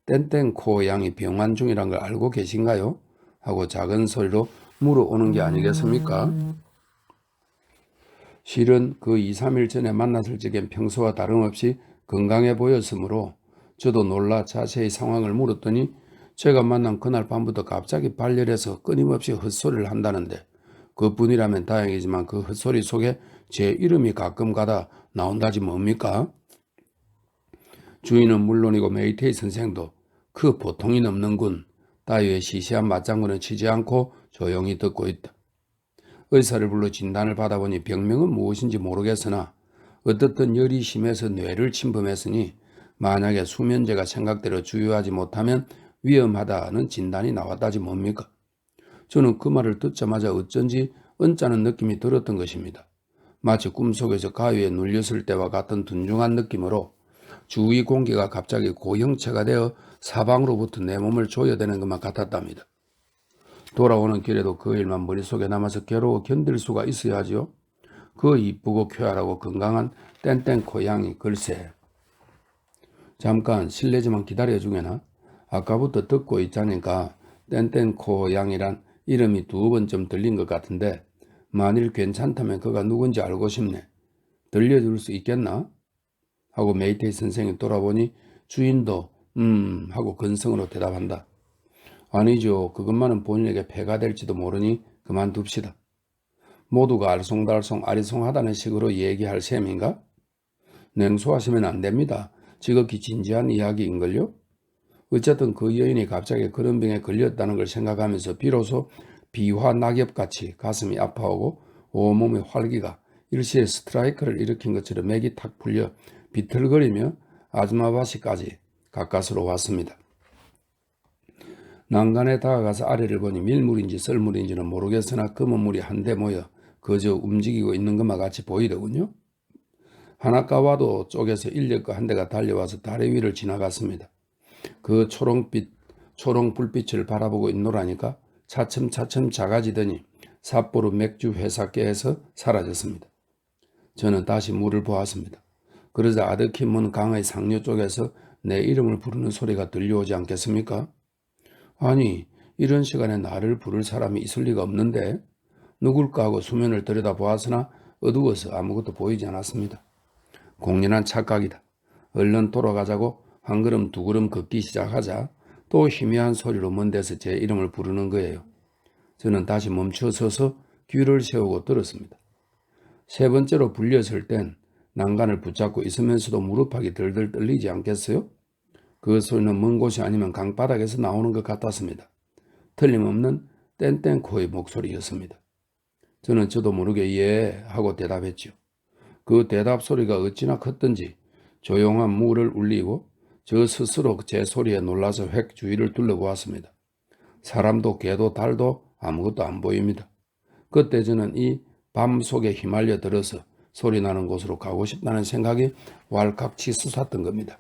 땡땡코 양이 병환 중이란 걸 알고 계신가요? 하고 작은 소리로 물어오는 게 아니겠습니까? 실은 그 2~3일 전에 만났을 적엔 평소와 다름없이 건강해 보였으므로 저도 놀라 자세히 상황을 물었더니 제가 만난 그날 밤부터 갑자기 발열해서 끊임없이 헛소리를 한다는데 그뿐이라면 다행이지만 그 헛소리 속에 제 이름이 가끔 가다 나온다지 뭡니까? 주인은 물론이고 메이테이 선생도 그 보통이 넘는군 따위의 시시한 맞장구는 치지 않고 조용히 듣고 있다. 의사를 불러 진단을 받아보니 병명은 무엇인지 모르겠으나 어떻든 열이 심해서 뇌를 침범했으니 만약에 수면제가 생각대로 주유하지 못하면 위험하다는 진단이 나왔다지 뭡니까? 저는 그 말을 듣자마자 어쩐지 언짢은 느낌이 들었던 것입니다. 마치 꿈속에서 가위에 눌렸을 때와 같은 둔중한 느낌으로 주위 공기가 갑자기 고형체가 되어 사방으로부터 내 몸을 조여대는 것만 같았답니다. 돌아오는 길에도 그 일만 머릿속에 남아서 괴로워 견딜 수가 있어야 하지요. 그 이쁘고 쾌활하고 건강한 땡땡 고양이 글쎄. 잠깐 실례지만 기다려주게나? 아까부터 듣고 있자니까 땡땡 고양이란 이름이 2번쯤 들린 것 같은데 만일 괜찮다면 그가 누군지 알고 싶네. 들려줄 수 있겠나? 하고 메이테이 선생이 돌아보니 주인도 하고 근성으로 대답한다. 아니죠. 그것만은 본인에게 폐가 될지도 모르니 그만둡시다. 모두가 알쏭달쏭 아리송하다는 식으로 얘기할 셈인가? 냉소하시면 안 됩니다. 지극히 진지한 이야기인걸요? 어쨌든 그 여인이 갑자기 그런 병에 걸렸다는 걸 생각하면서 비로소 비화 낙엽같이 가슴이 아파오고 온몸의 활기가 일시에 스트라이크를 일으킨 것처럼 맥이 탁 풀려 비틀거리며 아즈마바시까지 가까스로 왔습니다. 난간에 다가가서 아래를 보니 밀물인지 썰물인지는 모르겠으나 검은 물이 한데 모여 그저 움직이고 있는 것만 같이 보이더군요. 하나가와도 쪽에서 인력거 한 대가 달려와서 다리 위를 지나갔습니다. 그 초롱 불빛을 바라보고 있노라니까 차츰차츰 작아지더니 삿포로 맥주 회사께에서 사라졌습니다. 저는 다시 물을 보았습니다. 그러자 아득히 문 강의 상류 쪽에서 내 이름을 부르는 소리가 들려오지 않겠습니까? 아니, 이런 시간에 나를 부를 사람이 있을 리가 없는데 누굴까 하고 수면을 들여다보았으나 어두워서 아무것도 보이지 않았습니다. 공연한 착각이다. 얼른 돌아가자고 한 걸음 두 걸음 걷기 시작하자 또 희미한 소리로 먼 데서 제 이름을 부르는 거예요. 저는 다시 멈춰서서 귀를 세우고 들었습니다. 세 번째로 불렸을 땐 난간을 붙잡고 있으면서도 무릎팍이 덜덜 떨리지 않겠어요? 그 소리는 먼 곳이 아니면 강바닥에서 나오는 것 같았습니다. 틀림없는 땡땡코의 목소리였습니다. 저는 저도 모르게 예 하고 대답했죠. 그 대답 소리가 어찌나 컸던지 조용한 물을 울리고 저 스스로 제 소리에 놀라서 획 주위를 둘러보았습니다. 사람도 개도 달도 아무것도 안 보입니다. 그때 저는 이 밤 속에 휘말려 들어서 소리 나는 곳으로 가고 싶다는 생각이 왈칵 치솟았던 겁니다.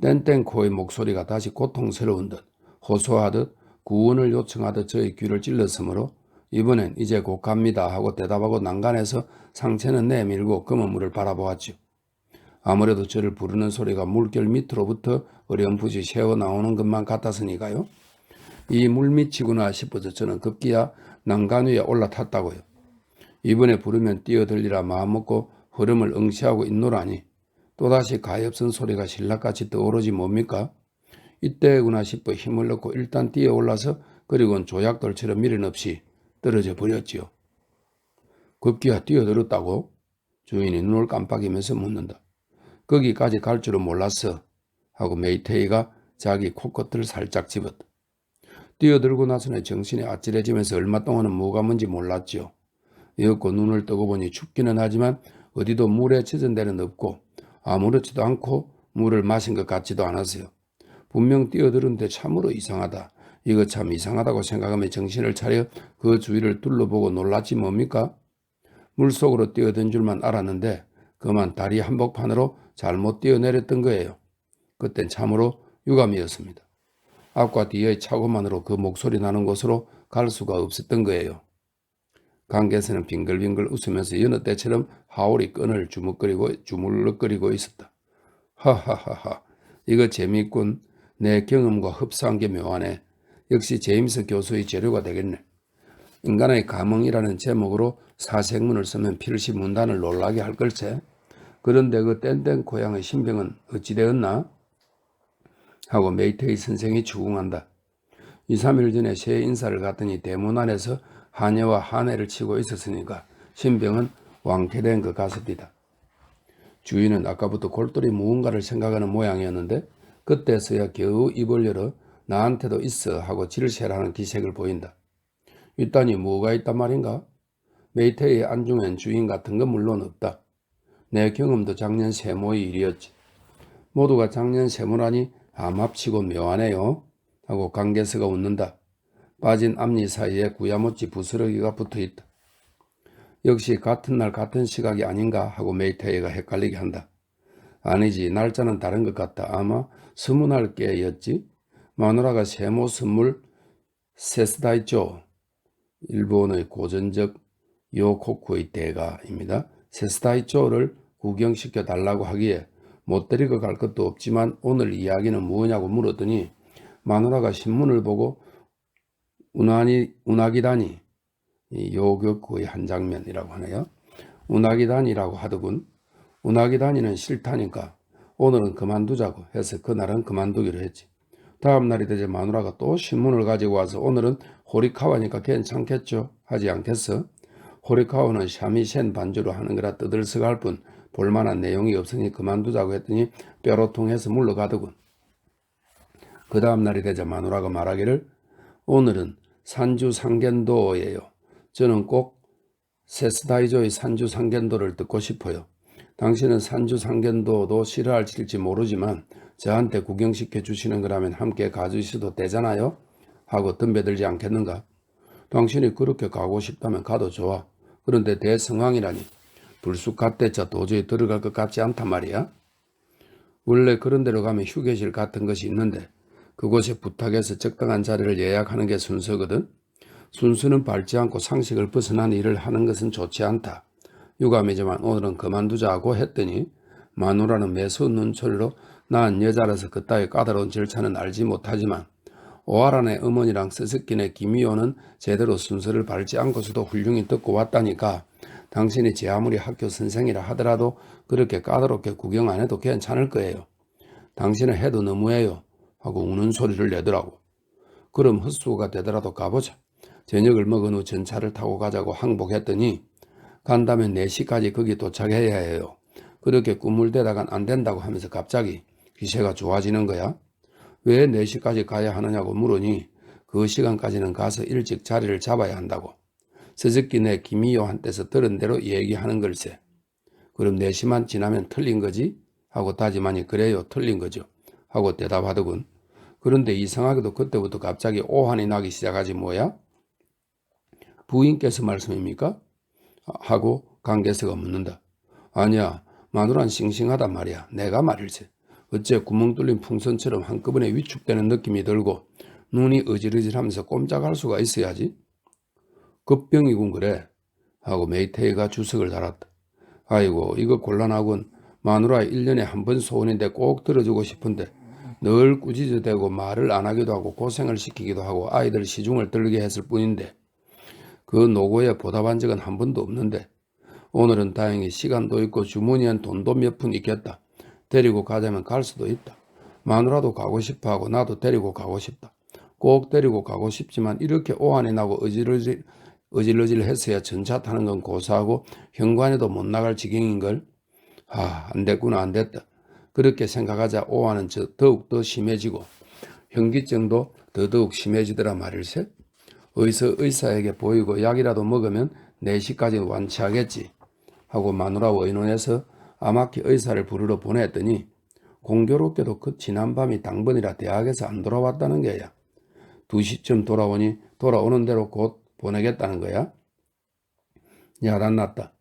땡땡코의 목소리가 다시 고통스러운 듯 호소하듯 구원을 요청하듯 저의 귀를 찔렀으므로 이번엔 이제 곧 갑니다 하고 대답하고 난간에서 상체는 내밀고 검은 물을 바라보았죠. 아무래도 저를 부르는 소리가 물결 밑으로부터 어렴풋이 새어나오는 것만 같았으니까요. 이 물밑이구나 싶어서 저는 급기야 난간 위에 올라탔다고요. 이번에 부르면 뛰어들리라 마음먹고 흐름을 응시하고 있노라니 또다시 가엾은 소리가 신락같이 떠오르지 뭡니까? 이때구나 싶어 힘을 넣고 일단 뛰어올라서 그리고는 조약돌처럼 미련 없이 떨어져 버렸지요. 급기야 뛰어들었다고? 주인이 눈을 깜빡이면서 묻는다. 거기까지 갈 줄은 몰랐어 하고 메이테이가 자기 코끝을 살짝 집었다. 뛰어들고 나서는 정신이 아찔해지면서 얼마 동안은 뭐가 뭔지 몰랐지요. 이윽고 눈을 뜨고 보니 춥기는 하지만 어디도 물에 젖은 데는 없고 아무렇지도 않고 물을 마신 것 같지도 않았어요. 분명 뛰어들었는데 참으로 이상하다. 이거 참 이상하다고 생각하며 정신을 차려 그 주위를 둘러보고 놀랐지 뭡니까? 물속으로 뛰어든 줄만 알았는데 그만 다리 한복판으로 잘못 뛰어내렸던 거예요. 그땐 참으로 유감이었습니다. 앞과 뒤의 착오만으로 그 목소리 나는 곳으로 갈 수가 없었던 거예요. 강계에서는 빙글빙글 웃으면서 여느 때처럼 하울이 끈을 주물럭거리고 있었다. 하하하하, 이거 재미있군. 내 경험과 흡사한 게 묘하네. 역시 제임스 교수의 재료가 되겠네. 인간의 감흥이라는 제목으로 사색문을 쓰면 필시 문단을 놀라게 할 걸세. 그런데 그 땡땡 고양의 신병은 어찌 되었나? 하고 메이테이 선생이 추궁한다. 2, 3일 전에 새 인사를 갔더니 대문 안에서 한여와 한해를 치고 있었으니까 신병은 왕쾌된 것 같습니다. 주인은 아까부터 골똘히 무언가를 생각하는 모양이었는데 그때서야 겨우 입을 열어 나한테도 있어 하고 질세라는 기색을 보인다. 있다니 뭐가 있단 말인가? 메이테이의 안중엔 주인 같은 건 물론 없다. 내 경험도 작년 세모의 일이었지. 모두가 작년 세모라니 암합치고 묘하네요 하고 강계서가 웃는다. 빠진 앞니 사이에 구야모찌 부스러기가 붙어있다. 역시 같은 날 같은 시각이 아닌가 하고 메이테이가 헷갈리게 한다. 아니지, 날짜는 다른 것 같다. 아마 스무날께였지. 마누라가 세모 선물 세스다이쪼, 일본의 고전적 요코쿠의 대가입니다. 세스다이쪼를 구경시켜 달라고 하기에 못 데리고 갈 것도 없지만 오늘 이야기는 뭐냐고 물었더니 마누라가 신문을 보고 우나기다니, 요격구의 한 장면이라고 하네요. 우나기다니라고 하더군. 우나기다니는 싫다니까 오늘은 그만두자고 해서 그날은 그만두기로 했지. 다음 날이 되자 마누라가 또 신문을 가지고 와서 오늘은 호리카와니까 괜찮겠죠 하지 않겠어? 호리카와는 샤미셴 반주로 하는 거라 떠들썩할 뿐 볼만한 내용이 없으니 그만두자고 했더니 뾰로통해서 물러가더군. 그 다음 날이 되자 마누라가 말하기를 오늘은 산주상견도예요. 저는 꼭 세스다이조의 산주상견도를 듣고 싶어요. 당신은 산주상견도도 싫어할지 모르지만 저한테 구경시켜 주시는 거라면 함께 가주셔도 되잖아요? 하고 덤벼들지 않겠는가? 당신이 그렇게 가고 싶다면 가도 좋아. 그런데 대성황이라니 불쑥 갔대자 도저히 들어갈 것 같지 않단 말이야. 원래 그런 데로 가면 휴게실 같은 것이 있는데 그곳에 부탁해서 적당한 자리를 예약하는 게 순서거든. 순수는 밟지 않고 상식을 벗어난 일을 하는 것은 좋지 않다. 유감이지만 오늘은 그만두자고 했더니 마누라는 매서운 눈초리로 난 여자라서 그따위 까다로운 절차는 알지 못하지만 오하란의 어머니랑 스스키네 김이호는 제대로 순서를 밟지 않고서도 훌륭히 듣고 왔다니까 당신이 제 아무리 학교 선생이라 하더라도 그렇게 까다롭게 구경 안 해도 괜찮을 거예요. 당신은 해도 너무해요 하고 우는 소리를 내더라고. 그럼 헛수고가 되더라도 가보자. 저녁을 먹은 후 전차를 타고 가자고 항복했더니 간다면 4시까지 거기 도착해야 해요. 그렇게 꾸물대다간 안 된다고 하면서 갑자기 기세가 좋아지는 거야. 왜 4시까지 가야 하느냐고 물으니 그 시간까지는 가서 일찍 자리를 잡아야 한다고. 스즈키네 김이호한테서 들은 대로 얘기하는 걸세. 그럼 4시만 지나면 틀린 거지? 하고 다짐하니 그래요, 틀린 거죠. 하고 대답하더군. 그런데 이상하게도 그때부터 갑자기 오한이 나기 시작하지 뭐야? 부인께서 말씀입니까? 하고 강계서가 묻는다. 아니야, 마누란 싱싱하단 말이야. 내가 말일세. 어째 구멍 뚫린 풍선처럼 한꺼번에 위축되는 느낌이 들고 눈이 어질어질하면서 꼼짝할 수가 있어야지. 급병이군 그래. 하고 메이테이가 주석을 달았다. 아이고 이거 곤란하군. 마누라 1년에 한 번 소원인데 꼭 들어주고 싶은데 늘 꾸짖어대고 말을 안 하기도 하고 고생을 시키기도 하고 아이들 시중을 들게 했을 뿐인데 그 노고에 보답한 적은 한 번도 없는데 오늘은 다행히 시간도 있고 주머니엔 돈도 몇 푼 있겠다. 데리고 가자면 갈 수도 있다. 마누라도 가고 싶어하고 나도 데리고 가고 싶다. 꼭 데리고 가고 싶지만 이렇게 오한이 나고 어질어질했어야 전차 타는 건 고사하고 현관에도 못 나갈 지경인걸. 안 됐구나 안 됐다. 그렇게 생각하자 오한은 더욱더 심해지고 현기증도 더더욱 심해지더라 말일세. 어디서 의사에게 보이고 약이라도 먹으면 4시까지 완치하겠지 하고 마누라와 의논해서 아마키 의사를 부르러 보냈더니 공교롭게도 그 지난밤이 당번이라 대학에서 안 돌아왔다는 거야. 2시쯤 돌아오니 돌아오는 대로 곧 보내겠다는 거야. 야단났다.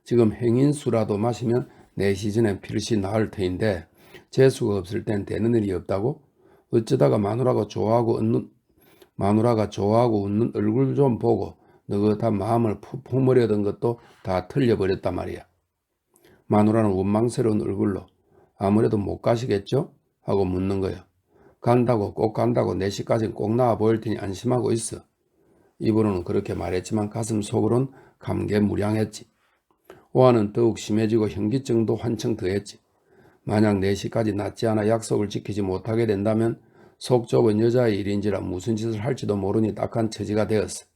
지금 행인수라도 마시면 4시 전에 필시 나을 터인데 재수가 없을 땐 되는 일이 없다고? 어쩌다가 마누라가 좋아하고 웃는 얼굴 좀 보고 느긋한 마음을 푹 품으려던 것도 다 틀려버렸단 말이야. 마누라는 원망스러운 얼굴로 아무래도 못 가시겠죠? 하고 묻는 거야. 간다고 꼭 간다고 4시까지는 꼭 나와 보일 테니 안심하고 있어. 입으로는 그렇게 말했지만 가슴 속으론 감개무량했지. 오한은 더욱 심해지고 현기증도 한층 더했지. 만약 4시까지 낫지 않아 약속을 지키지 못하게 된다면 속 좁은 여자의 일인지라 무슨 짓을 할지도 모르니 딱한 처지가 되었어.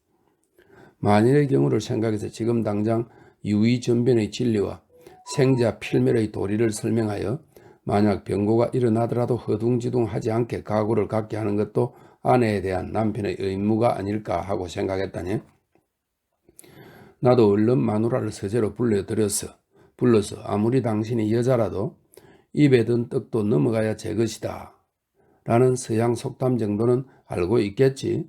만일의 경우를 생각해서 지금 당장 유의전변의 진리와 생자 필멸의 도리를 설명하여 만약 병고가 일어나더라도 허둥지둥하지 않게 각오를 갖게 하는 것도 아내에 대한 남편의 의무가 아닐까 하고 생각했다니. 나도 얼른 마누라를 서재로 불러서 아무리 당신이 여자라도 입에 든 떡도 넘어가야 제 것이다 라는 서양 속담 정도는 알고 있겠지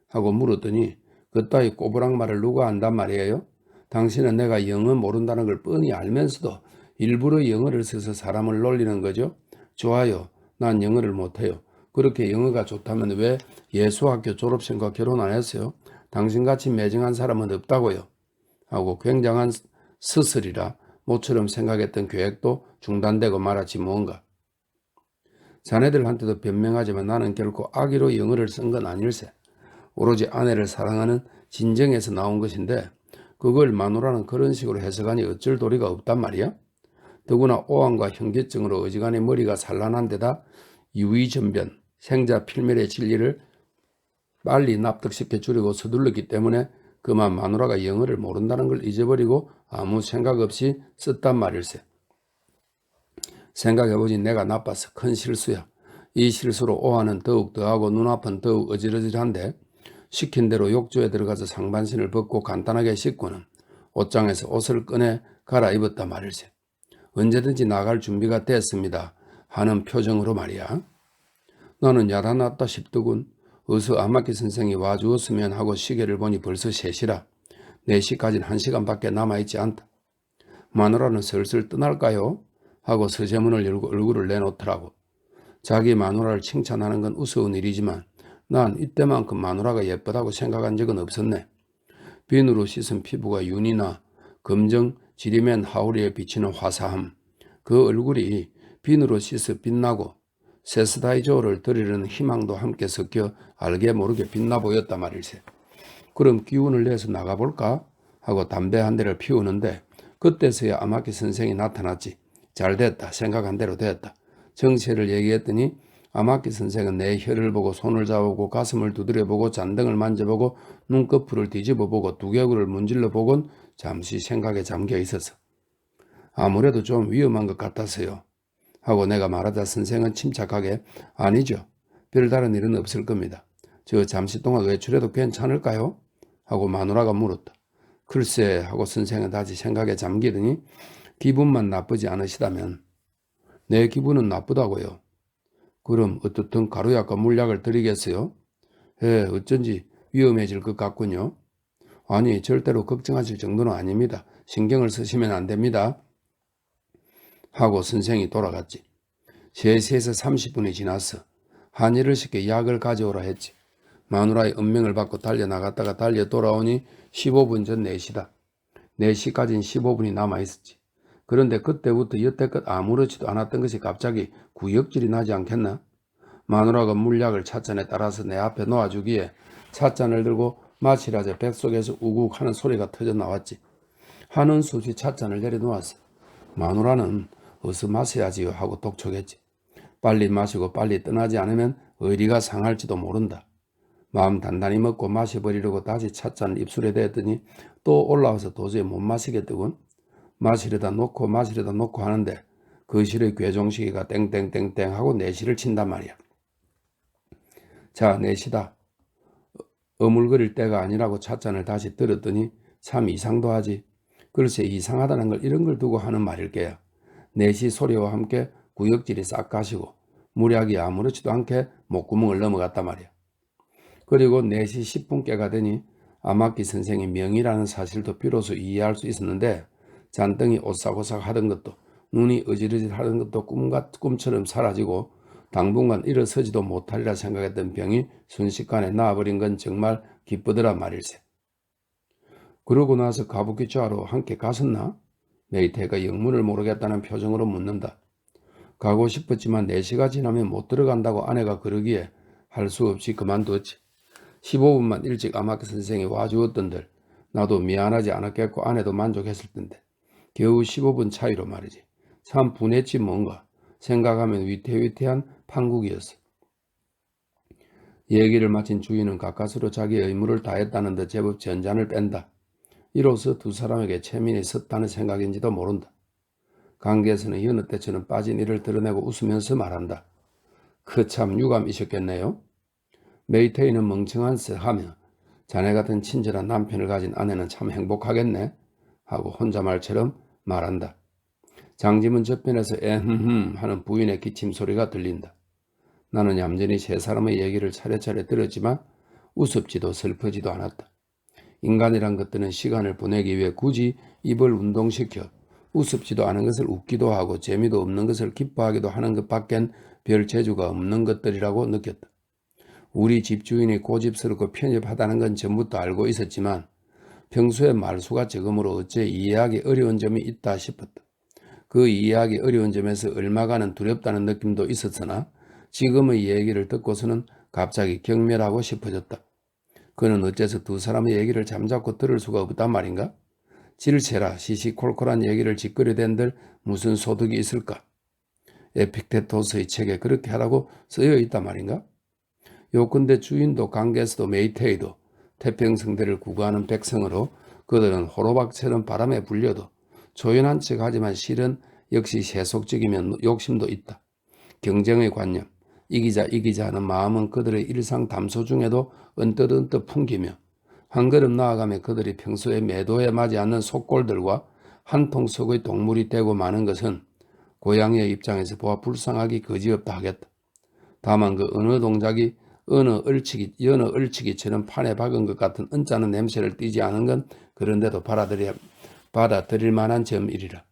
하고 물었더니 그따위 꼬부랑말을 누가 안단 말이에요? 당신은 내가 영어 모른다는 걸 뻔히 알면서도 일부러 영어를 써서 사람을 놀리는 거죠? 좋아요. 난 영어를 못해요. 그렇게 영어가 좋다면 왜 예수학교 졸업생과 결혼 안 했어요? 당신같이 매정한 사람은 없다고요. 하고 굉장한 스스리라 모처럼 생각했던 계획도 중단되고 말았지 뭔가. 자네들한테도 변명하지만 나는 결코 악의로 영어를 쓴 건 아닐세. 오로지 아내를 사랑하는 진정에서 나온 것인데 그걸 마누라는 그런 식으로 해석하니 어쩔 도리가 없단 말이야. 더구나 오한과 현기증으로 어지간히 머리가 산란한 데다 유의전변, 생자 필멸의 진리를 빨리 납득시켜 주려고 서둘렀기 때문에 그만 마누라가 영어를 모른다는 걸 잊어버리고 아무 생각 없이 썼단 말일세. 생각해보지 내가 나빠서 큰 실수야. 이 실수로 오한은 더욱 더하고 눈앞은 더욱 어질어질한데 시킨 대로 욕조에 들어가서 상반신을 벗고 간단하게 씻고는 옷장에서 옷을 꺼내 갈아입었단 말일세. 언제든지 나갈 준비가 됐습니다 하는 표정으로 말이야. 나는 야단났다 싶더군. 어서 아마키 선생이 와주었으면 하고 시계를 보니 벌써 3시라. 4시까지는 1시간밖에 남아있지 않다. 마누라는 슬슬 떠날까요? 하고 서재문을 열고 얼굴을 내놓더라고. 자기 마누라를 칭찬하는 건 우스운 일이지만 난 이때만큼 마누라가 예쁘다고 생각한 적은 없었네. 비누로 씻은 피부가 윤이나 검정 지리맨 하우리에 비치는 화사함, 그 얼굴이 비누로 씻어 빛나고 세스다이조를 들이려는 희망도 함께 섞여 알게 모르게 빛나 보였단 말일세. 그럼 기운을 내서 나가볼까? 하고 담배 한 대를 피우는데 그때서야 아마키 선생이 나타났지. 잘됐다. 생각한 대로 됐다. 정체를 얘기했더니 아마키 선생은 내 혀를 보고 손을 잡아보고 가슴을 두드려보고 잔등을 만져보고 눈꺼풀을 뒤집어보고 두개골을 문질러 보곤 잠시 생각에 잠겨 있었어. 아무래도 좀 위험한 것 같아서요. 하고 내가 말하자 선생은 침착하게 아니죠. 별다른 일은 없을 겁니다. 저 잠시 동안 외출해도 괜찮을까요? 하고 마누라가 물었다. 글쎄 하고 선생은 다시 생각에 잠기더니 기분만 나쁘지 않으시다면 내 기분은 나쁘다고요. 그럼 어떻든 가루약과 물약을 드리겠어요? 어쩐지 위험해질 것 같군요. 아니 절대로 걱정하실 정도는 아닙니다. 신경을 쓰시면 안 됩니다. 하고 선생이 돌아갔지. 3시에서 30분이 지났어. 한의를 시켜 약을 가져오라 했지. 마누라의 은명을 받고 달려나갔다가 달려 돌아오니 15분 전 4시다. 4시까지는 15분이 남아있었지. 그런데 그때부터 여태껏 아무렇지도 않았던 것이 갑자기 구역질이 나지 않겠나? 마누라가 물약을 찻잔에 따라서 내 앞에 놓아주기에 찻잔을 들고 마시라자 뱃속에서 우국 하는 소리가 터져 나왔지. 하는 수 없이 찻잔을 내려놓았어. 마누라는 어서 마셔야지요 하고 독촉했지. 빨리 마시고 빨리 떠나지 않으면 의리가 상할지도 모른다. 마음 단단히 먹고 마셔버리려고 다시 찻잔을 입술에 대더니 또 올라와서 도저히 못 마시겠더군. 마시려다 놓고 하는데 거실의 괴종시계가 땡땡땡땡 하고 4시를 친단 말이야. 자 4시다. 어물거릴 때가 아니라고 찻잔을 다시 들었더니 참 이상도 하지. 글쎄 이상하다는 걸 이런 걸 두고 하는 말일 게야. 4시 소리와 함께 구역질이 싹 가시고 무략이 아무렇지도 않게 목구멍을 넘어갔단 말이야. 그리고 4시 10분께가 되니 아마키 선생이 명의라는 사실도 비로소 이해할 수 있었는데 잔등이 오싹오싹 하던 것도 눈이 어지러질 하던 것도 꿈처럼 사라지고 당분간 일어서지도 못하리라 생각했던 병이 순식간에 나아버린 건 정말 기쁘더라 말일세. 그러고 나서 가부키초하러 함께 갔었나? 메이테가 영문을 모르겠다는 표정으로 묻는다. 가고 싶었지만 4시가 지나면 못 들어간다고 아내가 그러기에 할 수 없이 그만두었지. 15분만 일찍 아마키 선생이 와주었던들 나도 미안하지 않았겠고 아내도 만족했을 텐데 겨우 15분 차이로 말이지. 참 분했지 뭔가. 생각하면 위태위태한 판국이었어. 얘기를 마친 주인은 가까스로 자기의 의무를 다했다는 듯 제법 전잔을 뺀다. 이로써 두 사람에게 체면이 섰다는 생각인지도 모른다. 강계에서는 여느 때처럼 빠진 이를 드러내고 웃으면서 말한다. 그 참 유감이셨겠네요. 메이테이는 멍청한 쎄하며 자네 같은 친절한 남편을 가진 아내는 참 행복하겠네 하고 혼자 말처럼 말한다. 장지문 저편에서 에흠흠 하는 부인의 기침 소리가 들린다. 나는 얌전히 세 사람의 얘기를 차례차례 들었지만 우습지도 슬프지도 않았다. 인간이란 것들은 시간을 보내기 위해 굳이 입을 운동시켜 우습지도 않은 것을 웃기도 하고 재미도 없는 것을 기뻐하기도 하는 것밖엔 별 재주가 없는 것들이라고 느꼈다. 우리 집주인이 고집스럽고 편협하다는 건 전부터 알고 있었지만 평소에 말수가 적으므로 어째 이해하기 어려운 점이 있다 싶었다. 그 이해하기 어려운 점에서 얼마간은 두렵다는 느낌도 있었으나 지금의 얘기를 듣고서는 갑자기 경멸하고 싶어졌다. 그는 어째서 두 사람의 얘기를 잠자코 들을 수가 없단 말인가? 질세라 시시콜콜한 얘기를 짓거려댄들 무슨 소득이 있을까? 에픽테토스의 책에 그렇게 하라고 쓰여 있단 말인가? 요컨대 주인도 강게스도 메이테이도 태평성대를 구가하는 백성으로 그들은 호로박처럼 바람에 불려도 조연한 척하지만 실은 역시 세속적이면 욕심도 있다. 경쟁의 관념, 이기자 하는 마음은 그들의 일상 담소 중에도 언뜻 풍기며 한 걸음 나아가며 그들이 평소에 매도에 맞지 않는 속골들과 한 통속의 동물이 되고 마는 것은 고양이의 입장에서 보아 불쌍하기 그지없다 하겠다. 다만 그 어느 동작이 여느 얼치기처럼 판에 박은 것 같은 언짢은 냄새를 띠지 않은 건 그런데도 받아들일 만한 점이리라.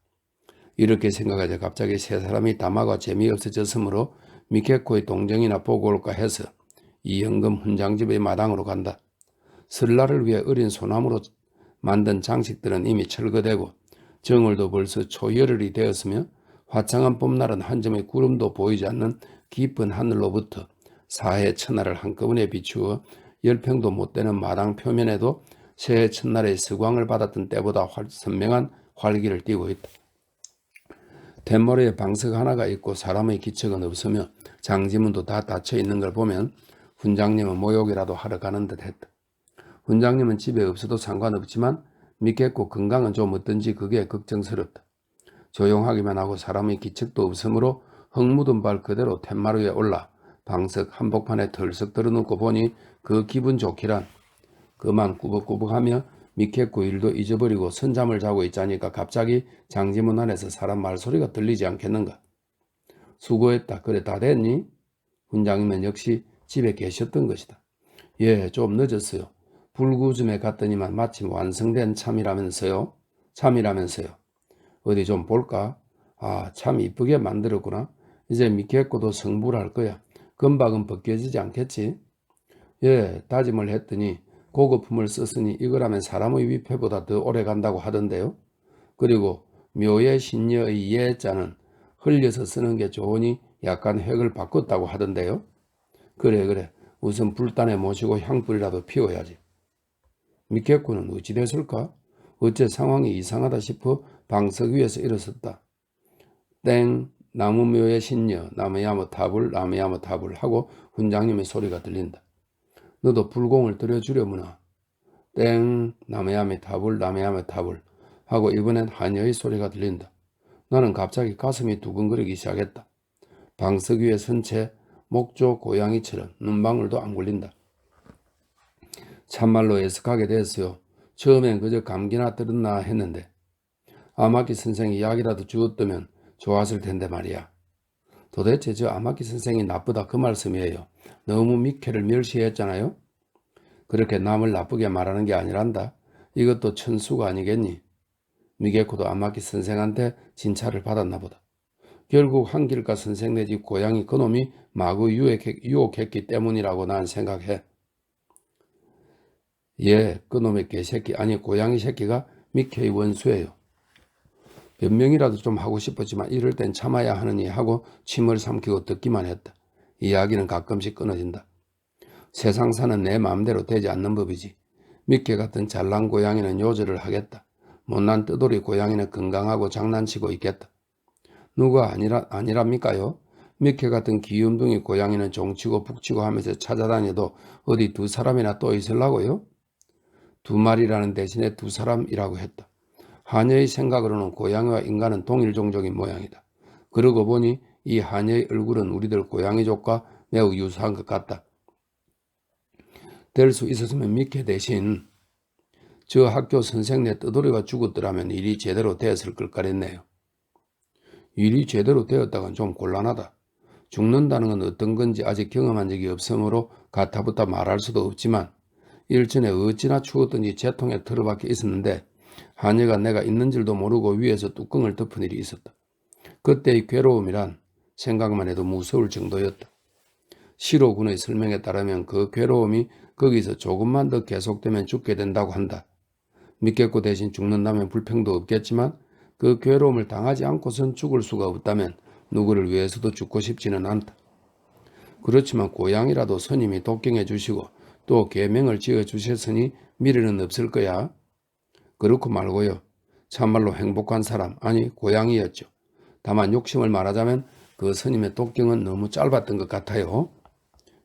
이렇게 생각하자 갑자기 세 사람이 담화가 재미없어졌으므로 미케코의 동정이나 보고 올까 해서 이영금 훈장집의 마당으로 간다. 설날을 위해 어린 소나무로 만든 장식들은 이미 철거되고 정월도 벌써 초열흘이 되었으며 화창한 봄날은 한 점의 구름도 보이지 않는 깊은 하늘로부터 사해 천하를 한꺼번에 비추어 10평도 못 되는 마당 표면에도 새해 첫날의 서광을 받았던 때보다 선명한 활기를 띠고 있다. 뱃머리에 방석 하나가 있고 사람의 기척은 없으며 장지문도 다 닫혀 있는 걸 보면 훈장님은 모욕이라도 하러 가는 듯 했다. 훈장님은 집에 없어도 상관없지만 믿겠고 건강은 좀 어떤지 그게 걱정스럽다. 조용하기만 하고 사람의 기척도 없으므로 흙 묻은 발 그대로 툇마루 위에 올라 방석 한복판에 털썩 들어눕고 보니 그 기분 좋기란 그만 꾸벅꾸벅하며 미케코 일도 잊어버리고 선잠을 자고 있자니까 갑자기 장지문 안에서 사람 말소리가 들리지 않겠는가. 수고했다. 그래 다 됐니? 훈장님은 역시 집에 계셨던 것이다. 예, 좀 늦었어요. 불구쯤에 갔더니만 마침 완성된 참이라면서요. 어디 좀 볼까? 아, 참 이쁘게 만들었구나. 이제 미케코도 성불할 거야. 금방은 벗겨지지 않겠지? 예, 다짐을 했더니 고급품을 썼으니 이거라면 사람의 위패보다 더 오래 간다고 하던데요. 그리고 묘의 신녀의 예자는 흘려서 쓰는 게 좋으니 약간 획을 바꿨다고 하던데요. 그래. 우선 불단에 모시고 향불이라도 피워야지. 미케코는 어찌 됐을까? 어째 상황이 이상하다 싶어 방석 위에서 일어섰다. 땡, 나무묘의 신녀, 나무야무 타불 하고 훈장님의 소리가 들린다. 너도 불공을 들여주려무나. 땡, 나무야미 타불 하고 이번엔 하녀의 소리가 들린다. 나는 갑자기 가슴이 두근거리기 시작했다. 방석 위에 선 채 목조 고양이처럼 눈방울도 안 굴린다. 참말로 애석하게 됐어요. 처음엔 그저 감기나 들었나 했는데 아마키 선생이 약이라도 주었다면 좋았을 텐데 말이야. 도대체 저 아마키 선생이 나쁘다 그 말씀이에요. 너무 미케를 멸시했잖아요. 그렇게 남을 나쁘게 말하는 게 아니란다. 이것도 천수가 아니겠니? 미케코도 아마키 선생한테 진찰을 받았나 보다. 결국 한길가 선생 내지 고양이 그놈이 마구 유혹했기 때문이라고 난 생각해. 예, 그놈의 개새끼 아니 고양이 새끼가 미케의 원수예요. 변명이라도 좀 하고 싶었지만 이럴 땐 참아야 하느니 하고 침을 삼키고 듣기만 했다. 이야기는 가끔씩 끊어진다. 세상 사는 내 마음대로 되지 않는 법이지. 미케 같은 잘난 고양이는 요절을 하겠다. 못난 뜨돌이 고양이는 건강하고 장난치고 있겠다. 누가 아니랍니까요? 미케 같은 귀염둥이 고양이는 종치고 북치고 하면서 찾아다녀도 어디 두 사람이나 또 있으려고요? 두 마리라는 대신에 두 사람이라고 했다. 하녀의 생각으로는 고양이와 인간은 동일 종족인 모양이다. 그러고 보니 이 하녀의 얼굴은 우리들 고양이족과 매우 유사한 것 같다. 될 수 있었으면 미케 대신 저 학교 선생네 떠돌이가 죽었더라면 일이 제대로 되었을 걸 그랬네요. 일이 제대로 되었다간 좀 곤란하다. 죽는다는 건 어떤 건지 아직 경험한 적이 없으므로 가타부타 말할 수도 없지만 일전에 어찌나 추웠던지 재통에 틀어박혀 있었는데 하녀가 내가 있는 줄도 모르고 위에서 뚜껑을 덮은 일이 있었다. 그때의 괴로움이란 생각만 해도 무서울 정도였다. 시로군의 설명에 따르면 그 괴로움이 거기서 조금만 더 계속되면 죽게 된다고 한다. 믿겠고 대신 죽는다면 불평도 없겠지만 그 괴로움을 당하지 않고선 죽을 수가 없다면 누구를 위해서도 죽고 싶지는 않다. 그렇지만 고향이라도 스님이 독경해 주시고 또 계명을 지어 주셨으니 미래는 없을 거야. 그렇고 말고요. 참말로 행복한 사람, 아니 고향이었죠. 다만 욕심을 말하자면 그 스님의 독경은 너무 짧았던 것 같아요.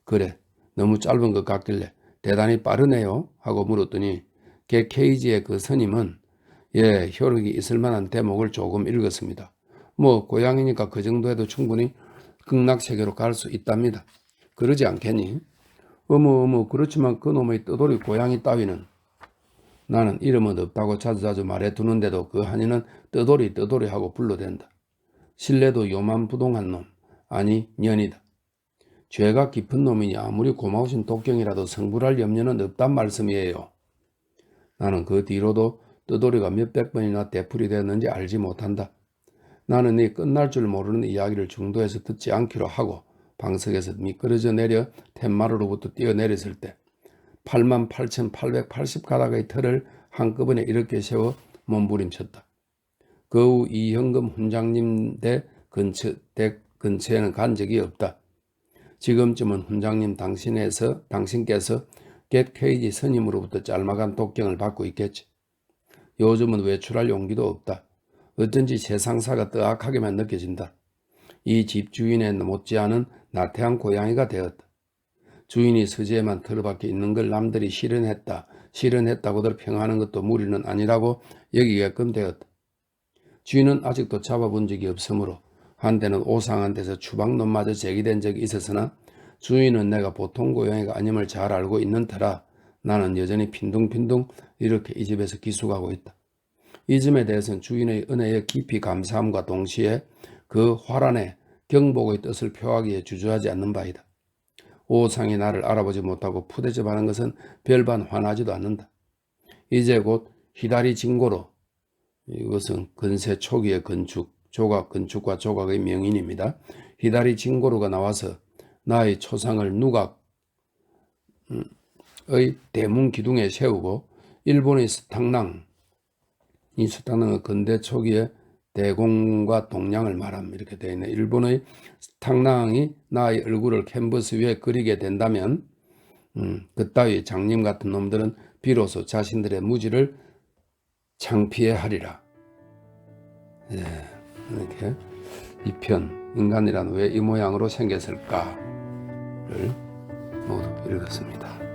그래, 너무 짧은 것 같길래 대단히 빠르네요 하고 물었더니 개 케이지의 그 스님은 효력이 있을 만한 대목을 조금 읽었습니다. 뭐 고향이니까 그 정도 해도 충분히 극락세계로 갈 수 있답니다. 그러지 않겠니? 어머 그렇지만 그놈의 떠돌이 고양이 따위는 나는 이름은 없다고 자주자주 말해두는데도 그 한이는 떠돌이 하고 불러댄다. 신뢰도 요만부동한 놈, 아니 년이다. 죄가 깊은 놈이니 아무리 고마우신 독경이라도 성불할 염려는 없단 말씀이에요. 나는 그 뒤로도 떠돌이가 몇백 번이나 되풀이 되었는지 알지 못한다. 나는 네 끝날 줄 모르는 이야기를 중도에서 듣지 않기로 하고 방석에서 미끄러져 내려 텐마루로부터 뛰어내렸을 때 88,880가닥의 털을 한꺼번에 이렇게 세워 몸부림쳤다. 그 후 이현금 훈장님 댁 근처에는 간 적이 없다. 지금쯤은 훈장님 당신께서 겟 케이지 스님으로부터 짤막한 독경을 받고 있겠지. 요즘은 외출할 용기도 없다. 어쩐지 세상사가 뜨악하게만 느껴진다. 이 집 주인의 못지않은 나태한 고양이가 되었다. 주인이 서재에만 틀어박혀 있는 걸 남들이 실현했다고들 평하는 것도 무리는 아니라고 여기게끔 되었다. 주인은 아직도 잡아본 적이 없으므로 한때는 오상한 데서 추방놈마저 제기된 적이 있었으나 주인은 내가 보통 고양이가 아님을 잘 알고 있는 터라 나는 여전히 빈둥빈둥 이렇게 이 집에서 기숙하고 있다. 이 점에 대해서는 주인의 은혜에 깊이 감사함과 동시에 그 화란에 경복의 뜻을 표하기에 주저하지 않는 바이다. 오상이 나를 알아보지 못하고 푸대접하는 것은 별반 화나지도 않는다. 이제 곧 히다리 진고로, 이것은 근세 초기의 건축과 조각의 명인입니다. 히다리 진고로가 나와서 나의 초상을 누각의 대문 기둥에 세우고 일본의 스탕낭, 이 스탕낭은 근대 초기의 대공과 동량을 말함 이렇게 되어 있네. 일본의 스탕낭이 나의 얼굴을 캔버스 위에 그리게 된다면 그따위 장님 같은 놈들은 비로소 자신들의 무지를 창피해 하리라. 이렇게 이 편 인간이란 왜 이 모양으로 생겼을까를 모두 읽었습니다.